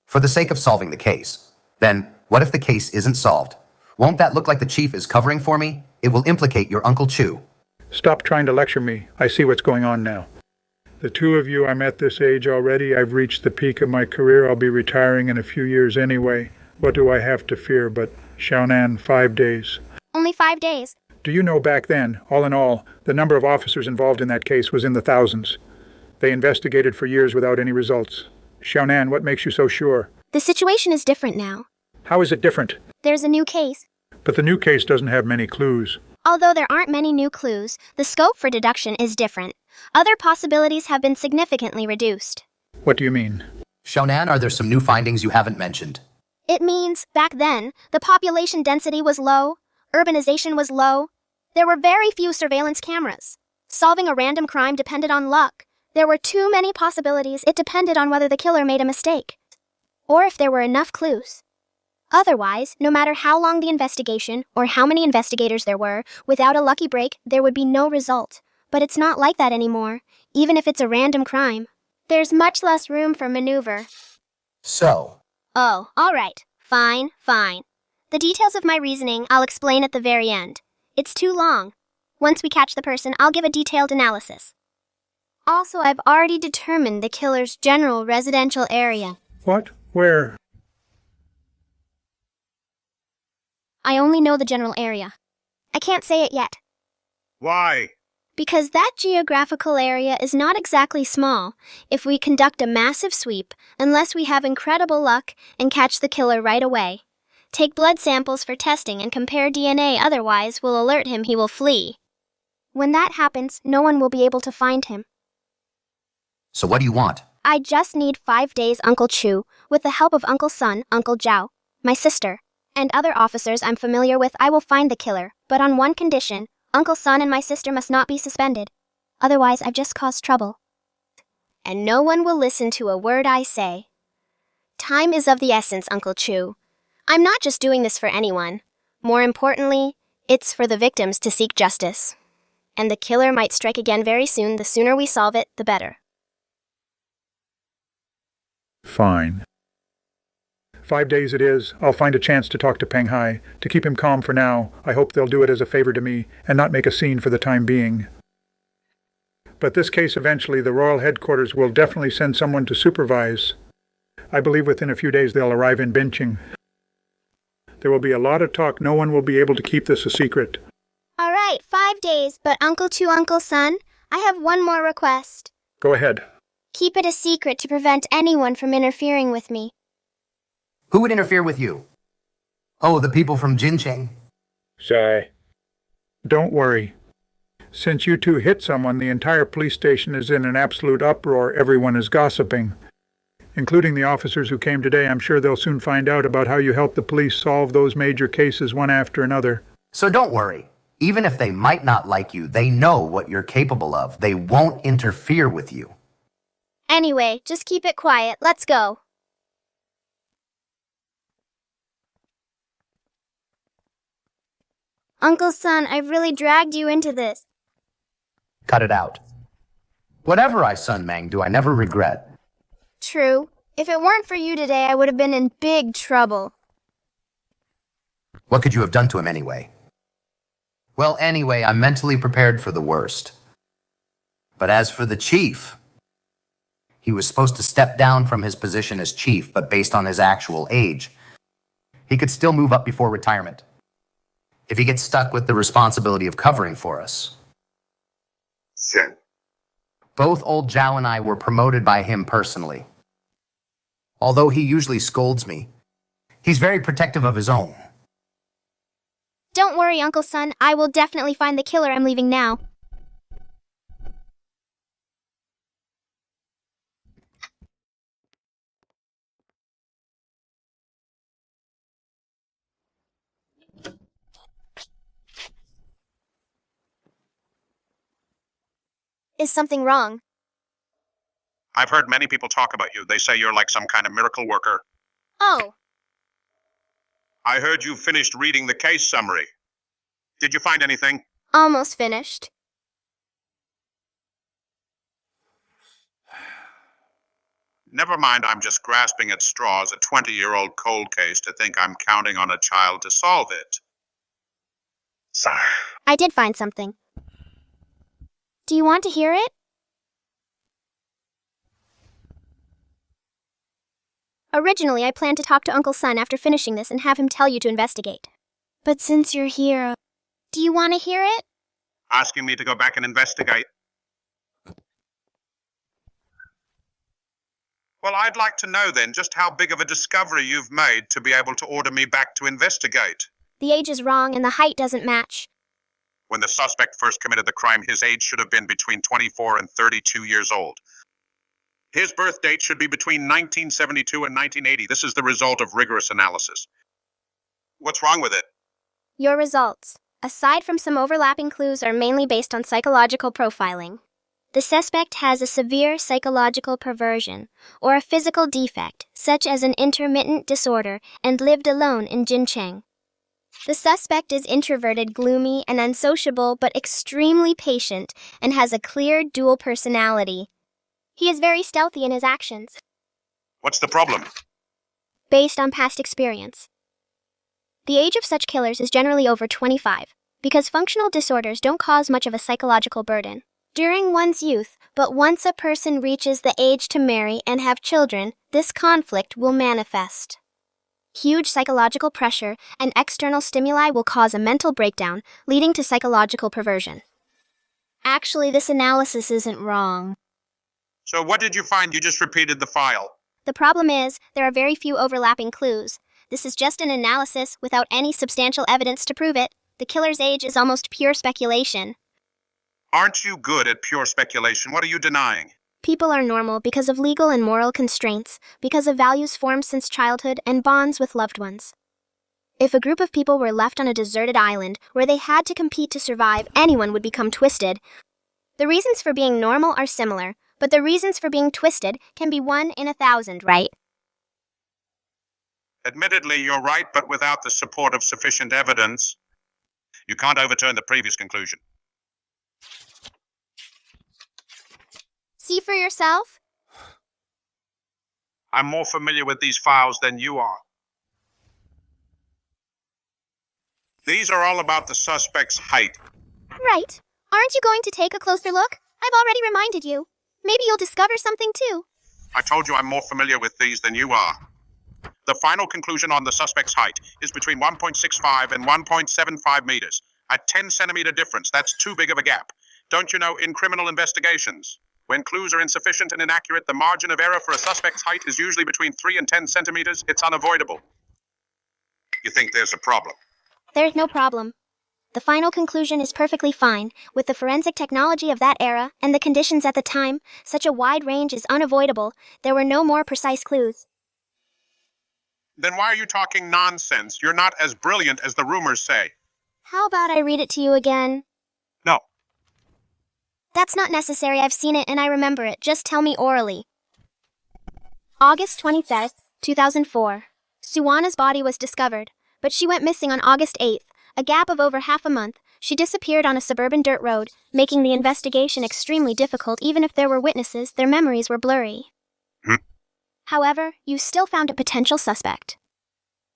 For the sake of solving the case. Then, what if the case isn't solved? Won't that look like the chief is covering for me? It will implicate your Uncle Chu. Stop trying to lecture me. I see what's going on now. The two of you, I'm at this age already. I've reached the peak of my career. I'll be retiring in a few years anyway. What do I have to fear but Xiaonan, 5 days? Only 5 days. Do you know back then, all in all, the number of officers involved in that case was in the thousands. They investigated for years without any results. Xiaonan, what makes you so sure? The situation is different now. How is it different? There's a new case. But the new case doesn't have many clues. Although there aren't many new clues, the scope for deduction is different. Other possibilities have been significantly reduced. What do you mean? Xiaonan, are there some new findings you haven't mentioned? It means, back then, the population density was low, urbanization was low, there were very few surveillance cameras. Solving a random crime depended on luck. There were too many possibilities. It depended on whether the killer made a mistake, or if there were enough clues. Otherwise, no matter how long the investigation or how many investigators there were, without a lucky break, there would be no result. But it's not like that anymore, even if it's a random crime. There's much less room for maneuver. So? Oh, all right. Fine. The details of my reasoning I'll explain at the very end. It's too long. Once we catch the person, I'll give a detailed analysis. Also, I've already determined the killer's general residential area. What? Where? I only know the general area. I can't say it yet. Why? Because that geographical area is not exactly small. If we conduct a massive sweep, unless we have incredible luck and catch the killer right away. Take blood samples for testing and compare DNA, otherwise we'll alert him he will flee. When that happens, no one will be able to find him. So what do you want? I just need 5 days, Uncle Chu, with the help of Uncle Sun, Uncle Zhao, my sister, and other officers I'm familiar with. I will find the killer, but on one condition. Uncle Sun and my sister must not be suspended. Otherwise, I've just caused trouble. And no one will listen to a word I say. Time is of the essence, Uncle Chu. I'm not just doing this for anyone. More importantly, it's for the victims to seek justice. And the killer might strike again very soon. The sooner we solve it, the better. Fine. 5 days it is. I'll find a chance to talk to Peng Hai. To keep him calm for now, I hope they'll do it as a favor to me and not make a scene for the time being. But this case eventually, the royal headquarters will definitely send someone to supervise. I believe within a few days they'll arrive in Binching. There will be a lot of talk. No one will be able to keep this a secret. All right, 5 days, but Uncle Chu, Uncle Sun, I have one more request. Go ahead. Keep it a secret to prevent anyone from interfering with me. Who would interfere with you? Oh, the people from Jincheng. Shy. Don't worry. Since you two hit someone, the entire police station is in an absolute uproar. Everyone is gossiping. Including the officers who came today. I'm sure they'll soon find out about how you helped the police solve those major cases one after another. So don't worry. Even if they might not like you, they know what you're capable of. They won't interfere with you. Anyway, just keep it quiet. Let's go. Uncle Sun, I've really dragged you into this. Cut it out. Whatever I Sun Mang do, I never regret. True. If it weren't for you today, I would have been in big trouble. What could you have done to him anyway? Well, anyway, I'm mentally prepared for the worst. But as for the chief, he was supposed to step down from his position as chief, but based on his actual age, he could still move up before retirement. If he gets stuck with the responsibility of covering for us. Sin. Both old Zhao and I were promoted by him personally. Although he usually scolds me, he's very protective of his own. Don't worry, Uncle Sun. I will definitely find the killer. I'm leaving now. Is something wrong? I've heard many people talk about you. They say you're like some kind of miracle worker. Oh. I heard you finished reading the case summary. Did you find anything? Almost finished. Never mind, I'm just grasping at straws, a 20-year-old cold case, to think I'm counting on a child to solve it. Sorry. I did find something. Do you want to hear it? Originally, I planned to talk to Uncle Sun after finishing this and have him tell you to investigate. But since you're here, do you want to hear it? Asking me to go back and investigate? Well, I'd like to know then just how big of a discovery you've made to be able to order me back to investigate. The age is wrong and the height doesn't match. When the suspect first committed the crime, his age should have been between 24 and 32 years old. His birth date should be between 1972 and 1980. This is the result of rigorous analysis. What's wrong with it? Your results, aside from some overlapping clues, are mainly based on psychological profiling. The suspect has a severe psychological perversion or a physical defect, such as an intermittent disorder, and lived alone in Jincheng. The suspect is introverted, gloomy, and unsociable, but extremely patient and has a clear dual personality. He is very stealthy in his actions. What's the problem? Based on past experience. The age of such killers is generally over 25, because functional disorders don't cause much of a psychological burden during one's youth, but once a person reaches the age to marry and have children, this conflict will manifest. Huge psychological pressure and external stimuli will cause a mental breakdown, leading to psychological perversion. Actually, this analysis isn't wrong. So what did you find? You just repeated the file. The problem is, there are very few overlapping clues. This is just an analysis without any substantial evidence to prove it. The killer's age is almost pure speculation. Aren't you good at pure speculation? What are you denying? People are normal because of legal and moral constraints, because of values formed since childhood and bonds with loved ones. If a group of people were left on a deserted island where they had to compete to survive, anyone would become twisted. The reasons for being normal are similar, but the reasons for being twisted can be 1 in 1,000, right? Admittedly, you're right, but without the support of sufficient evidence, you can't overturn the previous conclusion. See for yourself? I'm more familiar with these files than you are. These are all about the suspect's height. Right. Aren't you going to take a closer look? I've already reminded you. Maybe you'll discover something too. I told you I'm more familiar with these than you are. The final conclusion on the suspect's height is between 1.65 and 1.75 meters. A 10-centimeter difference, that's too big of a gap. Don't you know, in criminal investigations, when clues are insufficient and inaccurate, the margin of error for a suspect's height is usually between 3 and 10 centimeters. It's unavoidable. You think there's a problem? There's no problem. The final conclusion is perfectly fine. With the forensic technology of that era and the conditions at the time, such a wide range is unavoidable. There were no more precise clues. Then why are you talking nonsense? You're not as brilliant as the rumors say. How about I read it to you again? No. That's not necessary. I've seen it and I remember it. Just tell me orally. August 25th, 2004. Suwana's body was discovered, but she went missing on August 8th. A gap of over half a month, she disappeared on a suburban dirt road, making the investigation extremely difficult. Even if there were witnesses, their memories were blurry. However, you still found a potential suspect.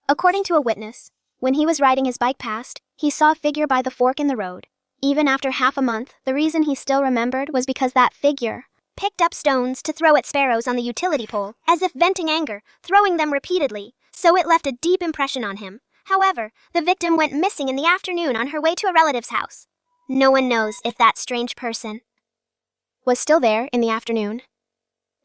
According to a witness, when he was riding his bike past, he saw a figure by the fork in the road. Even after half a month, the reason he still remembered was because that figure picked up stones to throw at sparrows on the utility pole, as if venting anger, throwing them repeatedly, so it left a deep impression on him. However, the victim went missing in the afternoon on her way to a relative's house. No one knows if that strange person was still there in the afternoon.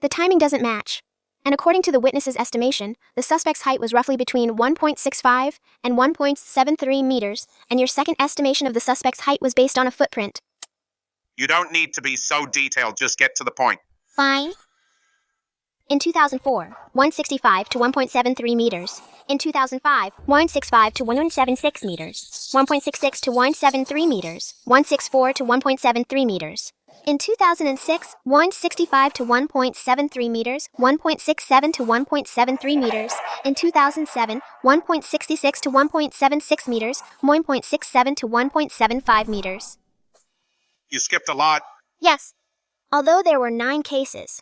The timing doesn't match, and according to the witness's estimation, the suspect's height was roughly between 1.65 and 1.73 meters, and your second estimation of the suspect's height was based on a footprint. You don't need to be so detailed, just get to the point. Fine. In 2004, 165 to 1.73 meters. In 2005, 165 to 1.76 meters. 1.66 to 1.73 meters. 164 to 1.73 meters. In 2006, 165 to 1.73 meters. 1.67 to 1.73 meters. In 2007, 1.66 to 1.76 meters. 1.67 to 1.75 meters. You skipped a lot. Yes. Although there were 9 cases,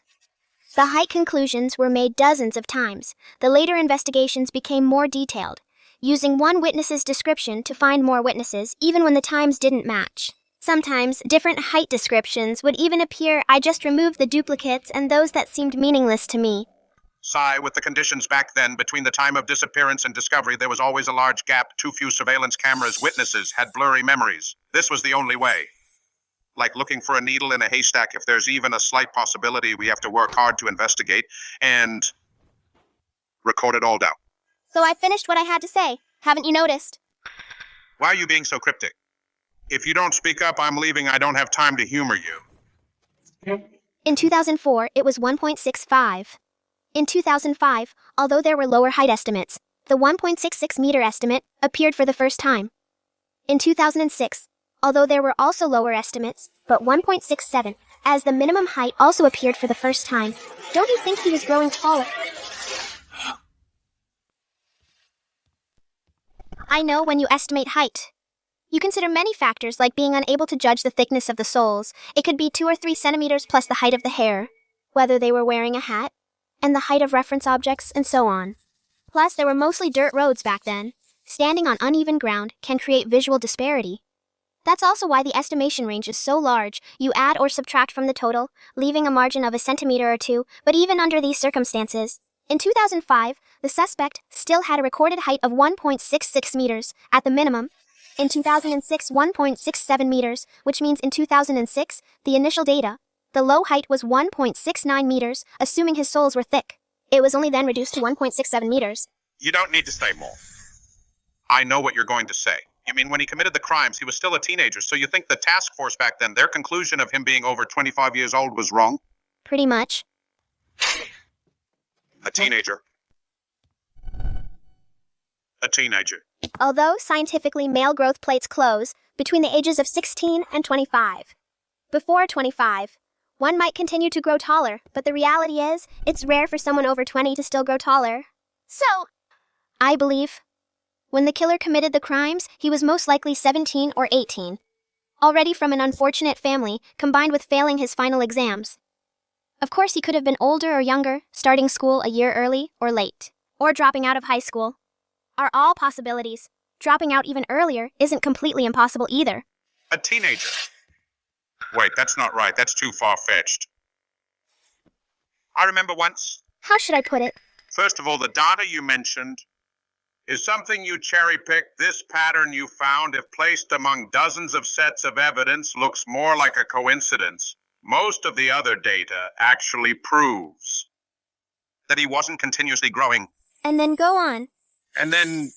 the height conclusions were made dozens of times. The later investigations became more detailed, using one witness's description to find more witnesses, even when the times didn't match. Sometimes, different height descriptions would even appear. I just removed the duplicates and those that seemed meaningless to me. Sigh, with the conditions back then, between the time of disappearance and discovery, there was always a large gap. Too few surveillance cameras, witnesses had blurry memories. This was the only way. Like looking for a needle in a haystack. If there's even a slight possibility, we have to work hard to investigate and record it all down. So I finished what I had to say. Haven't you noticed? Why are you being so cryptic? If you don't speak up, I'm leaving. I don't have time to humor you. In 2004, it was 1.65. In 2005, although there were lower height estimates, the 1.66 meter estimate appeared for the first time. In 2006, although there were also lower estimates, but 1.67 as the minimum height also appeared for the first time. Don't you think he was growing taller? I know when you estimate height, you consider many factors like being unable to judge the thickness of the soles. It could be 2 or 3 centimeters plus the height of the hair, whether they were wearing a hat, and the height of reference objects, and so on. Plus, there were mostly dirt roads back then. Standing on uneven ground can create visual disparity. That's also why the estimation range is so large. You add or subtract from the total, leaving a margin of a centimeter or 2, but even under these circumstances, in 2005, the suspect still had a recorded height of 1.66 meters at the minimum. In 2006, 1.67 meters, which means in 2006, the initial data, the low height was 1.69 meters, assuming his soles were thick. It was only then reduced to 1.67 meters. You don't need to say more. I know what you're going to say. You mean when he committed the crimes, he was still a teenager, so you think the task force back then, their conclusion of him being over 25 years old was wrong? Pretty much. A teenager. A teenager. Although scientifically male growth plates close between the ages of 16 and 25. Before 25, one might continue to grow taller, but the reality is, it's rare for someone over 20 to still grow taller. So, I believe, when the killer committed the crimes, he was most likely 17 or 18. Already from an unfortunate family, combined with failing his final exams. Of course, he could have been older or younger, starting school a year early or late, or dropping out of high school. Are all possibilities. Dropping out even earlier isn't completely impossible either. A teenager. Wait, that's not right. That's too far-fetched. I remember once. How should I put it? First of all, the data you mentioned is something you cherry-picked. This pattern you found, if placed among dozens of sets of evidence, looks more like a coincidence. Most of the other data actually proves that he wasn't continuously growing. And then go on. And then...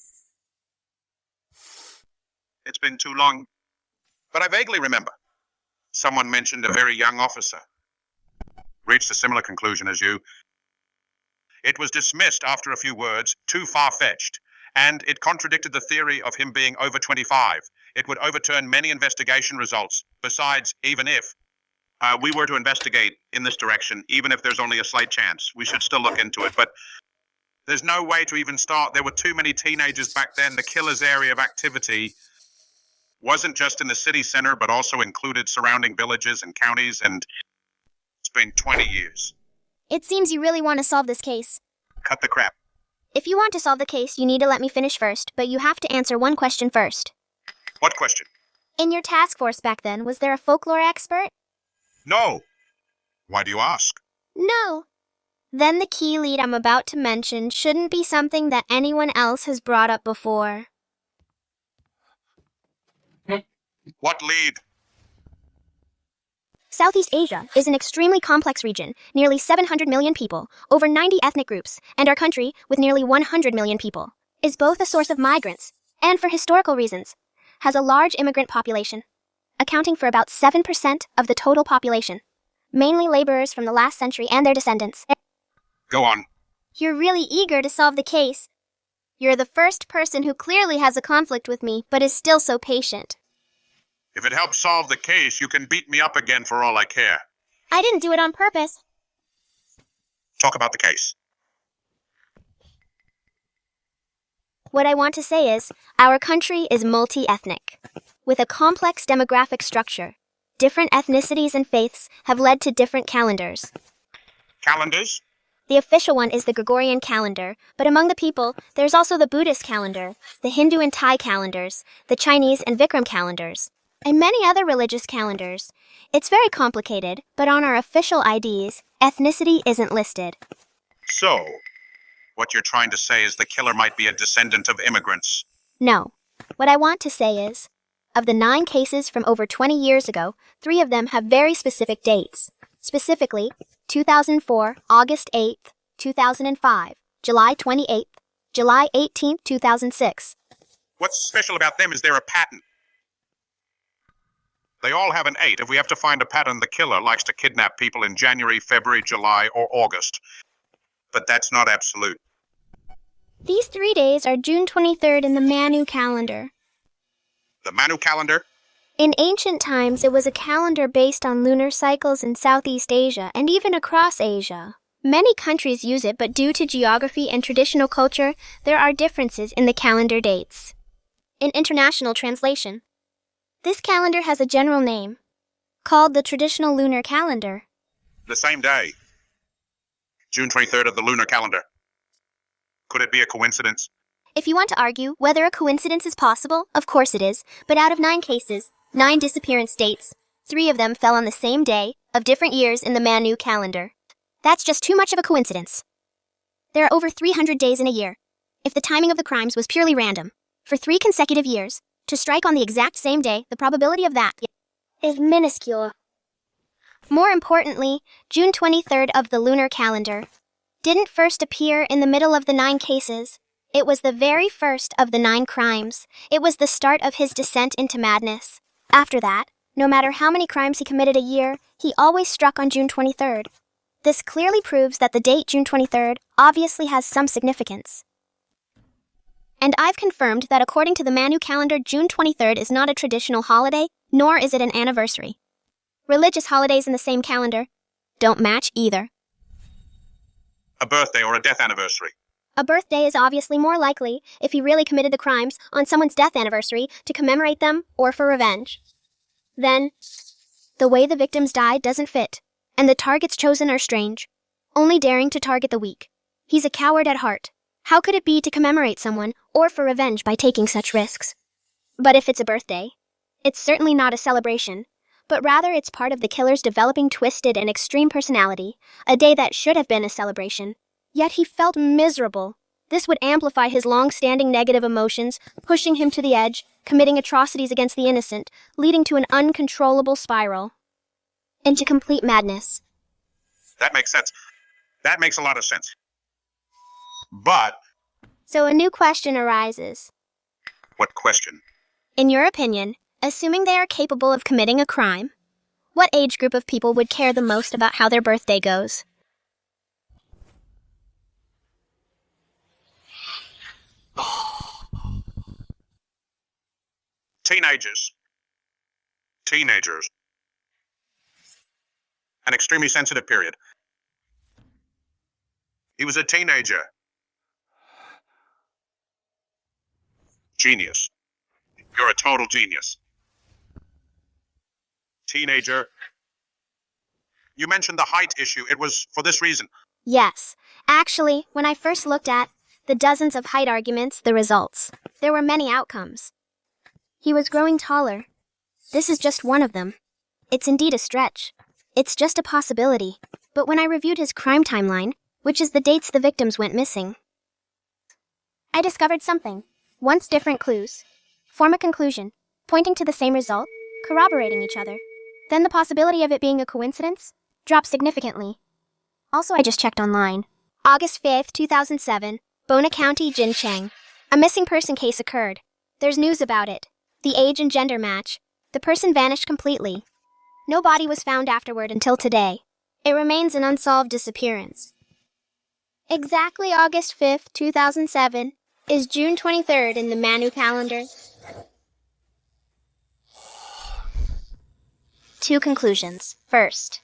It's been too long. But I vaguely remember. Someone mentioned a very young officer. Reached a similar conclusion as you. It was dismissed after a few words, too far-fetched. And it contradicted the theory of him being over 25. It would overturn many investigation results. Besides, even if we were to investigate in this direction, even if there's only a slight chance, we should still look into it. But there's no way to even start. There were too many teenagers back then. The killer's area of activity wasn't just in the city center, but also included surrounding villages and counties, and it's been 20 years. It seems you really want to solve this case. Cut the crap. If you want to solve the case, you need to let me finish first, but you have to answer one question first. What question? In your task force back then, was there a folklore expert? No. Why do you ask? No. Then the key lead I'm about to mention shouldn't be something that anyone else has brought up before. What lead? Southeast Asia is an extremely complex region, nearly 700 million people, over 90 ethnic groups, and our country, with nearly 100 million people, is both a source of migrants, and for historical reasons, has a large immigrant population, accounting for about 7% of the total population, mainly laborers from the last century and their descendants. Go on. You're really eager to solve the case. You're the first person who clearly has a conflict with me, but is still so patient. If it helps solve the case, you can beat me up again for all I care. I didn't do it on purpose. Talk about the case. What I want to say is, our country is multi-ethnic, with a complex demographic structure. Different ethnicities and faiths have led to different calendars. Calendars? The official one is the Gregorian calendar, but among the people, there's also the Buddhist calendar, the Hindu and Thai calendars, the Chinese and Vikram calendars, and many other religious calendars. It's very complicated, but on our official IDs, ethnicity isn't listed. So, what you're trying to say is the killer might be a descendant of immigrants. No. What I want to say is, of the 9 cases from over 20 years ago, 3 of them have very specific dates. Specifically, 2004, August 8th, 2005, July 28th, July 18th, 2006. What's special about them? Is there a pattern? They all have an 8 if we have to find a pattern. The killer likes to kidnap people in January, February, July, or August. But that's not absolute. These 3 days are June 23rd in the Manu calendar. The Manu calendar? In ancient times, it was a calendar based on lunar cycles in Southeast Asia and even across Asia. Many countries use it, but due to geography and traditional culture, there are differences in the calendar dates. In international translation, this calendar has a general name, called the traditional lunar calendar. The same day. June 23rd of the lunar calendar. Could it be a coincidence? If you want to argue whether a coincidence is possible, of course it is, but out of 9 cases, 9 disappearance dates, 3 of them fell on the same day, of different years in the Manu calendar. That's just too much of a coincidence. There are over 300 days in a year. If the timing of the crimes was purely random, for 3 consecutive years, to strike on the exact same day, the probability of that is minuscule. More importantly, June 23rd of the lunar calendar didn't first appear in the middle of the 9 cases. It was the very first of the 9 crimes. It was the start of his descent into madness. After that, no matter how many crimes he committed a year, he always struck on June 23rd. This clearly proves that the date June 23rd obviously has some significance. And I've confirmed that according to the Manu calendar, June 23rd is not a traditional holiday, nor is it an anniversary. Religious holidays in the same calendar don't match either. A birthday or a death anniversary? A birthday is obviously more likely, if he really committed the crimes on someone's death anniversary, to commemorate them or for revenge. Then, the way the victims died doesn't fit, and the targets chosen are strange, only daring to target the weak. He's a coward at heart. How could it be to commemorate someone or for revenge by taking such risks? But if it's a birthday, it's certainly not a celebration, but rather it's part of the killer's developing twisted and extreme personality, a day that should have been a celebration. Yet he felt miserable. This would amplify his long-standing negative emotions, pushing him to the edge, committing atrocities against the innocent, leading to an uncontrollable spiral into complete madness. That makes sense. That makes a lot of sense. But... So a new question arises. What question? In your opinion, assuming they are capable of committing a crime, what age group of people would care the most about how their birthday goes? Teenagers. An extremely sensitive period. He was a teenager. Genius. You're a total genius. Teenager. You mentioned the height issue. It was for this reason. Yes. Actually, when I first looked at the dozens of height arguments, the results, there were many outcomes. He was growing taller. This is just one of them. It's indeed a stretch. It's just a possibility. But when I reviewed his crime timeline, which is the dates the victims went missing, I discovered something. Once different clues form a conclusion, pointing to the same result, corroborating each other. Then the possibility of it being a coincidence drops significantly. Also, I just checked online. August 5th, 2007, Bona County, Jincheng. A missing person case occurred. There's news about it. The age and gender match. The person vanished completely. No body was found afterward until today. It remains an unsolved disappearance. Exactly August 5th, 2007, is June 23rd in the Manu calendar. 2 conclusions. First,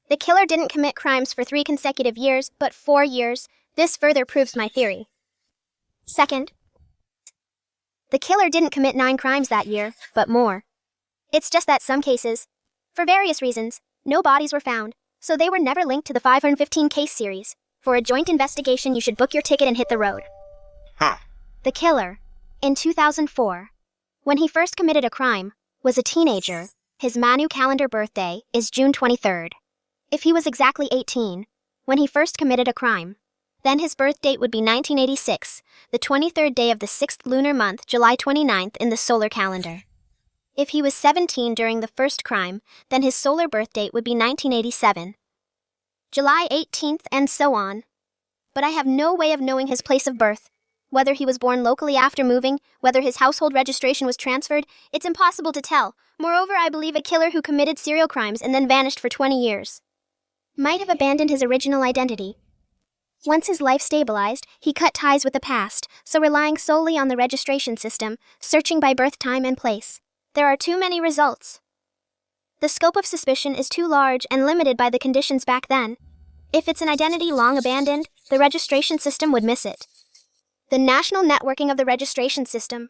the killer didn't commit crimes for 3 consecutive years, but 4 years. This further proves my theory. Second, the killer didn't commit 9 crimes that year, but more. It's just that some cases, for various reasons, no bodies were found, so they were never linked to the 515 case series. For a joint investigation, you should book your ticket and hit the road. Huh. The killer, in 2004, when he first committed a crime, was a teenager. His Manu calendar birthday is June 23rd. If he was exactly 18, when he first committed a crime, then his birth date would be 1986, the 23rd day of the 6th lunar month, July 29th in the solar calendar. If he was 17 during the first crime, then his solar birth date would be 1987, July 18th, and so on. But I have no way of knowing his place of birth. Whether he was born locally after moving, whether his household registration was transferred, it's impossible to tell. Moreover, I believe a killer who committed serial crimes and then vanished for 20 years might have abandoned his original identity. Once his life stabilized, he cut ties with the past, so relying solely on the registration system, searching by birth time and place. There are too many results. The scope of suspicion is too large and limited by the conditions back then. If it's an identity long abandoned, the registration system would miss it. The national networking of the registration system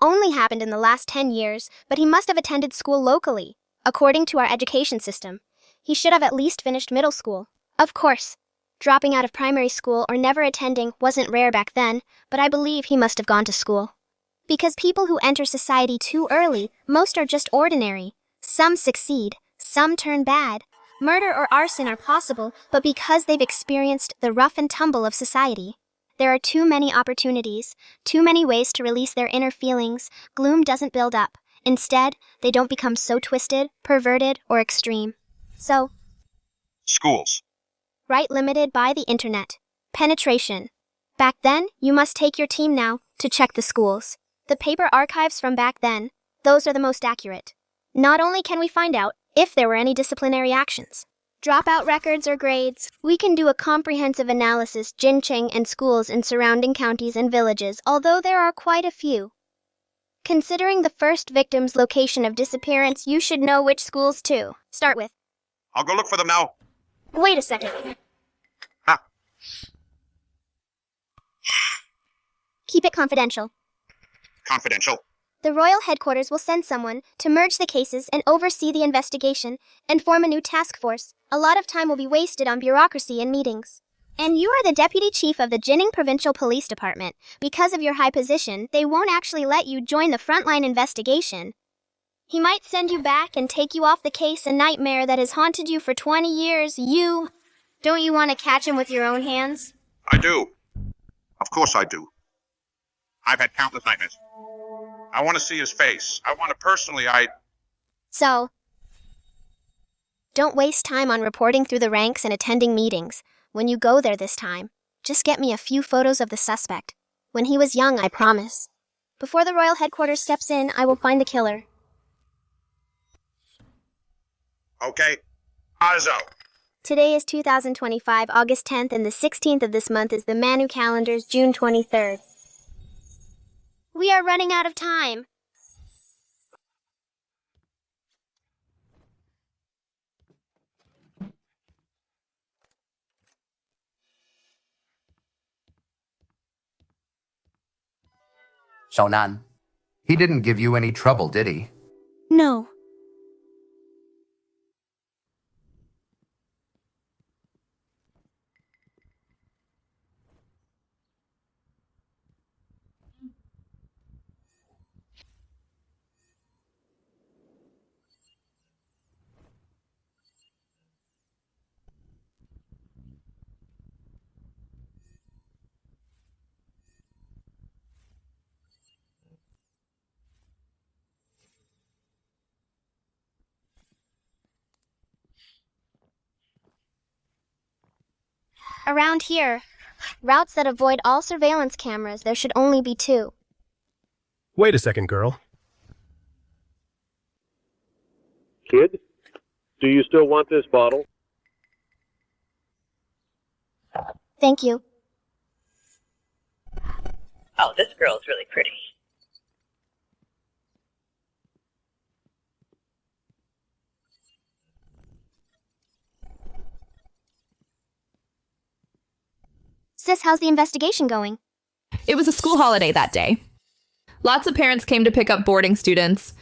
only happened in the last 10 years, but he must have attended school locally. According to our education system, he should have at least finished middle school. Of course, dropping out of primary school or never attending wasn't rare back then, but I believe he must have gone to school. Because people who enter society too early, most are just ordinary. Some succeed, some turn bad. Murder or arson are possible, but because they've experienced the rough and tumble of society. There are too many opportunities, too many ways to release their inner feelings. Gloom doesn't build up. Instead, they don't become so twisted, perverted, or extreme. So, Schools. right limited by the internet. Penetration. Back then, you must take your team now to check the schools. The paper archives from back then, those are the most accurate. Not only can we find out if there were any disciplinary actions, dropout records or grades, we can do a comprehensive analysis Jincheng and schools in surrounding counties and villages, although there are quite a few. Considering the first victim's location of disappearance, you should know which schools to start with. I'll go look for them now. Wait a second. Keep it confidential. Confidential. The royal headquarters will send someone to merge the cases and oversee the investigation and form a new task force. A lot of time will be wasted on bureaucracy and meetings. And you are the deputy chief of the Jining Provincial Police Department. Because of your high position, they won't actually let you join the frontline investigation. He might send you back and take you off the case, a nightmare that has haunted you for 20 years. Don't you want to catch him with your own hands? I do. Of course I do. I've had countless nightmares. I want to see his face. I want to personally, So, don't waste time on reporting through the ranks and attending meetings. When you go there this time, just get me a few photos of the suspect. When he was young, I promise. Before the royal headquarters steps in, I will find the killer. Okay. Eyes out. Today is 2025, August 10th, and the 16th of this month is the Manu calendar's June 23rd. We are running out of time. Wu Nan, he didn't give you any trouble, did he? No. Around here, routes that avoid all surveillance cameras, there should only be 2. Wait a second, girl. Kid, do you still want this bottle? Thank you. Oh, this girl's really pretty. Sis, how's the investigation going? It was a school holiday that day. Lots of parents came to pick up boarding students.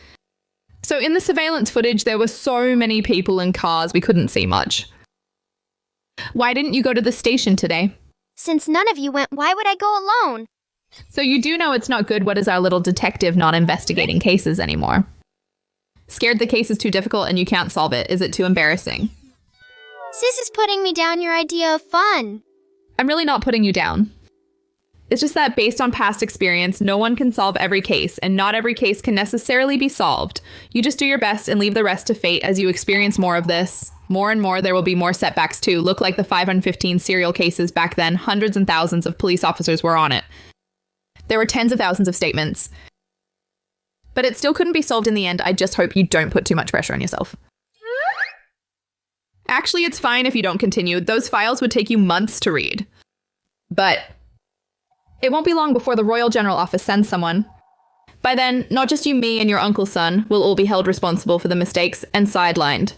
So in the surveillance footage, there were so many people and cars, we couldn't see much. Why didn't you go to the station today? Since none of you went, why would I go alone? So you do know it's not good what is our little detective not investigating cases anymore. Scared the case is too difficult and you can't solve it. Is it too embarrassing? Sis is putting me down your idea of fun. I'm really not putting you down. It's just that based on past experience, no one can solve every case, and not every case can necessarily be solved. You just do your best and leave the rest to fate as you experience more of this. More and more, there will be more setbacks too. Look like the 515 serial cases back then, hundreds and thousands of police officers were on it. There were tens of thousands of statements. But it still couldn't be solved in the end. I just hope you don't put too much pressure on yourself. Actually, it's fine if you don't continue. Those files would take you months to read. But it won't be long before the Royal General Office sends someone. By then, not just you, me, and your uncle's son will all be held responsible for the mistakes and sidelined.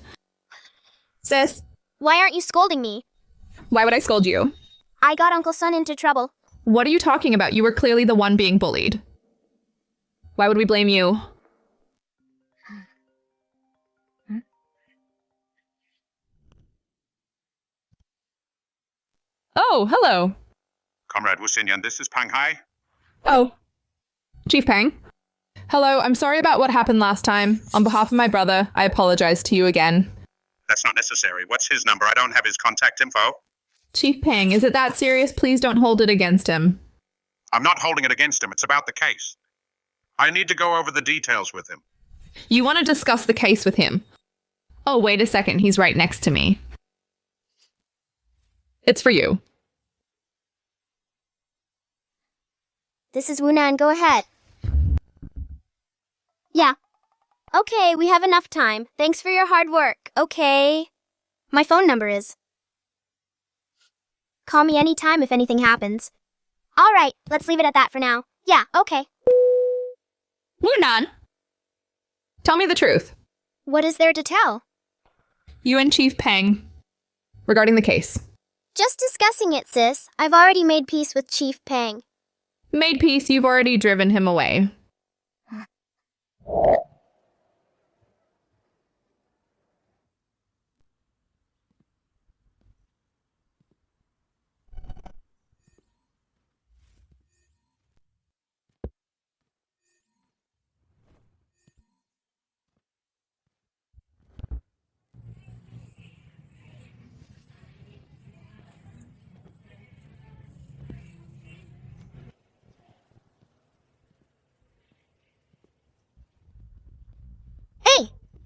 Sis. Why aren't you scolding me? Why would I scold you? I got Uncle Son into trouble. What are you talking about? You were clearly the one being bullied. Why would we blame you? Oh, hello. Comrade Wu Xinyan, this is Pang Hai. Oh. Chief Pang. Hello, I'm sorry about what happened last time. On behalf of my brother, I apologize to you again. That's not necessary. What's his number? I don't have his contact info. Chief Pang, is it that serious? Please don't hold it against him. I'm not holding it against him. It's about the case. I need to go over the details with him. You want to discuss the case with him? Oh, wait a second. He's right next to me. It's for you. This is Wu Nan. Go ahead. Yeah. Okay, we have enough time. Thanks for your hard work. Okay. My phone number is. Call me anytime if anything happens. All right, let's leave it at that for now. Yeah, okay. Wu Nan. Tell me the truth. What is there to tell? You and Chief Pang. Regarding the case. Just discussing it, sis. I've already made peace with Chief Pang. Made peace, you've already driven him away.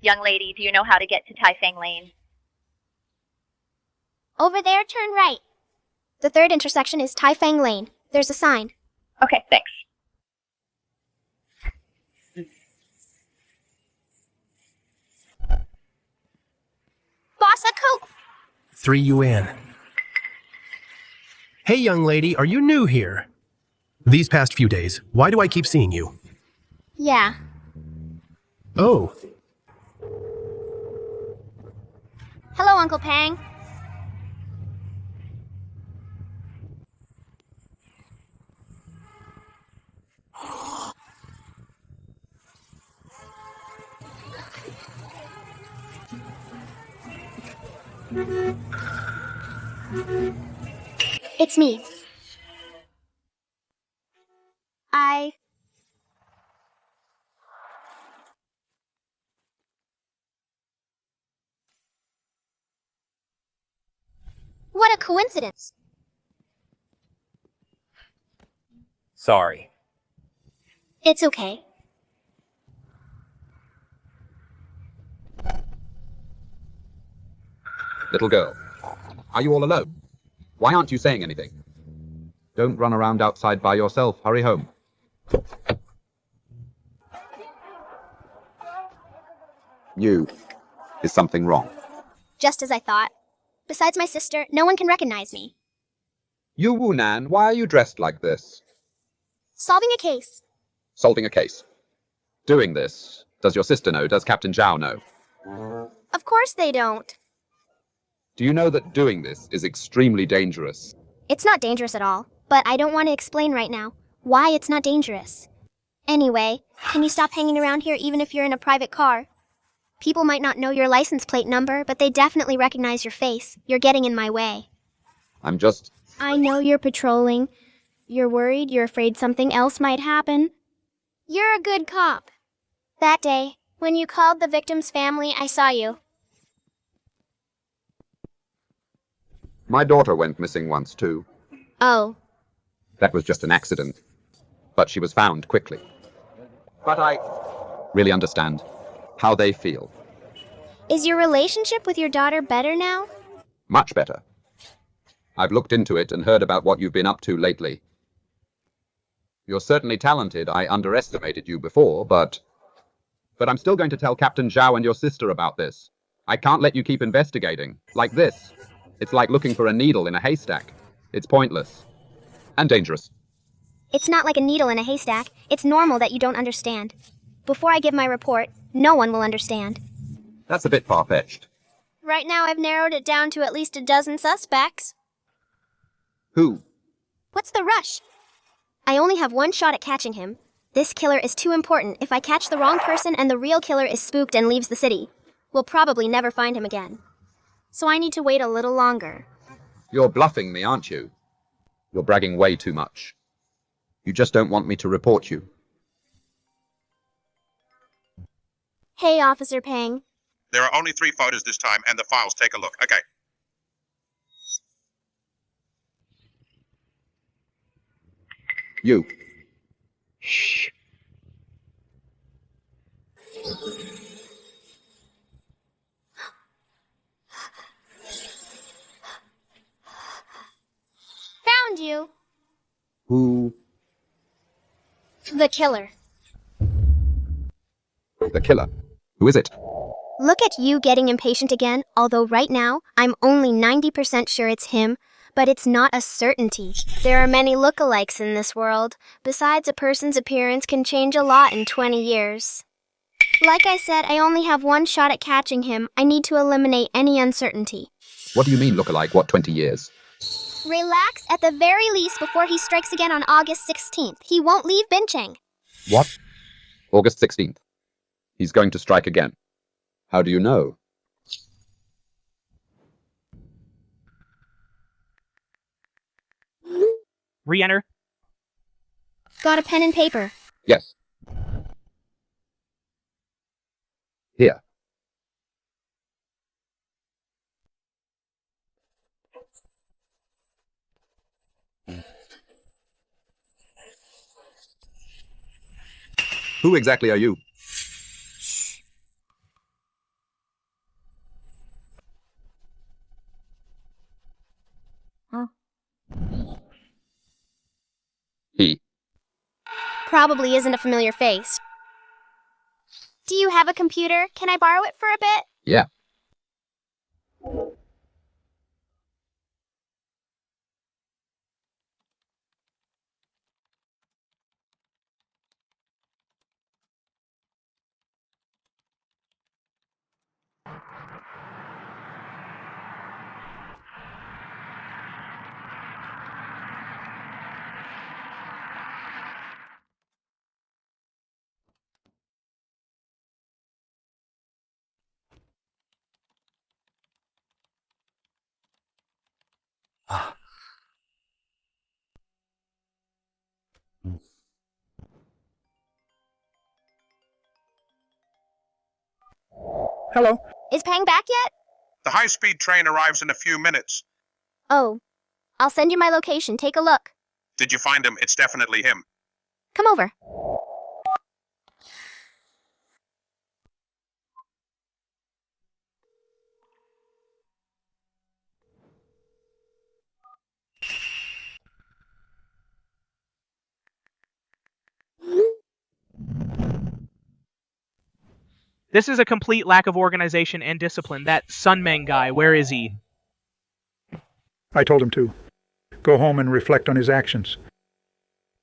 Young lady, do you know how to get to Taifang Lane? Over there, turn right. The third intersection is Taifang Lane. There's a sign. Okay, thanks. Boss, a Coke. 3 UN. Hey, young lady, are you new here? These past few days, why do I keep seeing you? Yeah. Oh. Hello, Uncle Pang. It's me. What a coincidence. Sorry. It's okay. Little girl, are you all alone? Why aren't you saying anything? Don't run around outside by yourself. Hurry home. Is something wrong? Just as I thought. Besides my sister, no one can recognize me. You, Wu Nan, why are you dressed like this? Solving a case. Solving a case. Doing this. Does your sister know? Does Captain Zhao know? Of course they don't. Do you know that doing this is extremely dangerous? It's not dangerous at all, but I don't want to explain right now why it's not dangerous. Anyway, can you stop hanging around here even if you're in a private car? People might not know your license plate number, but they definitely recognize your face. You're getting in my way. I know you're patrolling. You're worried, you're afraid something else might happen. You're a good cop. That day, when you called the victim's family, I saw you. My daughter went missing once too. Oh. That was just an accident. But she was found quickly. But I really understand how they feel. Is your relationship with your daughter better now? Much better. I've looked into it and heard about what you've been up to lately. You're certainly talented. I underestimated you before, but I'm still going to tell Captain Zhao and your sister about this. I can't let you keep investigating. Like this. It's like looking for a needle in a haystack. It's pointless. And dangerous. It's not like a needle in a haystack. It's normal that you don't understand. Before I give my report, no one will understand. That's a bit far-fetched. Right now I've narrowed it down to at least a dozen suspects. Who? What's the rush? I only have one shot at catching him. This killer is too important. If I catch the wrong person and the real killer is spooked and leaves the city, we'll probably never find him again. So I need to wait a little longer. You're bluffing me, aren't you? You're bragging way too much. You just don't want me to report you. Hey, Officer Peng. There are only 3 photos this time, and the files. Take a look. Okay. You. Shh. Found you. Who? The killer. The killer. Who is it? Look at you getting impatient again, although right now, I'm only 90% sure it's him, but it's not a certainty. There are many lookalikes in this world. Besides, a person's appearance can change a lot in 20 years. Like I said, I only have one shot at catching him. I need to eliminate any uncertainty. What do you mean lookalike? What, 20 years? Relax at the very least before he strikes again on August 16th. He won't leave Bincheng. What? August 16th. He's going to strike again. How do you know? Re-enter. Got a pen and paper? Yes. Here. Who exactly are you? Huh? He. Probably isn't a familiar face. Do you have a computer? Can I borrow it for a bit? Yeah. Hello. Is Peng back yet? The high-speed train arrives in a few minutes. Oh. I'll send you my location. Take a look. Did you find him? It's definitely him. Come over. This is a complete lack of organization and discipline. That Sunmeng guy, where is he? I told him to. Go home and reflect on his actions.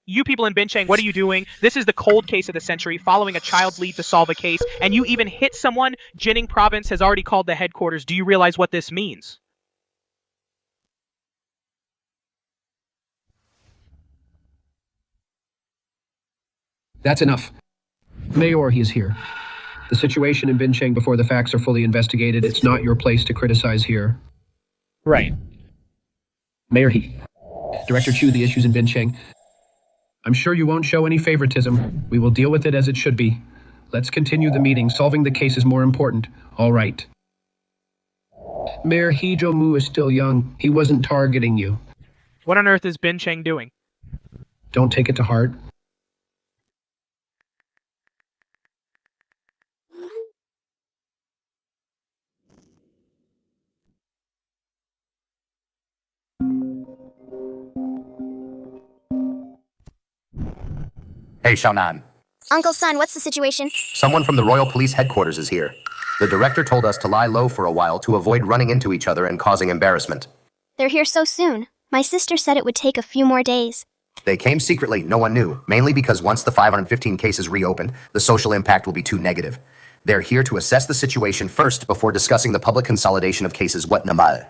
You people in Bincheng, what are you doing? This is the cold case of the century, following a child's lead to solve a case, and you even hit someone? Jining province has already called the headquarters. Do you realize what this means? That's enough. Mayor, he is here. The situation in Bincheng before the facts are fully investigated. It's not your place to criticize here. Right. Mayor He. Director Chu, the issues in Bincheng. I'm sure you won't show any favoritism. We will deal with it as it should be. Let's continue the meeting. Solving the case is more important. All right. Mayor He Jo-mu is still young. He wasn't targeting you. What on earth is Bincheng doing? Don't take it to heart. Hey, Xiaonan. Uncle Son, what's the situation? Someone from the Royal Police Headquarters is here. The director told us to lie low for a while to avoid running into each other and causing embarrassment. They're here so soon. My sister said it would take a few more days. They came secretly, no one knew, mainly because once the 515 cases reopen, the social impact will be too negative. They're here to assess the situation first before discussing the public consolidation of cases what normal.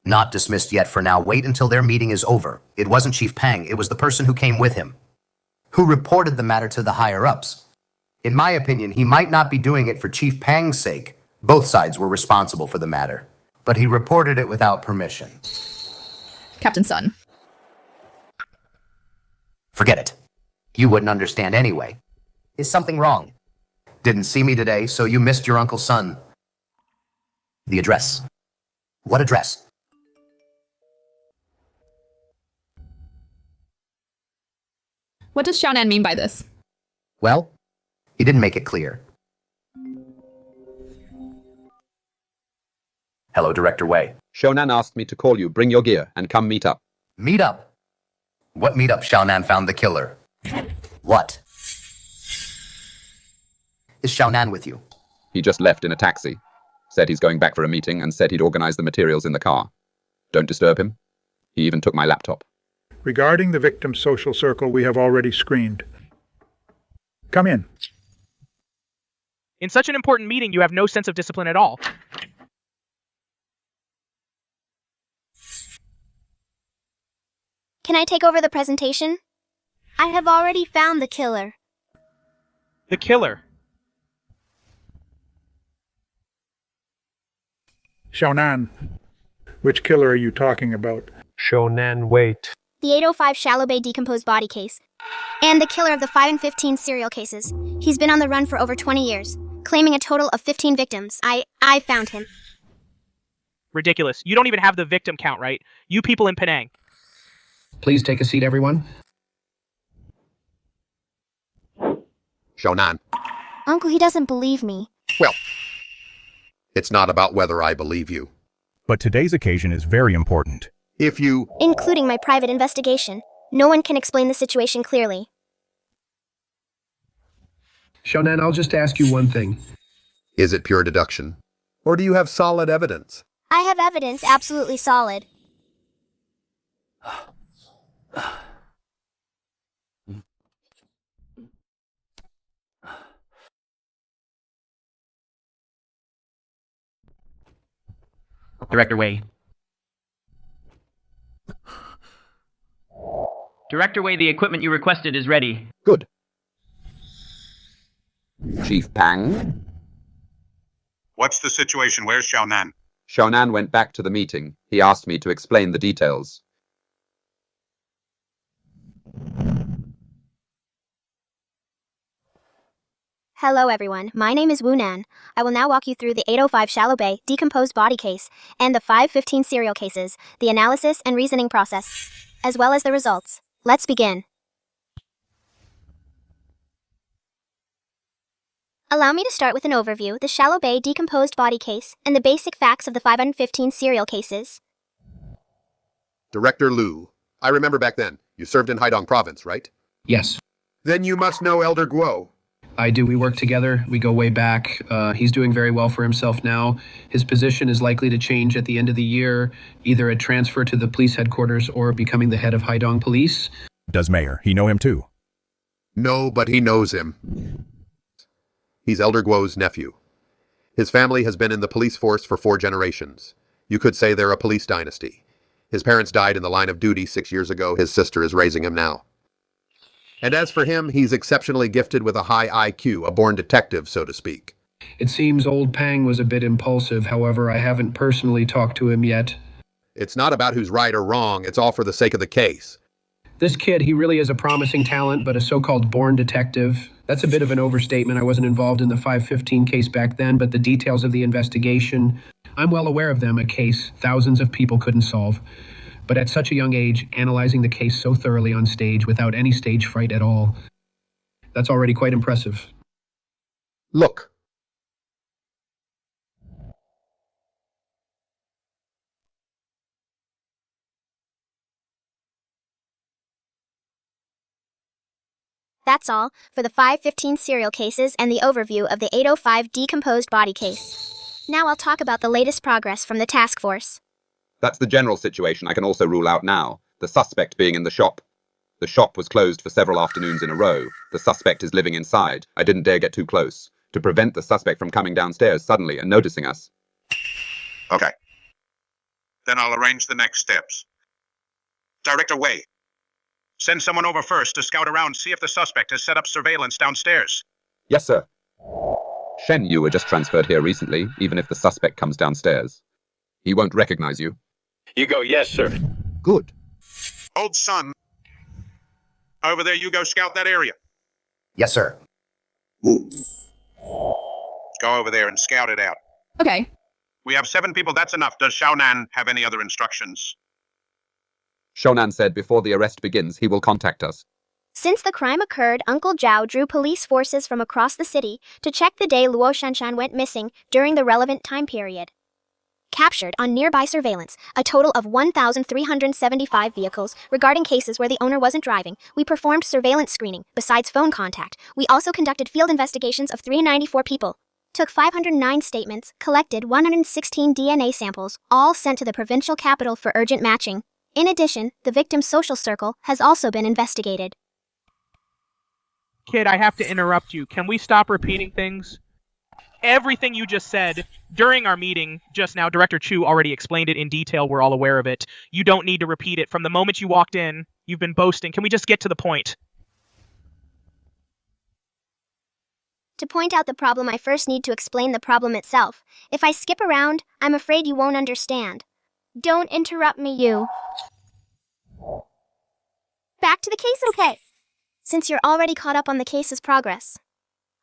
Not dismissed yet for now. Wait until their meeting is over. It wasn't Chief Pang, it was the person who came with him, who reported the matter to the higher-ups. In my opinion, he might not be doing it for Chief Pang's sake. Both sides were responsible for the matter, but he reported it without permission. Captain Sun. Forget it. You wouldn't understand anyway. Is something wrong? Didn't see me today, so you missed your Uncle Son. The address. What address? What does Xiaonan mean by this? Well, he didn't make it clear. Hello, Director Wei. Shonan asked me to call you, bring your gear, and come meet up. Meet up? What meet up? Xiaonan found the killer. What? Is Xiaonan with you? He just left in a taxi. Said he's going back for a meeting and said he'd organize the materials in the car. Don't disturb him. He even took my laptop. Regarding the victim's social circle, we have already screened. Come in. In such an important meeting, you have no sense of discipline at all. Can I take over the presentation? I have already found the killer. The killer? Xiaonan, which killer are you talking about? Shonan, wait. The 805 Shallow Bay decomposed body case. And the killer of the 5 and 15 serial cases. He's been on the run for over 20 years, claiming a total of 15 victims. I found him. Ridiculous. You don't even have the victim count, right? You people in Penang. Please take a seat, everyone. Shonan. Uncle, he doesn't believe me. Well, it's not about whether I believe you. But today's occasion is very important. If you... Including my private investigation. No one can explain the situation clearly. Shonan, I'll just ask you one thing. Is it pure deduction? Or do you have solid evidence? I have evidence absolutely solid. Director Wei. Director Wei, the equipment you requested is ready. Good. Chief Pang? What's the situation? Where's Xiaonan? Xiaonan went back to the meeting. He asked me to explain the details. Hello everyone, my name is Wu Nan. I will now walk you through the 805 Shallow Bay decomposed body case and the 515 serial cases, the analysis and reasoning process, as well as the results. Let's begin. Allow me to start with an overview, the Shallow Bay decomposed body case, and the basic facts of the 515 serial cases. Director Liu. I remember back then. You served in Haidong Province, right? Yes. Then you must know Elder Guo. I do. We work together. We go way back. He's doing very well for himself now. His position is likely to change at the end of the year, either a transfer to the police headquarters or becoming the head of Haidong Police. Does Mayor? He know him too? No, but he knows him. He's Elder Guo's nephew. His family has been in the police force for 4 generations. You could say they're a police dynasty. His parents died in the line of duty 6 years ago. His sister is raising him now. And as for him, he's exceptionally gifted with a high IQ, a born detective, so to speak. It seems old Pang was a bit impulsive. However, I haven't personally talked to him yet. It's not about who's right or wrong. It's all for the sake of the case. This kid, he really is a promising talent, but a so-called born detective. That's a bit of an overstatement. I wasn't involved in the 515 case back then, but the details of the investigation, I'm well aware of them, a case thousands of people couldn't solve. But at such a young age, analyzing the case so thoroughly on stage without any stage fright at all, that's already quite impressive. Look. That's all for the 515 serial cases and the overview of the 805 decomposed body case. Now I'll talk about the latest progress from the task force. That's the general situation I can also rule out now, the suspect being in the shop. The shop was closed for several afternoons in a row. The suspect is living inside. I didn't dare get too close, to prevent the suspect from coming downstairs suddenly and noticing us. Okay. Then I'll arrange the next steps. Director Wei, send someone over first to scout around, see if the suspect has set up surveillance downstairs. Yes, sir. Shen Yu were just transferred here recently, even if the suspect comes downstairs. He won't recognize you. You go, yes, sir. Good. Old son, over there you go scout that area. Yes, sir. Go over there and scout it out. Okay. We have 7 people, that's enough. Does Wu Nan have any other instructions? Shonan said before the arrest begins, he will contact us. Since the crime occurred, Uncle Zhao drew police forces from across the city to check the day Luo Shanshan went missing during the relevant time period. Captured on nearby surveillance, a total of 1,375 vehicles regarding cases where the owner wasn't driving. We performed surveillance screening, besides phone contact. We also conducted field investigations of 394 people. Took 509 statements, collected 116 DNA samples, all sent to the provincial capital for urgent matching. In addition, the victim's social circle has also been investigated. Kid, I have to interrupt you. Can we stop repeating things? Everything you just said during our meeting just now, Director Chu already explained it in detail. We're all aware of it. You don't need to repeat it. From the moment you walked in, you've been boasting. Can we just get to the point? To point out the problem, I first need to explain the problem itself. If I skip around, I'm afraid you won't understand. Don't interrupt me, you. Back to the case, okay? Since you're already caught up on the case's progress,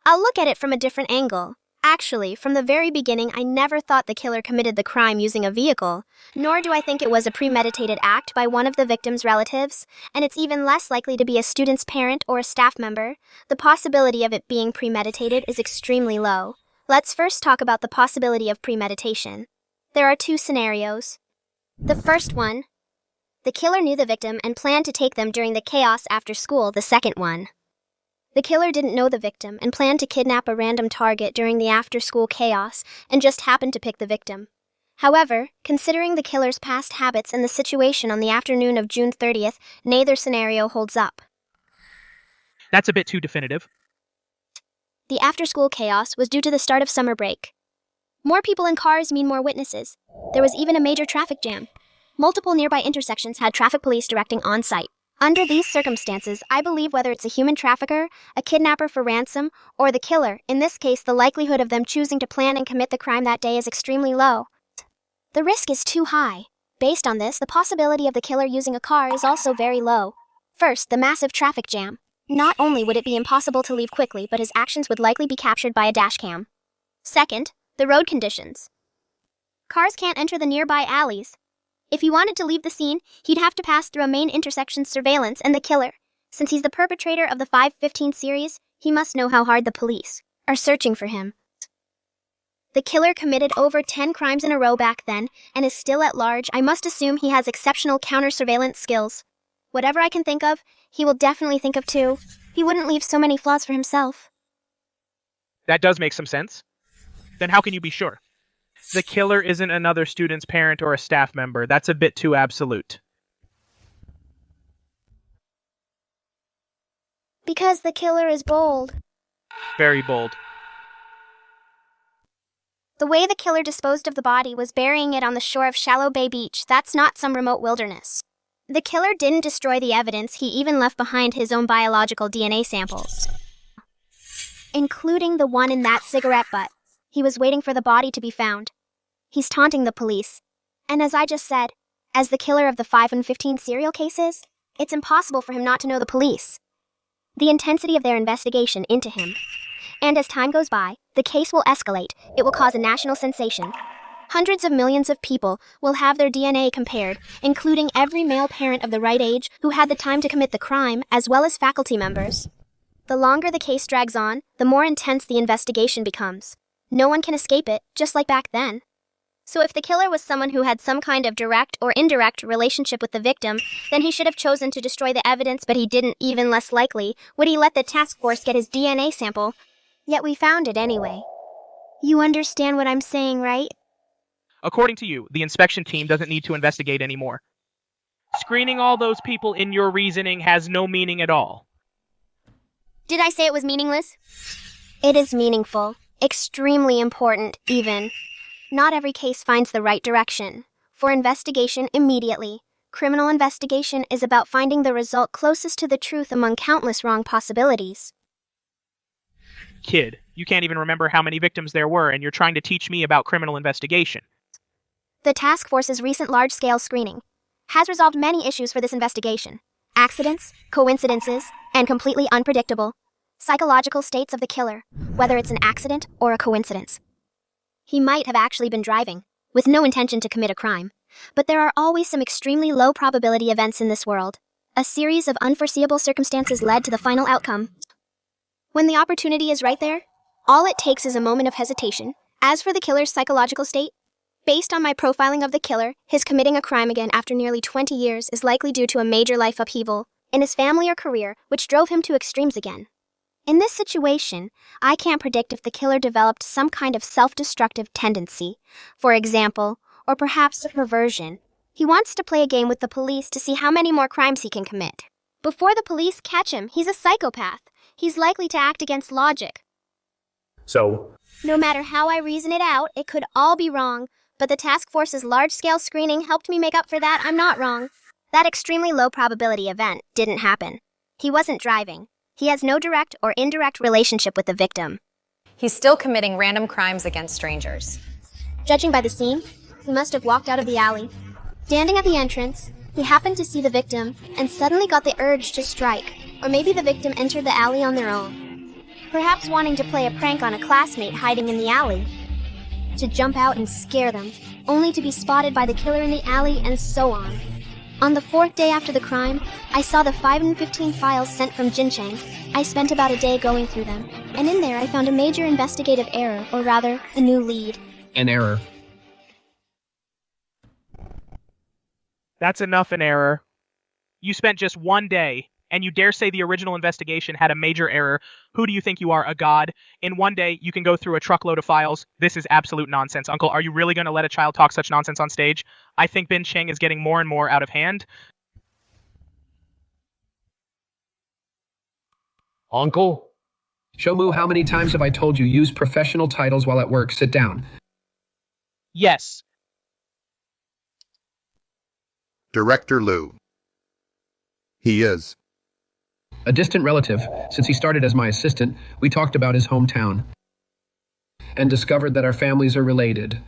I'll look at it from a different angle. Actually, from the very beginning, I never thought the killer committed the crime using a vehicle, nor do I think it was a premeditated act by one of the victim's relatives, and it's even less likely to be a student's parent or a staff member. The possibility of it being premeditated is extremely low. Let's first talk about the possibility of premeditation. There are 2 scenarios. The first one, the killer knew the victim and planned to take them during the chaos after school. The second one, the killer didn't know the victim and planned to kidnap a random target during the after-school chaos and just happened to pick the victim. However, considering the killer's past habits and the situation on the afternoon of June 30th, neither scenario holds up. That's a bit too definitive. The after-school chaos was due to the start of summer break. More people in cars mean more witnesses. There was even a major traffic jam. Multiple nearby intersections had traffic police directing on-site. Under these circumstances, I believe whether it's a human trafficker, a kidnapper for ransom, or the killer, in this case the likelihood of them choosing to plan and commit the crime that day is extremely low. The risk is too high. Based on this, the possibility of the killer using a car is also very low. First, the massive traffic jam. Not only would it be impossible to leave quickly, but his actions would likely be captured by a dashcam. Second, the road conditions. Cars can't enter the nearby alleys. If he wanted to leave the scene, he'd have to pass through a main intersection's surveillance, and the killer, since he's the perpetrator of the 515 series, he must know how hard the police are searching for him. The killer committed over 10 crimes in a row back then, and is still at large. I must assume he has exceptional counter-surveillance skills. Whatever I can think of, he will definitely think of too. He wouldn't leave so many flaws for himself. That does make some sense. Then how can you be sure? The killer isn't another student's parent or a staff member. That's a bit too absolute. Because the killer is bold. Very bold. The way the killer disposed of the body was burying it on the shore of Shallow Bay Beach. That's not some remote wilderness. The killer didn't destroy the evidence. He even left behind his own biological DNA samples, including the one in that cigarette butt. He was waiting for the body to be found. He's taunting the police. And as I just said, as the killer of the 5 and 15 serial cases, it's impossible for him not to know the police. The intensity of their investigation into him. And as time goes by, the case will escalate. It will cause a national sensation. Hundreds of millions of people will have their DNA compared, including every male parent of the right age who had the time to commit the crime, as well as faculty members. The longer the case drags on, the more intense the investigation becomes. No one can escape it, just like back then. So if the killer was someone who had some kind of direct or indirect relationship with the victim, then he should have chosen to destroy the evidence, but he didn't. Even less likely would he let the task force get his DNA sample. Yet we found it anyway. You understand what I'm saying, right? According to you, the inspection team doesn't need to investigate anymore. Screening all those people in your reasoning has no meaning at all. Did I say it was meaningless? It is meaningful. Extremely important, even. Not every case finds the right direction. For investigation immediately. Criminal investigation is about finding the result closest to the truth among countless wrong possibilities. Kid, you can't even remember how many victims there were, and you're trying to teach me about criminal investigation. The task force's recent large-scale screening has resolved many issues for this investigation. Accidents, coincidences, and completely unpredictable psychological states of the killer, whether it's an accident or a coincidence. He might have actually been driving, with no intention to commit a crime, but there are always some extremely low probability events in this world. A series of unforeseeable circumstances led to the final outcome. When the opportunity is right there, all it takes is a moment of hesitation. As for the killer's psychological state, based on my profiling of the killer, his committing a crime again after nearly 20 years is likely due to a major life upheaval in his family or career, which drove him to extremes again. In this situation, I can't predict if the killer developed some kind of self-destructive tendency, for example, or perhaps a perversion. He wants to play a game with the police to see how many more crimes he can commit. Before the police catch him, he's a psychopath. He's likely to act against logic. So, No matter how I reason it out, it could all be wrong, but the task force's large-scale screening helped me make up for that. I'm not wrong. That extremely low probability event didn't happen. He wasn't driving. He has no direct or indirect relationship with the victim. He's still committing random crimes against strangers. Judging by the scene, he must have walked out of the alley. Standing at the entrance, he happened to see the victim and suddenly got the urge to strike. Or maybe the victim entered the alley on their own. Perhaps wanting to play a prank on a classmate hiding in the alley. To jump out and scare them, only to be spotted by the killer in the alley, and so on. On the 4th day after the crime, I saw the 515 files sent from Jincheng. I spent about a day going through them, and in there I found a major investigative error, or rather, a new lead. An error. That's enough an error. You spent just 1 day, and you dare say the original investigation had a major error. Who do you think you are, a god? In 1 day, you can go through a truckload of files. This is absolute nonsense. Uncle, are you really going to let a child talk such nonsense on stage? I think Bin Cheng is getting more and more out of hand. Uncle? Shomu, how many times have I told you use professional titles while at work? Sit down. Yes. Director Liu. He is. A distant relative. Since he started as my assistant, we talked about his hometown and discovered that our families are related.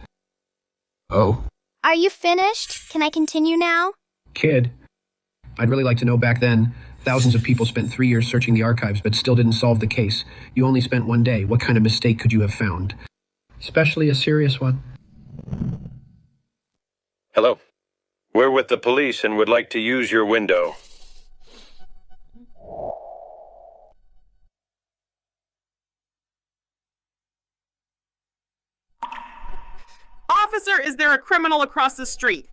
Oh. Are you finished? Can I continue now? Kid. I'd really like to know back then. Thousands of people spent 3 years searching the archives but still didn't solve the case. You only spent 1 day. What kind of mistake could you have found? Especially a serious one. Hello. We're with the police and would like to use your window. Officer, is there a criminal across the street?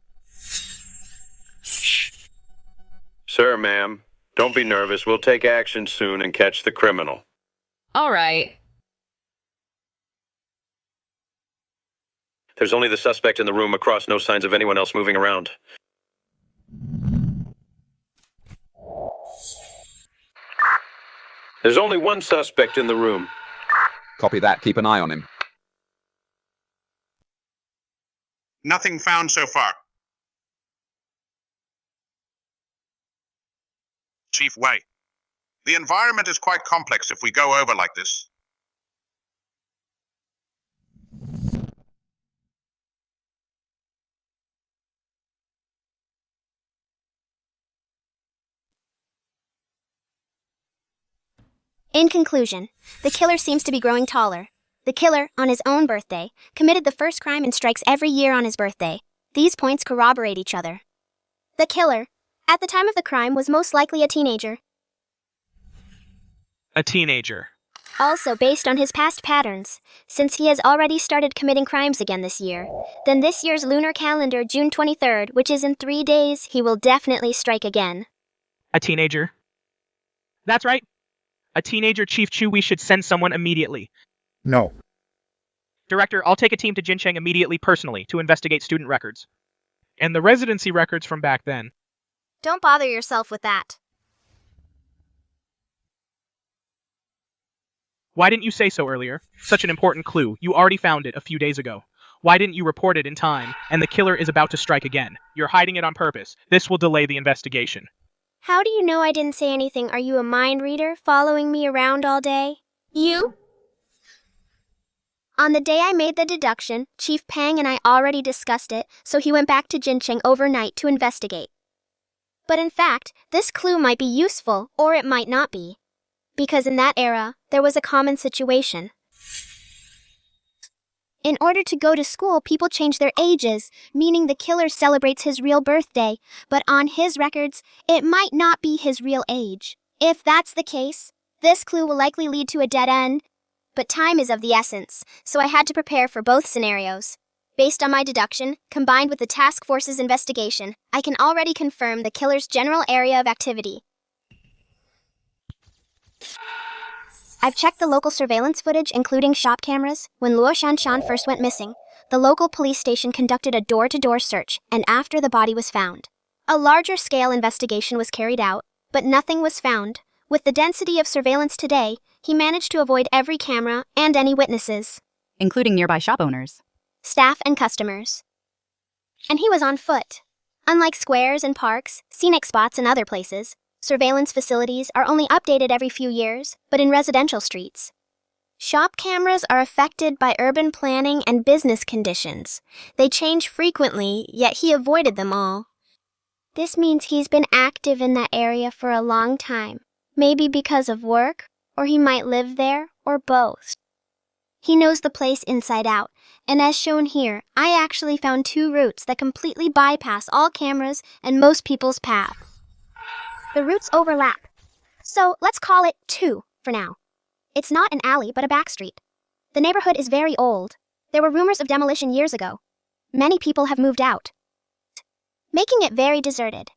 Sir, ma'am, don't be nervous. We'll take action soon and catch the criminal. All right. There's only the suspect in the room across, no signs of anyone else moving around. There's only one suspect in the room. Copy that. Keep an eye on him. Nothing found so far. Chief Wei, the environment is quite complex if we go over like this. In conclusion, the killer seems to be growing taller. The killer, on his own birthday, committed the first crime and strikes every year on his birthday. These points corroborate each other. The killer, at the time of the crime, was most likely a teenager. A teenager. Also based on his past patterns, since he has already started committing crimes again this year, then this year's lunar calendar, June 23rd, which is in 3 days, he will definitely strike again. A teenager. That's right. A teenager, Chief Chu, we should send someone immediately. No. Director, I'll take a team to Jincheng immediately personally to investigate student records. And the residency records from back then. Don't bother yourself with that. Why didn't you say so earlier? Such an important clue. You already found it a few days ago. Why didn't you report it in time? And the killer is about to strike again. You're hiding it on purpose. This will delay the investigation. How do you know I didn't say anything? Are you a mind reader, following me around all day? You? On the day I made the deduction, Chief Pang and I already discussed it, so he went back to Jincheng overnight to investigate. But in fact, this clue might be useful, or it might not be. Because in that era, there was a common situation. In order to go to school, people change their ages, meaning the killer celebrates his real birthday, but on his records, it might not be his real age. If that's the case, this clue will likely lead to a dead end, but time is of the essence, so I had to prepare for both scenarios. Based on my deduction, combined with the task force's investigation, I can already confirm the killer's general area of activity. I've checked the local surveillance footage, including shop cameras. When Luo Shanshan first went missing, the local police station conducted a door-to-door search, and after the body was found, a larger-scale investigation was carried out, but nothing was found. With the density of surveillance today, he managed to avoid every camera and any witnesses, including nearby shop owners, staff, and customers. And he was on foot. Unlike squares and parks, scenic spots, and other places, surveillance facilities are only updated every few years, but in residential streets, shop cameras are affected by urban planning and business conditions. They change frequently, yet he avoided them all. This means he's been active in that area for a long time, maybe because of work, or he might live there, or both. He knows the place inside out, and as shown here, I actually found 2 routes that completely bypass all cameras and most people's path. The routes overlap, so let's call it 2 for now. It's not an alley, but a back street. The neighborhood is very old. There were rumors of demolition years ago. Many people have moved out, making it very deserted.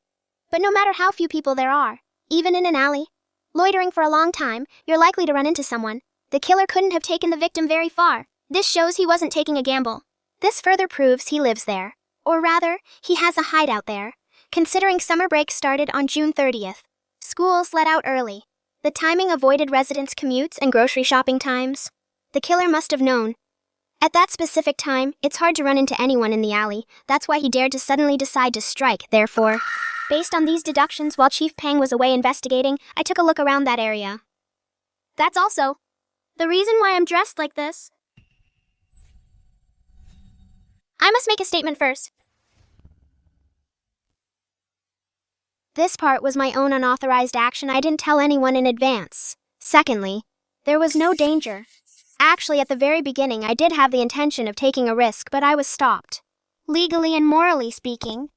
But no matter how few people there are, even in an alley, loitering for a long time, you're likely to run into someone. The killer couldn't have taken the victim very far. This shows he wasn't taking a gamble. This further proves he lives there. Or rather, he has a hideout there. Considering summer break started on June 30th, schools let out early. The timing avoided residents' commutes and grocery shopping times. The killer must have known. At that specific time, it's hard to run into anyone in the alley. That's why he dared to suddenly decide to strike. Therefore, based on these deductions, while Chief Pang was away investigating, I took a look around that area. That's also the reason why I'm dressed like this. I must make a statement first. This part was my own unauthorized action. I didn't tell anyone in advance. Secondly, there was no danger. Actually, at the very beginning, I did have the intention of taking a risk, but I was stopped. Legally and morally speaking,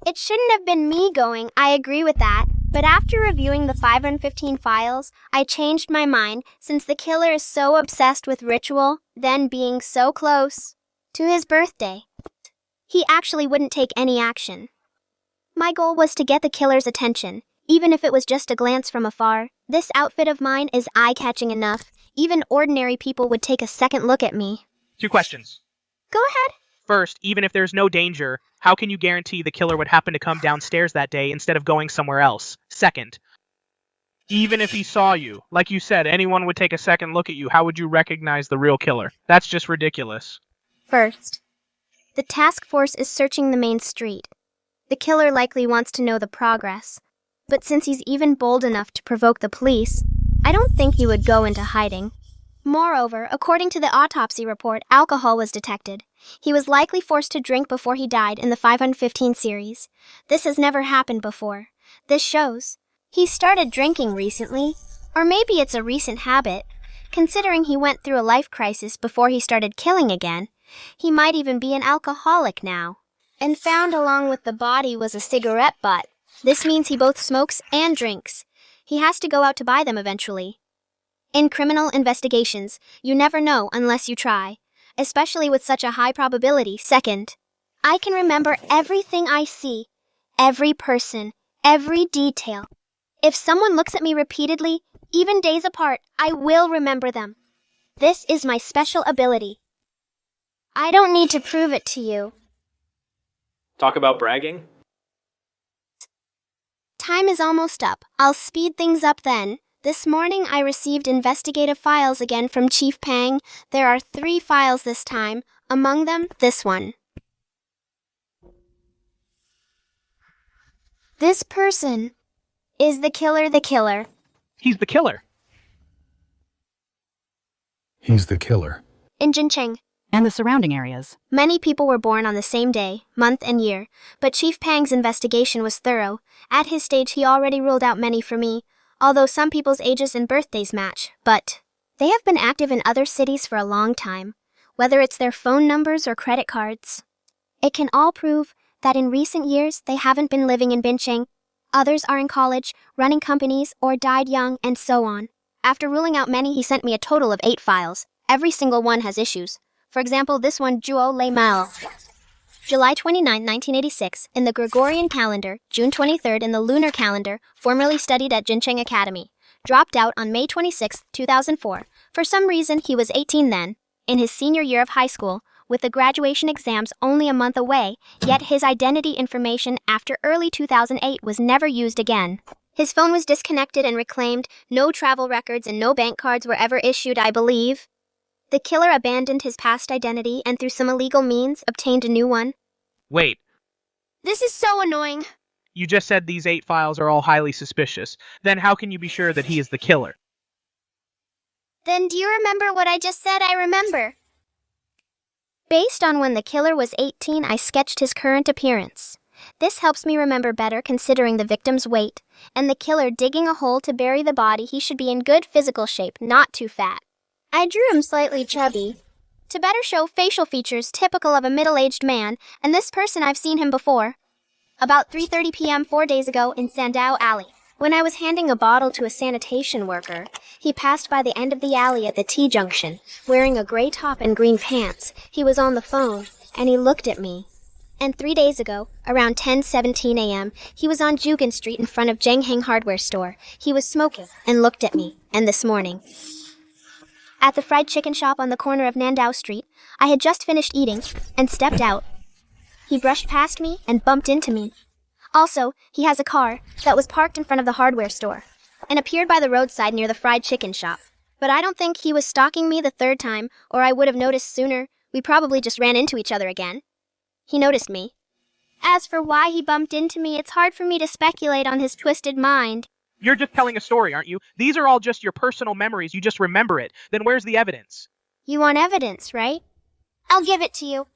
it shouldn't have been me going, I agree with that, but after reviewing the 515 files, I changed my mind since the killer is so obsessed with ritual, then being so close to his birthday. He actually wouldn't take any action. My goal was to get the killer's attention, even if it was just a glance from afar. This outfit of mine is eye-catching enough. Even ordinary people would take a second look at me. 2 questions. Go ahead. First, even if there's no danger, how can you guarantee the killer would happen to come downstairs that day instead of going somewhere else? Second, even if he saw you, like you said, anyone would take a second look at you, how would you recognize the real killer? That's just ridiculous. First, the task force is searching the main street. The killer likely wants to know the progress, but since he's even bold enough to provoke the police, I don't think he would go into hiding. Moreover, according to the autopsy report, alcohol was detected. He was likely forced to drink before he died in the 515 series. This has never happened before. This shows he started drinking recently, or maybe it's a recent habit. Considering he went through a life crisis before he started killing again, he might even be an alcoholic now. And found along with the body was a cigarette butt. This means he both smokes and drinks. He has to go out to buy them eventually. In criminal investigations, you never know unless you try, especially with such a high probability. Second, I can remember everything I see, every person, every detail. If someone looks at me repeatedly, even days apart, I will remember them. This is my special ability. I don't need to prove it to you. Talk about bragging? Time is almost up. I'll speed things up then. This morning I received investigative files again from Chief Pang. There are 3 files this time, among them this one. This person is the killer. He's the killer. He's the killer. In Jincheng. And the surrounding areas. Many people were born on the same day, month, and year, but Chief Pang's investigation was thorough. At his stage, he already ruled out many for me, although some people's ages and birthdays match. But they have been active in other cities for a long time, whether it's their phone numbers or credit cards. It can all prove that in recent years, they haven't been living in Bincheng. Others are in college, running companies, or died young, and so on. After ruling out many, he sent me a total of 8 files. Every single one has issues. For example, this one, Zhuo Lei Mao. July 29, 1986, in the Gregorian calendar, June 23 in the lunar calendar, formerly studied at Jincheng Academy. Dropped out on May 26, 2004. For some reason, he was 18 then, in his senior year of high school, with the graduation exams only a month away, yet his identity information after early 2008 was never used again. His phone was disconnected and reclaimed, no travel records and no bank cards were ever issued, I believe. The killer abandoned his past identity and through some illegal means obtained a new one. Wait, This is so annoying. you just said these 8 files are all highly suspicious. Then how can you be sure that he is the killer? Then do you remember what I just said? I remember. Based on when the killer was 18, I sketched his current appearance. This helps me remember better considering the victim's weight, and the killer digging a hole to bury the body. He should be in good physical shape, not too fat. I drew him slightly chubby, to better show facial features typical of a middle-aged man, and this person I've seen him before. About 3:30 p.m. 4 days ago in Sandow Alley. When I was handing a bottle to a sanitation worker, he passed by the end of the alley at the T-junction, wearing a gray top and green pants. He was on the phone, and he looked at me. And 3 days ago, around 10:17 a.m., he was on Jugan Street in front of Zhengheng Hardware Store. He was smoking and looked at me. And this morning, at the fried chicken shop on the corner of Nandao Street, I had just finished eating and stepped out. He brushed past me and bumped into me. Also, he has a car that was parked in front of the hardware store and appeared by the roadside near the fried chicken shop. But I don't think he was stalking me the 3rd time, or I would have noticed sooner. We probably just ran into each other again. He noticed me. As for why he bumped into me, it's hard for me to speculate on his twisted mind. You're just telling a story, aren't you? These are all just your personal memories. You just remember it. Then where's the evidence? You want evidence, right? I'll give it to you.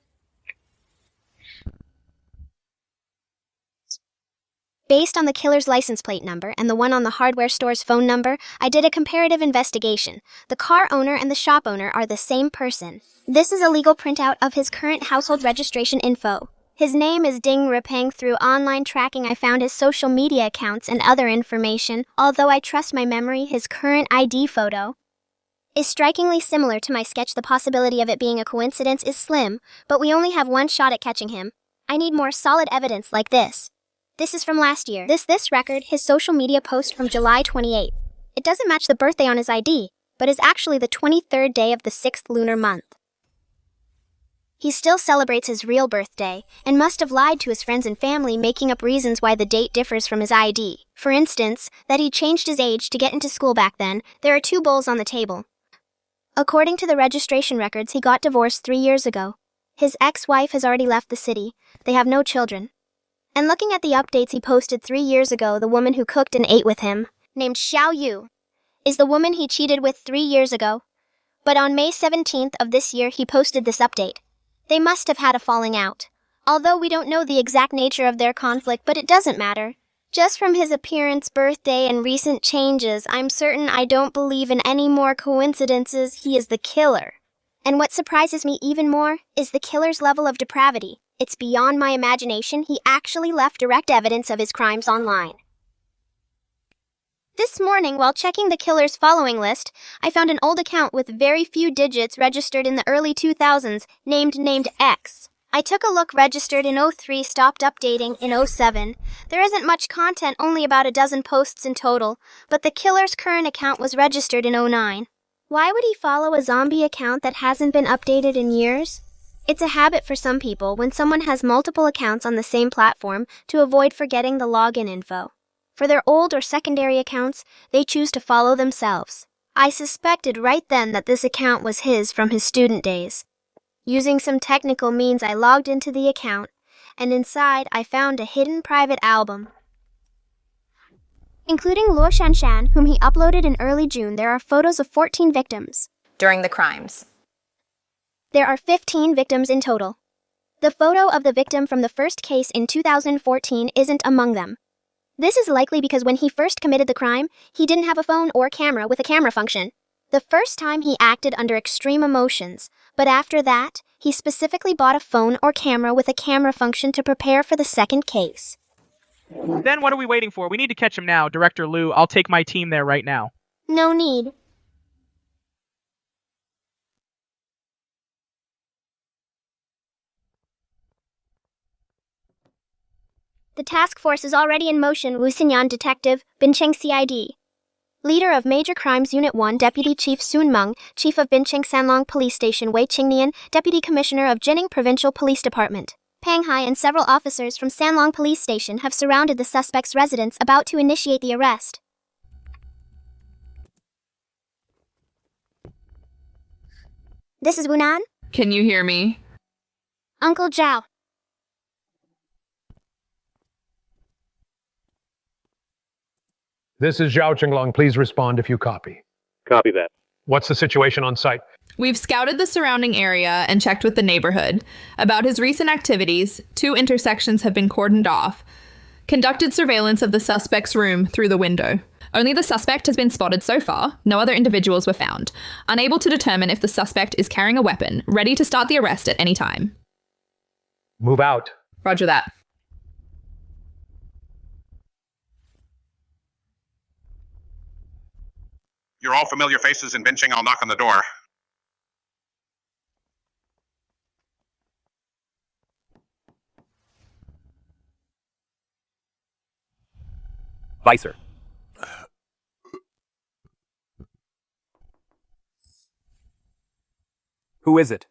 Based on the killer's license plate number and the one on the hardware store's phone number, I did a comparative investigation. The car owner and the shop owner are the same person. This is a legal printout of his current household registration info. His name is Ding Ripeng. Through online tracking, I found his social media accounts and other information. Although I trust my memory, his current ID photo is strikingly similar to my sketch. The possibility of it being a coincidence is slim, but we only have one shot at catching him. I need more solid evidence like this. This is from last year. This record, his social media post from July 28th. It doesn't match the birthday on his ID, but is actually the 23rd day of the 6th lunar month. He still celebrates his real birthday, and must have lied to his friends and family, making up reasons why the date differs from his ID. For instance, that he changed his age to get into school back then. There are 2 bowls on the table. According to the registration records, he got divorced 3 years ago. His ex-wife has already left the city. They have no children. And looking at the updates he posted 3 years ago, the woman who cooked and ate with him, named Xiao Yu, is the woman he cheated with 3 years ago. But on May 17th of this year, he posted this update. They must have had a falling out. Although we don't know the exact nature of their conflict, but it doesn't matter. Just from his appearance, birthday, and recent changes, I'm certain I don't believe in any more coincidences. He is the killer. And what surprises me even more is the killer's level of depravity. It's beyond my imagination. He actually left direct evidence of his crimes online. This morning, while checking the killer's following list, I found an old account with very few digits registered in the early 2000s, named X. I took a look registered in 03, stopped updating in 07. There isn't much content, only about a dozen posts in total, but the killer's current account was registered in 09. Why would he follow a zombie account that hasn't been updated in years? It's a habit for some people when someone has multiple accounts on the same platform to avoid forgetting the login info. For their old or secondary accounts, they choose to follow themselves. I suspected right then that this account was his from his student days. Using some technical means, I logged into the account, and inside I found a hidden private album. Including Luo Shanshan, whom he uploaded in early June, there are photos of 14 victims. During the crimes. There are 15 victims in total. The photo of the victim from the first case in 2014 isn't among them. This is likely because when he first committed the crime, he didn't have a phone or camera with a camera function. The first time he acted under extreme emotions, but after that, he specifically bought a phone or camera with a camera function to prepare for the second case. Then what are we waiting for? We need to catch him now. Director Liu, I'll take my team there right now. No need. The task force is already in motion. Wu Xinyan Detective, Bincheng CID. Leader of Major Crimes Unit 1, Deputy Chief Sun Meng, Chief of Bincheng Sanlong Police Station Wei Qingnian, Deputy Commissioner of Jining Provincial Police Department. Pang Hai and several officers from Sanlong Police Station have surrounded the suspect's residence, about to initiate the arrest. This is Wu Nan. Can you hear me? Uncle Zhao. This is Zhao Chenglong. Please respond if you copy. Copy that. What's the situation on site? We've scouted the surrounding area and checked with the neighborhood. About his recent activities, 2 intersections have been cordoned off. Conducted surveillance of the suspect's room through the window. Only the suspect has been spotted so far. No other individuals were found. Unable to determine if the suspect is carrying a weapon. Ready to start the arrest at any time. Move out. Roger that. You're all familiar faces in Bincheng. I'll knock on the door. Vicer. Who is it?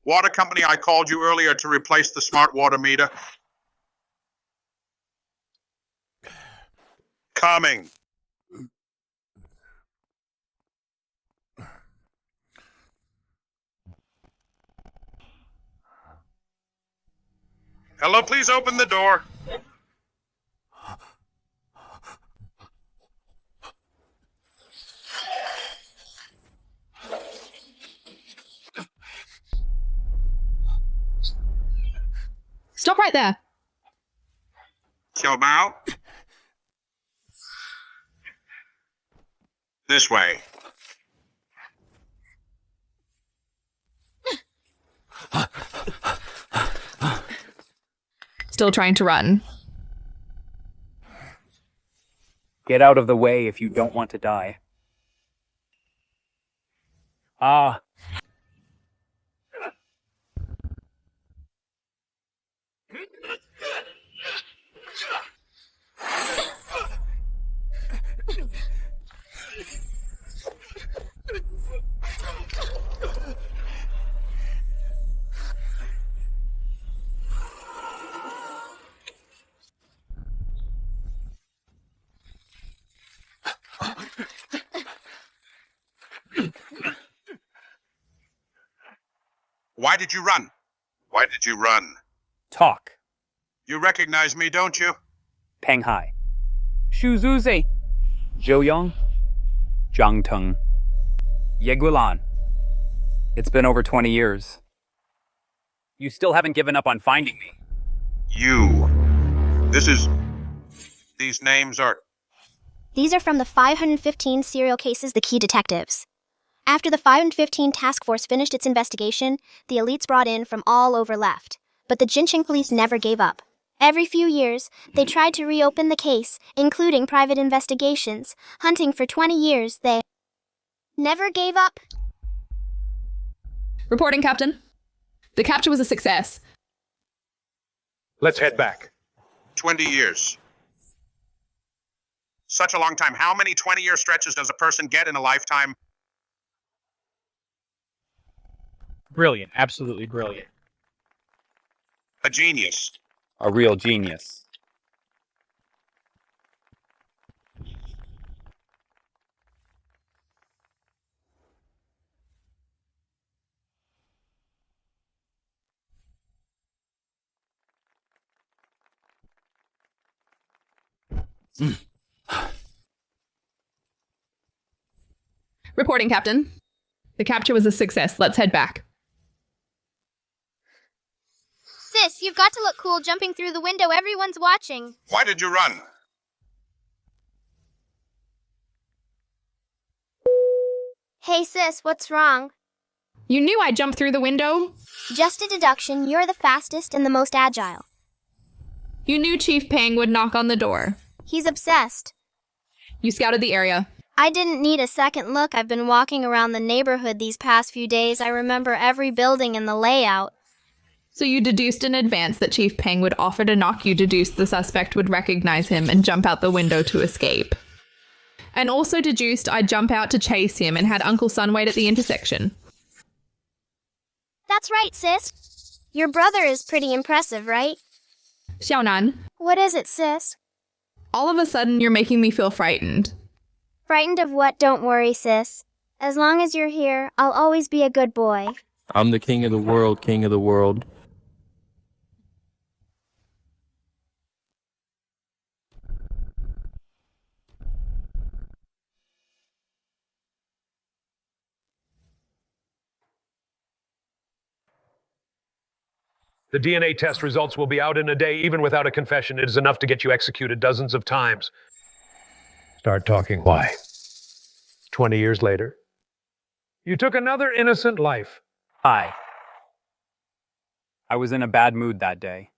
Water company, I called you earlier to replace the smart water meter. Coming. Hello, please open the door. Stop right there. Xiao Mao. This way. Still trying to run. Get out of the way if you don't want to die. Ah. Why did you run? Why did you run? Talk. You recognize me, don't you? Pang Hai. Shu Zuzi. Zhou Yong. Zhang Teng. Ye Guilan. It's been over 20 years. You still haven't given up on finding me. You. These names are... These are from the 515 serial cases, the key detectives. After the 515 task force finished its investigation, the elites brought in from all over left. But the Jincheng police never gave up. Every few years, they tried to reopen the case, including private investigations. Hunting for 20 years, they never gave up. Reporting, Captain. The capture was a success. Let's head back. 20 years. Such a long time. How many 20-year stretches does a person get in a lifetime? Brilliant. Absolutely brilliant. A genius. A real genius. Reporting, Captain. The capture was a success. Let's head back. Sis, you've got to look cool jumping through the window. Everyone's watching. Why did you run? Hey sis, what's wrong? You knew I'd jump through the window? Just a deduction, you're the fastest and the most agile. You knew Chief Pang would knock on the door. He's obsessed. You scouted the area. I didn't need a second look. I've been walking around the neighborhood these past few days. I remember every building and the layout. So you deduced in advance that Chief Pang would offer to knock. You deduced the suspect would recognize him and jump out the window to escape. And also deduced I'd jump out to chase him and had Uncle Sun wait at the intersection. That's right, sis. Your brother is pretty impressive, right? Xiao Nan. What is it, sis? All of a sudden, you're making me feel frightened. Frightened of what? Don't worry, sis. As long as you're here, I'll always be a good boy. I'm the king of the world, king of the world. The DNA test results will be out in a day. Even without a confession, it is enough to get you executed dozens of times. Start talking. Why? 20 years later, you took another innocent life. Hi. I was in a bad mood that day.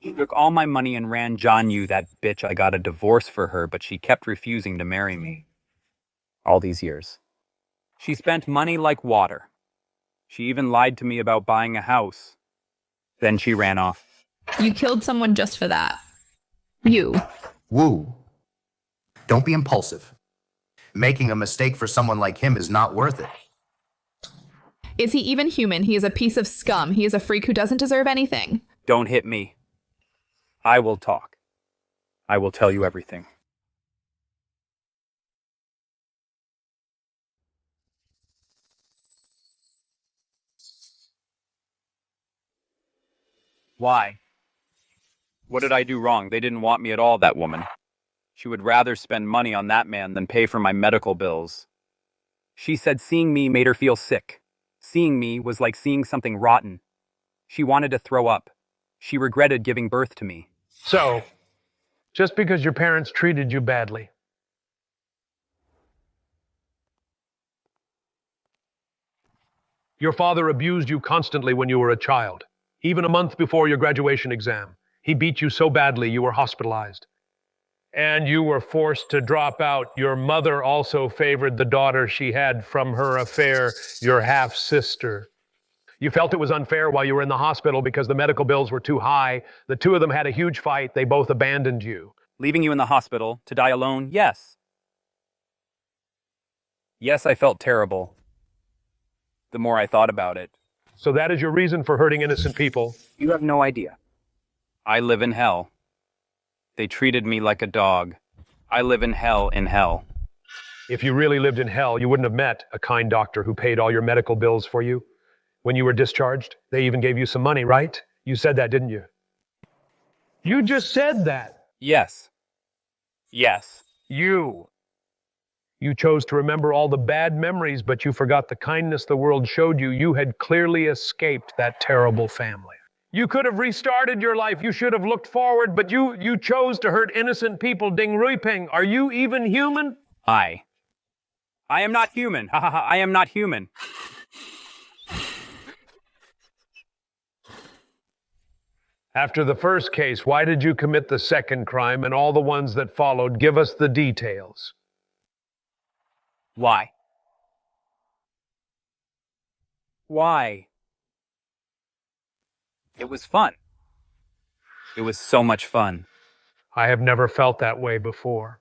She took all my money and ran John Yu, that bitch. I got a divorce for her, but she kept refusing to marry me. All these years. She spent money like water. She even lied to me about buying a house. Then she ran off. You killed someone just for that. You. Wu. Don't be impulsive. Making a mistake for someone like him is not worth it. Is he even human? He is a piece of scum. He is a freak who doesn't deserve anything. Don't hit me. I will talk. I will tell you everything. Why? What did I do wrong? They didn't want me at all, that woman. She would rather spend money on that man than pay for my medical bills. She said seeing me made her feel sick. Seeing me was like seeing something rotten. She wanted to throw up. She regretted giving birth to me. So, just because your parents treated you badly, your father abused you constantly when you were a child. Even a month before your graduation exam, he beat you so badly you were hospitalized. And you were forced to drop out. Your mother also favored the daughter she had from her affair, your half-sister. You felt it was unfair while you were in the hospital because the medical bills were too high. The two of them had a huge fight. They both abandoned you. Leaving you in the hospital to die alone? Yes. Yes, I felt terrible. The more I thought about it. So that is your reason for hurting innocent people? You have no idea. I live in hell. They treated me like a dog. I live in hell in hell. If you really lived in hell, you wouldn't have met a kind doctor who paid all your medical bills for you. When you were discharged, they even gave you some money, right? You said that, didn't you? You just said that. Yes. Yes. You chose to remember all the bad memories, but you forgot the kindness the world showed you. You had clearly escaped that terrible family. You could have restarted your life. You should have looked forward, but you chose to hurt innocent people. Ding Ruiping, are you even human? I am not human. Ha ha ha, I am not human. After the first case, why did you commit the second crime and all the ones that followed? Give us the details. Why? Why? It was fun. It was so much fun. I have never felt that way before.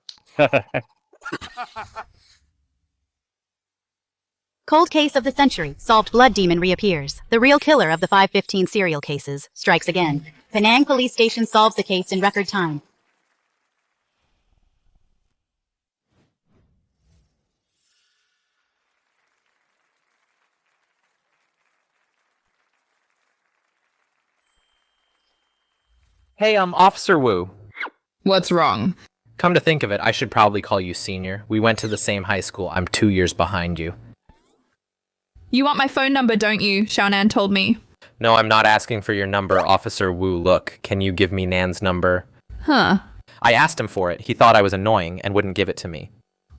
Cold case of the century. Solved blood demon reappears. The real killer of the 515 serial cases strikes again. Penang police station solves the case in record time. Hey, Officer Wu. What's wrong? Come to think of it, I should probably call you senior. We went to the same high school. I'm 2 years behind you. You want my phone number, don't you? Xiao Nan told me. No, I'm not asking for your number, Officer Wu. Look, can you give me Nan's number? Huh. I asked him for it. He thought I was annoying and wouldn't give it to me.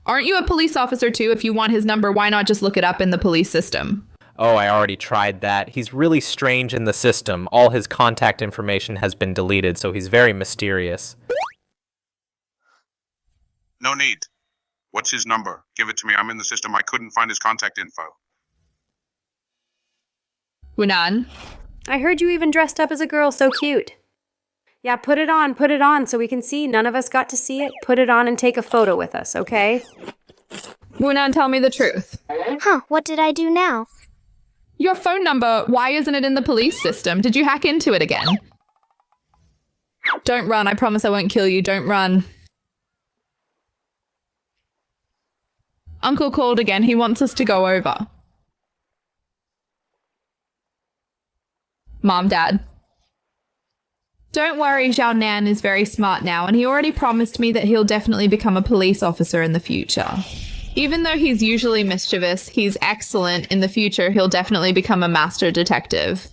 Aren't you a police officer too? If you want his number, why not just look it up in the police system? Oh, I already tried that. He's really strange in the system. All his contact information has been deleted, so he's very mysterious. No need. What's his number? Give it to me. I'm in the system. I couldn't find his contact info. Wu Nan? I heard you even dressed up as a girl. So cute. Yeah, put it on so we can see. None of us got to see it. Put it on and take a photo with us, okay? Wu Nan, tell me the truth. Huh, what did I do now? Your phone number, why isn't it in the police system? Did you hack into it again? Don't run, I promise I won't kill you. Don't run. Uncle called again. He wants us to go over. Mom, Dad. Don't worry, Xiao Nan is very smart now, and he already promised me that he'll definitely become a police officer in the future. Even though he's usually mischievous, he's excellent. In the future, he'll definitely become a master detective.